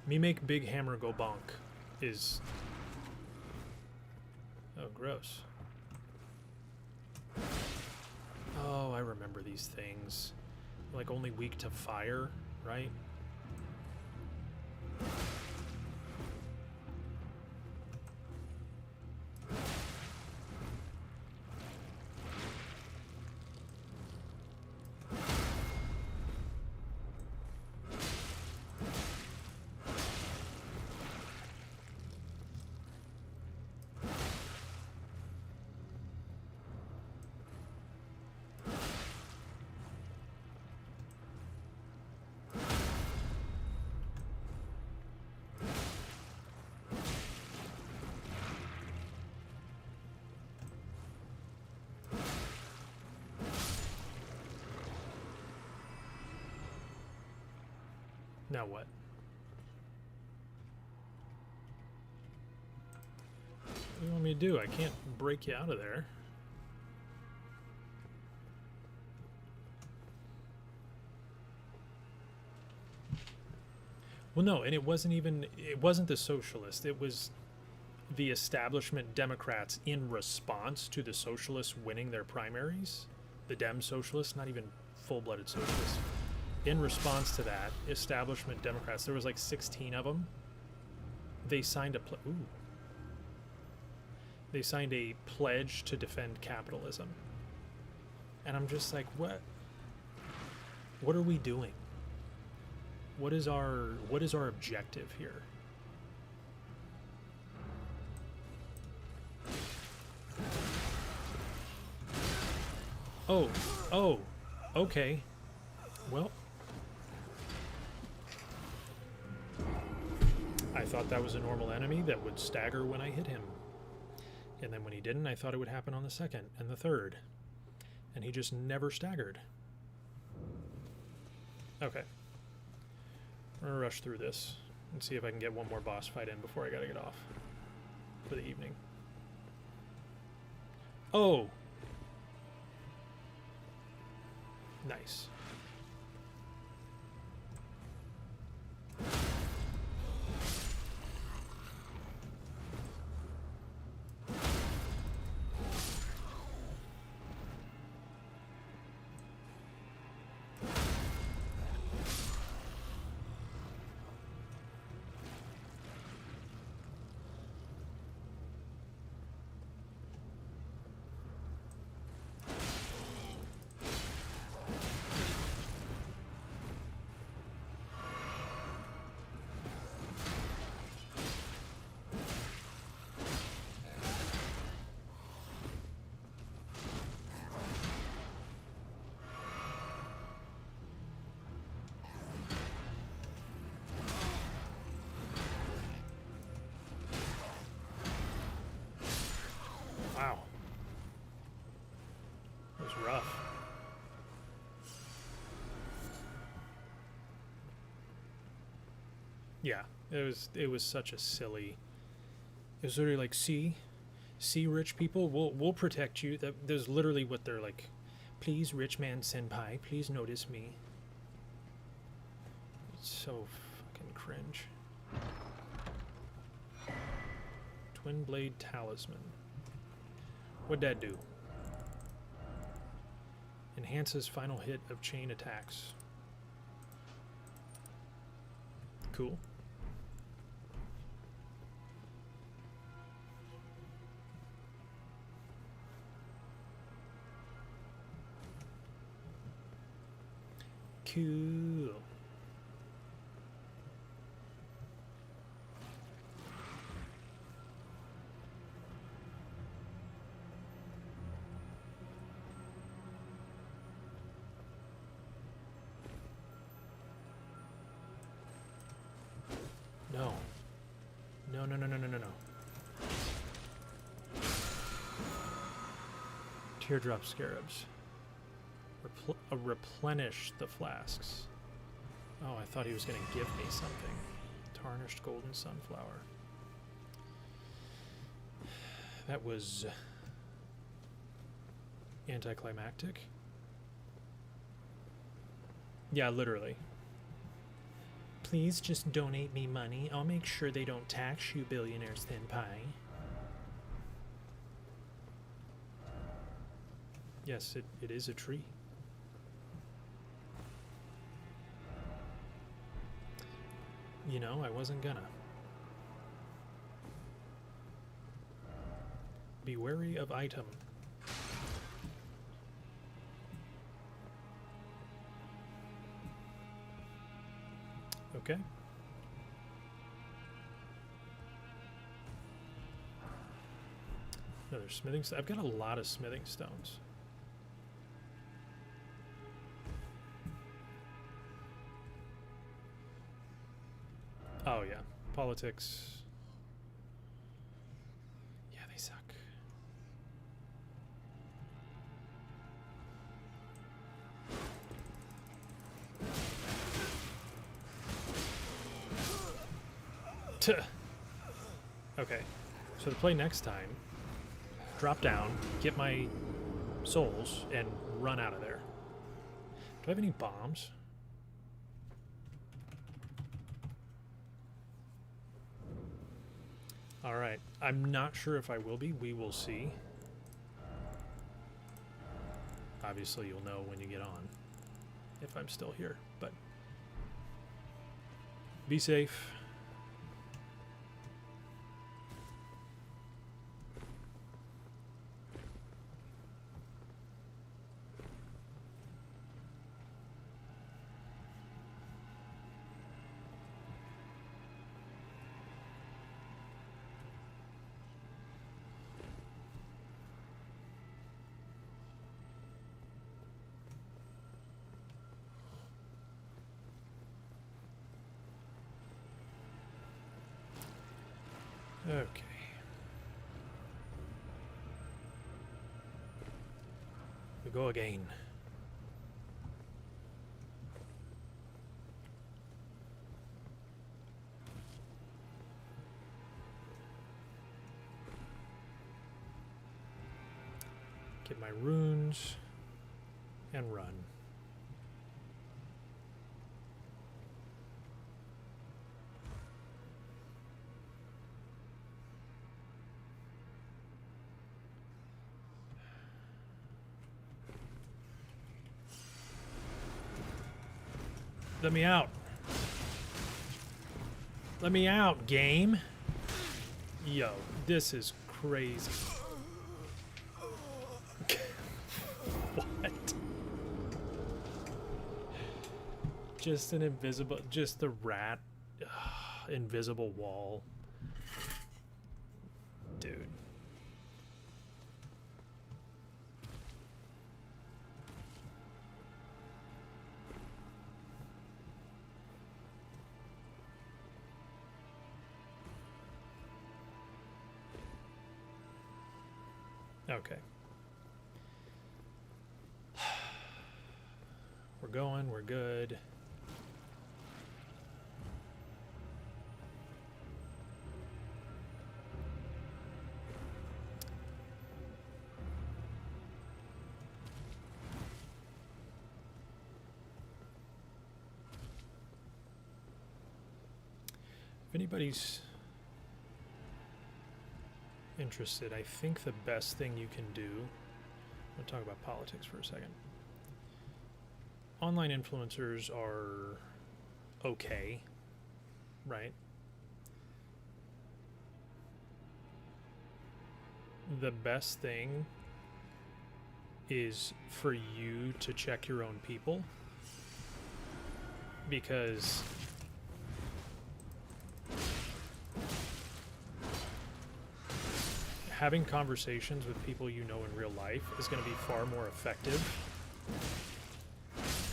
Me make big hammer go bonk is... Oh, gross. Oh, I remember these things. Like, only weak to fire, right? Now what? me to do? I can't break you out of there. Well, no, and it wasn't the socialist. It was the establishment Democrats in response to the socialists winning their primaries. The Dem socialists, not even full-blooded socialists. In response to that, establishment Democrats, there was like 16 of them. They signed They signed a pledge to defend capitalism. And I'm just like, what are we doing? What is our objective here? Oh, okay. Well, I thought that was a normal enemy that would stagger when I hit him. And then when he didn't, I thought it would happen on the second and the third. And he just never staggered. Okay. I'm gonna rush through this and see if I can get one more boss fight in before I gotta get off for the evening. Oh! Nice. Wow. It was rough. Yeah, it was such a silly. It was literally like, see, rich people, we'll protect you. There's literally what they're like. Please, rich man senpai, please notice me. It's so fucking cringe. Twin blade talisman. What'd that do? Enhances final hit of chain attacks. Cool. Cool. No. No, no, no, no, no, no, no. Teardrop scarabs. Replenish the flasks. Oh, I thought he was going to give me something. Tarnished golden sunflower. That was anticlimactic. Yeah, literally. Please just donate me money. I'll make sure they don't tax you, billionaire senpai. Yes, it is a tree. You know, I wasn't gonna. Be wary of item. Okay. Another smithing stone. I've got a lot of smithing stones. Oh yeah, politics. Yeah, they suck. Tuh. Okay, so to play next time, drop down, get my souls, and run out of there. Do I have any bombs? Alright, I'm not sure if I will be. We will see. Obviously, you'll know when you get on if I'm still here, but be safe. Okay. We go again. Get my runes and run. Let me out. Let me out, game. Yo, this is crazy. What? Just an invisible, just the rat, invisible wall. Dude. Okay. We're going, we're good. If anybody's interested, I think the best thing you can do, I'm going to talk about politics for a second. Online influencers are okay, right? The best thing is for you to check your own people, because having conversations with people you know in real life is going to be far more effective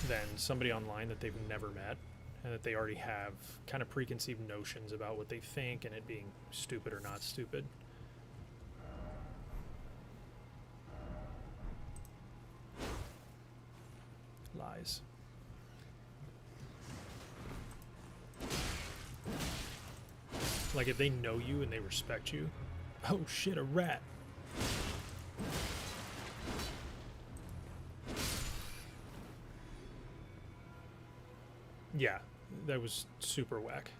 than somebody online that they've never met and that they already have kind of preconceived notions about what they think and it being stupid or not stupid. Lies. Like, if they know you and they respect you, oh shit, a rat. Yeah, that was super whack.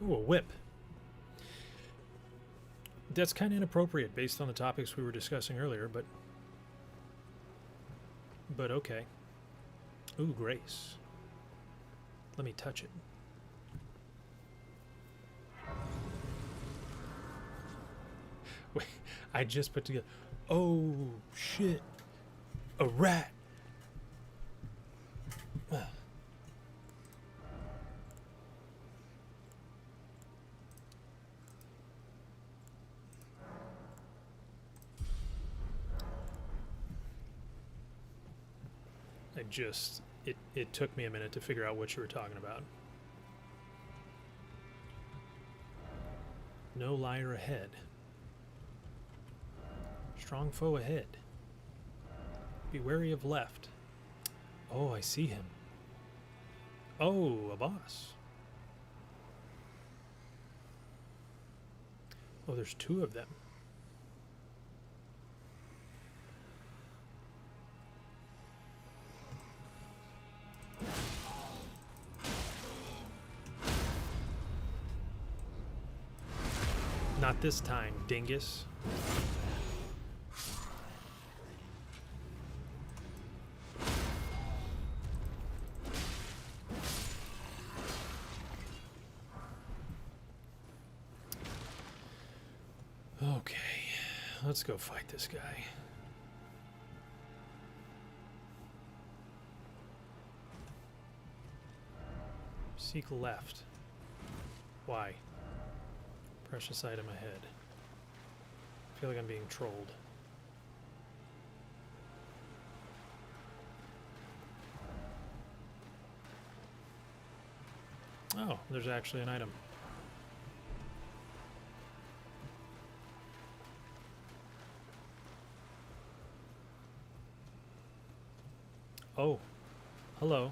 Ooh, a whip. That's kind of inappropriate based on the topics we were discussing earlier, but okay. Ooh, Grace. Let me touch it. Wait, I just put together. Oh, shit. A rat. Ugh. It took me a minute to figure out what you were talking about. No liar ahead. Strong foe ahead. Be wary of left. Oh, I see him. Oh, a boss. Oh, there's two of them. Not this time, dingus. Okay, let's go fight this guy. Seek left. Why? Precious item ahead. I feel like I'm being trolled. Oh, there's actually an item. Oh, hello.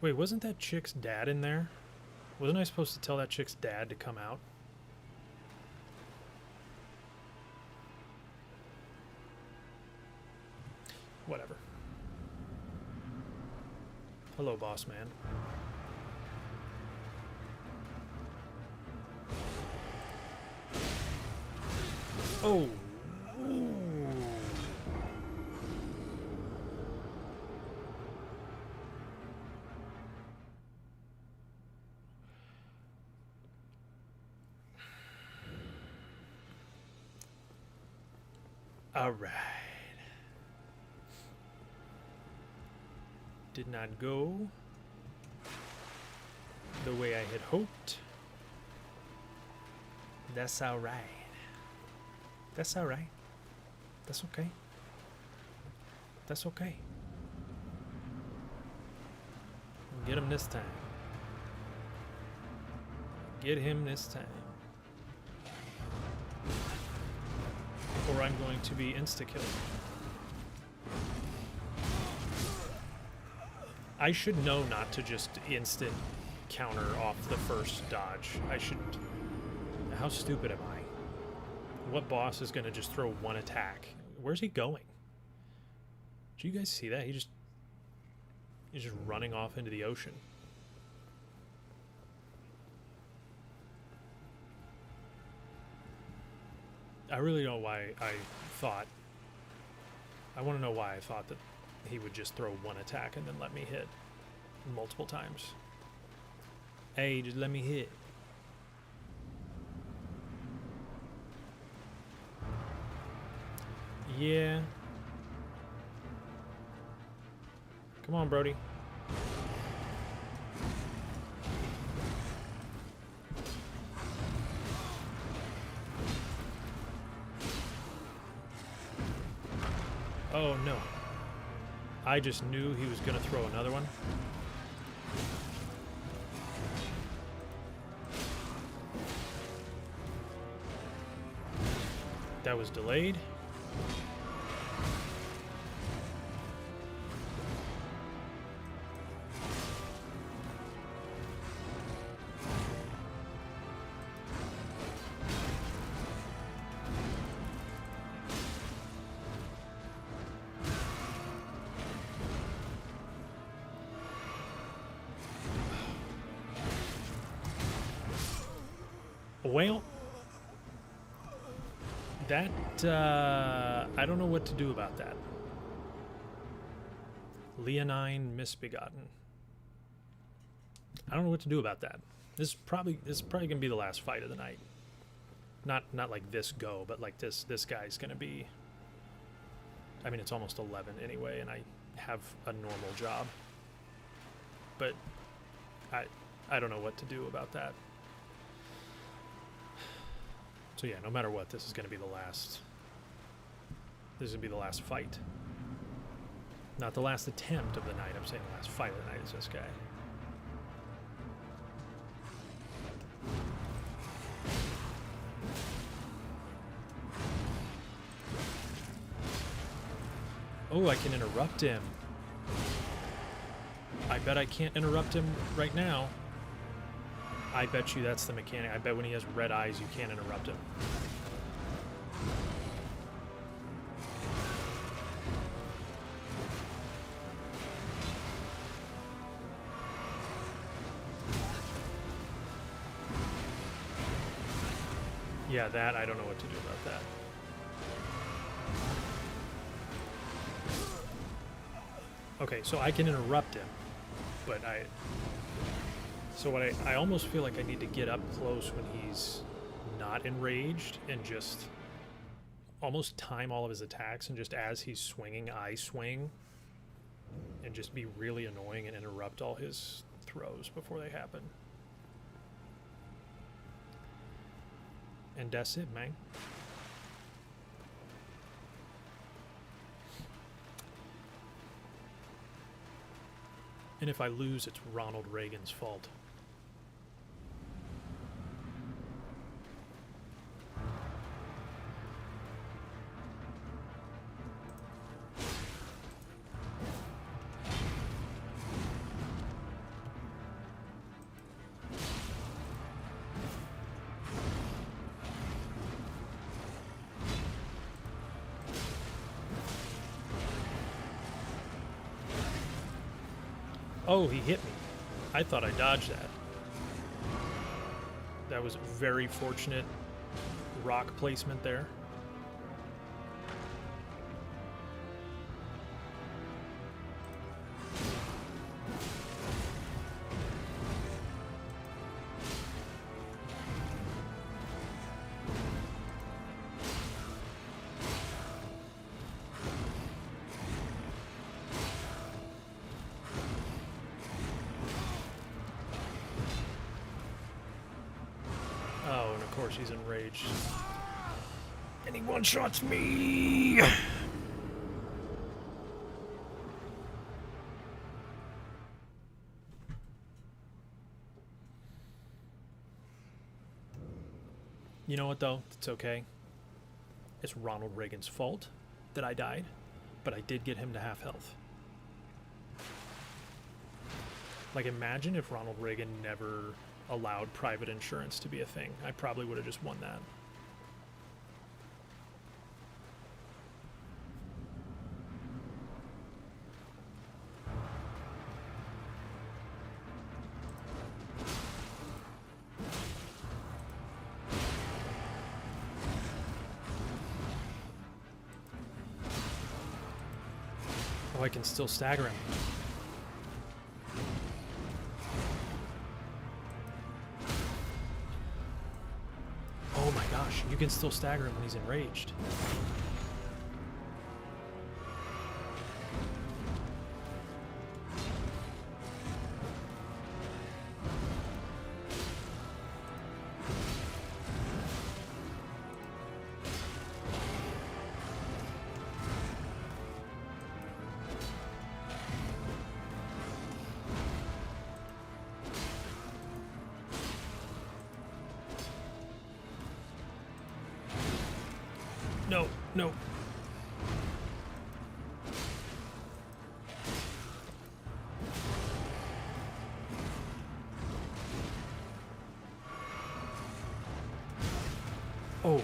Wait, wasn't that chick's dad in there? Wasn't I supposed to tell that chick's dad to come out? Whatever. Hello, boss man. Oh. Ooh. All right. Did not go the way I had hoped. That's all right. That's all right. That's okay. That's okay. Get him this time. Get him this time. Or I'm going to be insta-killed. I should know not to just instant counter off the first dodge. I should... How stupid am I? What boss is going to just throw one attack? Where's he going? Do you guys see that? He's just running off into the ocean. I really don't know why I thought... I want to know why I thought that he would just throw one attack and then let me hit multiple times. Hey, just let me hit. Yeah. Come on, Brody. Oh no. I just knew he was going to throw another one. That was delayed. Well, that, I don't know what to do about that. Leonine Misbegotten. I don't know what to do about that. This is probably gonna be the last fight of the night. Not like this go, but like this guy's gonna be... I mean, it's almost 11 anyway, and I have a normal job. But I don't know what to do about that. So yeah, no matter what, this is going to be the last. This is going to be the last fight. Not the last attempt of the night, I'm saying the last fight of the night is this guy. Oh, I can interrupt him. I bet I can't interrupt him right now. I bet you that's the mechanic. I bet when he has red eyes, you can't interrupt him. Yeah, that, I don't know what to do about that. Okay, so I can interrupt him, but I almost feel like I need to get up close when he's not enraged and just almost time all of his attacks, and just as he's swinging, I swing, and just be really annoying and interrupt all his throws before they happen. And that's it, man. And if I lose, it's Ronald Reagan's fault. Oh, he hit me. I thought I dodged that. That was very fortunate rock placement there. Oh, and of course he's enraged. And he one-shots me! You know what, though? It's okay. It's Ronald Reagan's fault that I died, but I did get him to half health. Like, imagine if Ronald Reagan never allowed private insurance to be a thing. I probably would have just won that. Oh, I can still stagger him. Oh my gosh, you can still stagger him when he's enraged. No, no. Oh.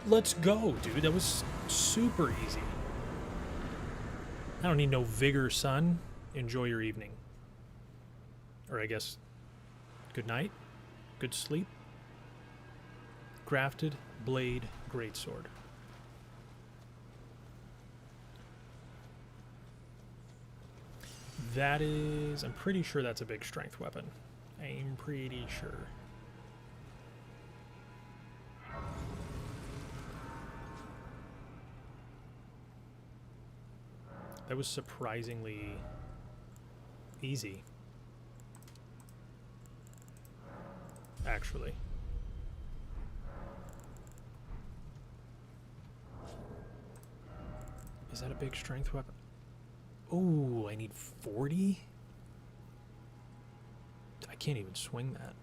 Let's go, dude. That was super easy. I don't need no vigor, son. Enjoy your evening. Or I guess, good night, good sleep. Grafted blade greatsword. That is, I'm pretty sure that's a big strength weapon. I'm pretty sure. That was surprisingly easy, actually. Is that a big strength weapon? Oh, I need 40? I can't even swing that.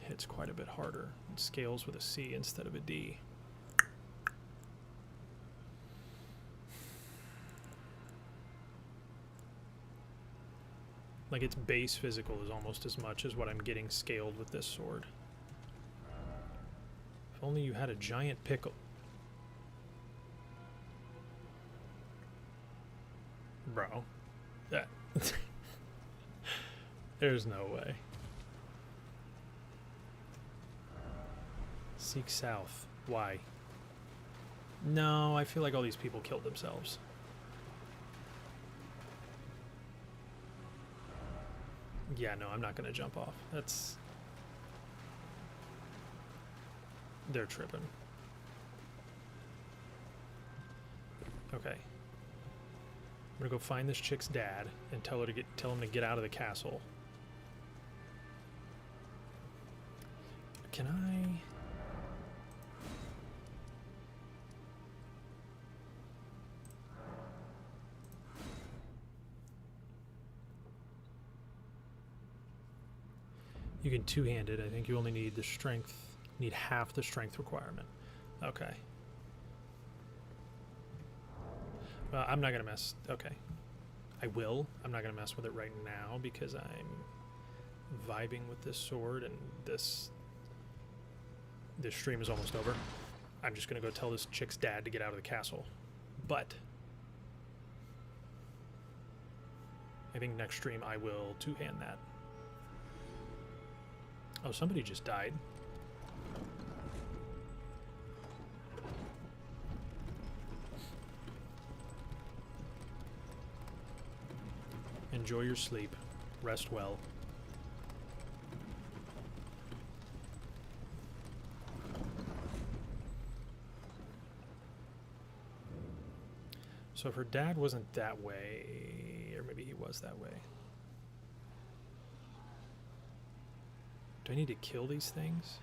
Hits quite a bit harder. It scales with a C instead of a D. Like, its base physical is almost as much as what I'm getting scaled with this sword. If only you had a giant pickle. Bro. That. There's no way. Seek south. Why? No, I feel like all these people killed themselves. Yeah, no, I'm not going to jump off. That's... They're tripping. Okay. I'm going to go find this chick's dad and tell him to get out of the castle. Can I... You can two-hand it. I think you only need the strength, need half the strength requirement. Okay. Well, I'm not going to mess... Okay. I will. I'm not going to mess with it right now because I'm vibing with this sword and this stream is almost over. I'm just going to go tell this chick's dad to get out of the castle. But I think next stream I will two-hand that. Oh, somebody just died. Enjoy your sleep. Rest well. So if her dad wasn't that way, or maybe he was that way. Do I need to kill these things?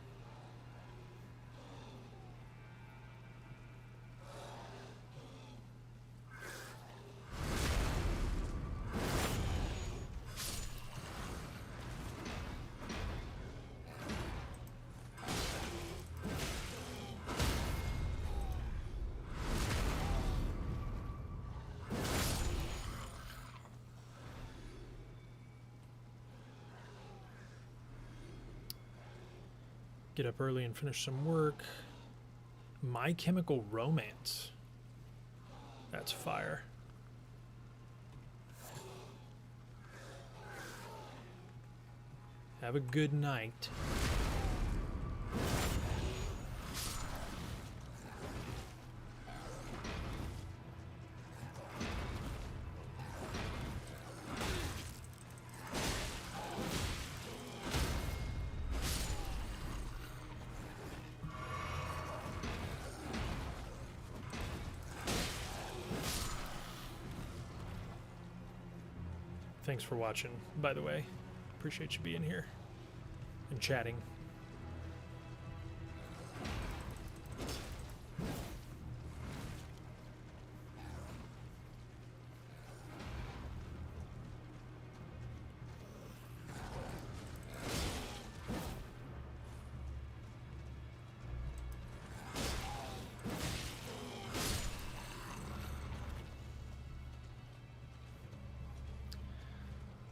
Get up early and finish some work. My Chemical Romance. That's fire. Have a good night. Thanks for watching, by the way. Appreciate you being here and chatting.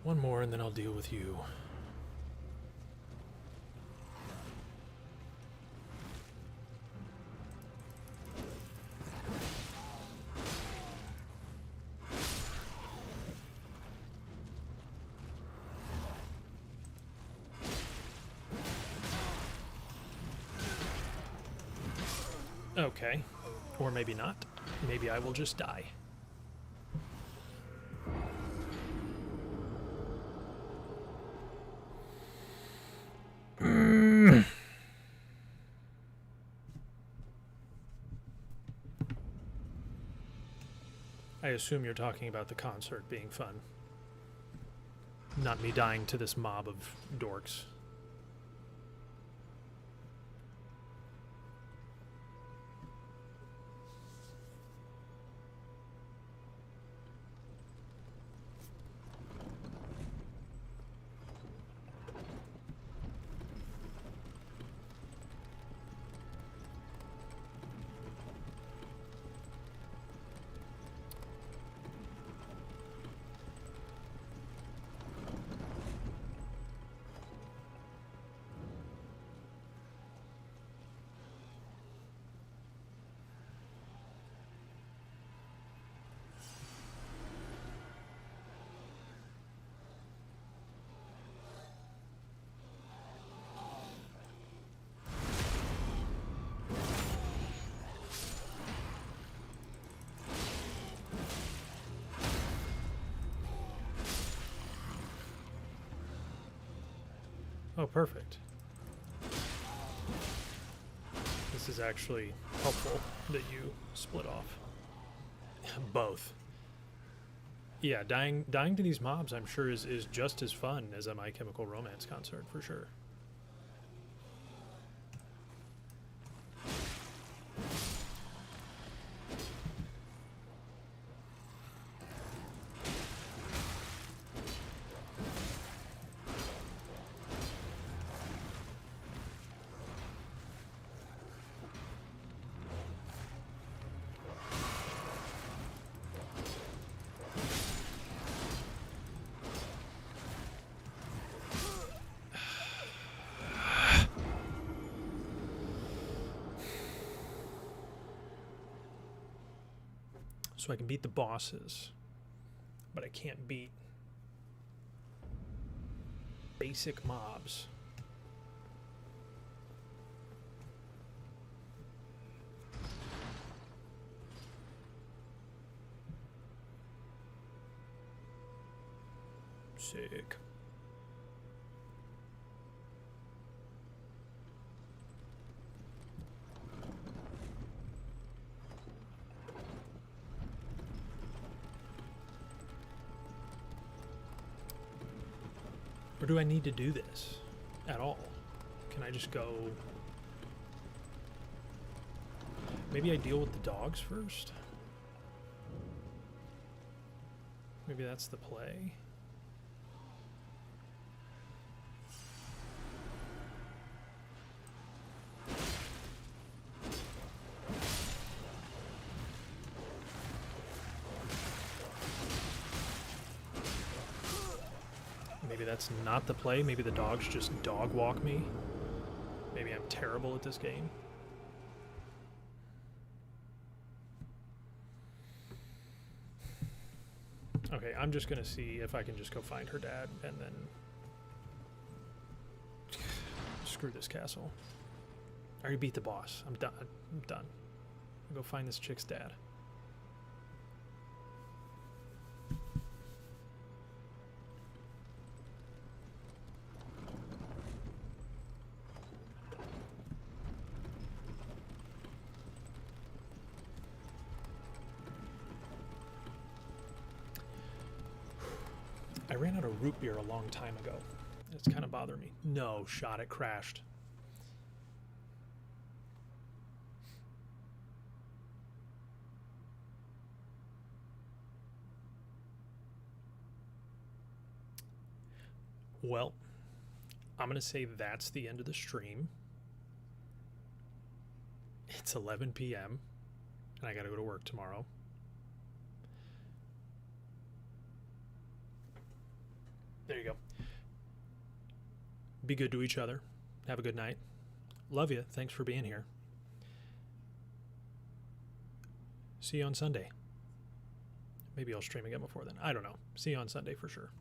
One more and then I'll deal with you. Okay. Or maybe not. Maybe I will just die. I assume you're talking about the concert being fun. Not me dying to this mob of dorks. Oh, perfect. This is actually helpful that you split off. Both. Yeah, dying to these mobs, I'm sure, is just as fun as a My Chemical Romance concert, for sure. So I can beat the bosses, but I can't beat basic mobs. Sick. Or do I need to do this at all? Can I just go... Maybe I deal with the dogs first? Maybe that's the play? Maybe that's not the play. Maybe the dogs just dog walk me. Maybe I'm terrible at this game. Okay, I'm just gonna see if I can just go find her dad and then screw this castle. I already beat the boss. I'm done. I'm done. I'll go find this chick's dad. I ran out of root beer a long time ago. It's kind of bothering me. No, shot it crashed. Well, I'm going to say that's the end of the stream. It's 11 p.m. and I got to go to work tomorrow. There you go. Be good to each other. Have a good night. Love you. Thanks for being here. See you on Sunday. Maybe I'll stream again before then. I don't know. See you on Sunday for sure.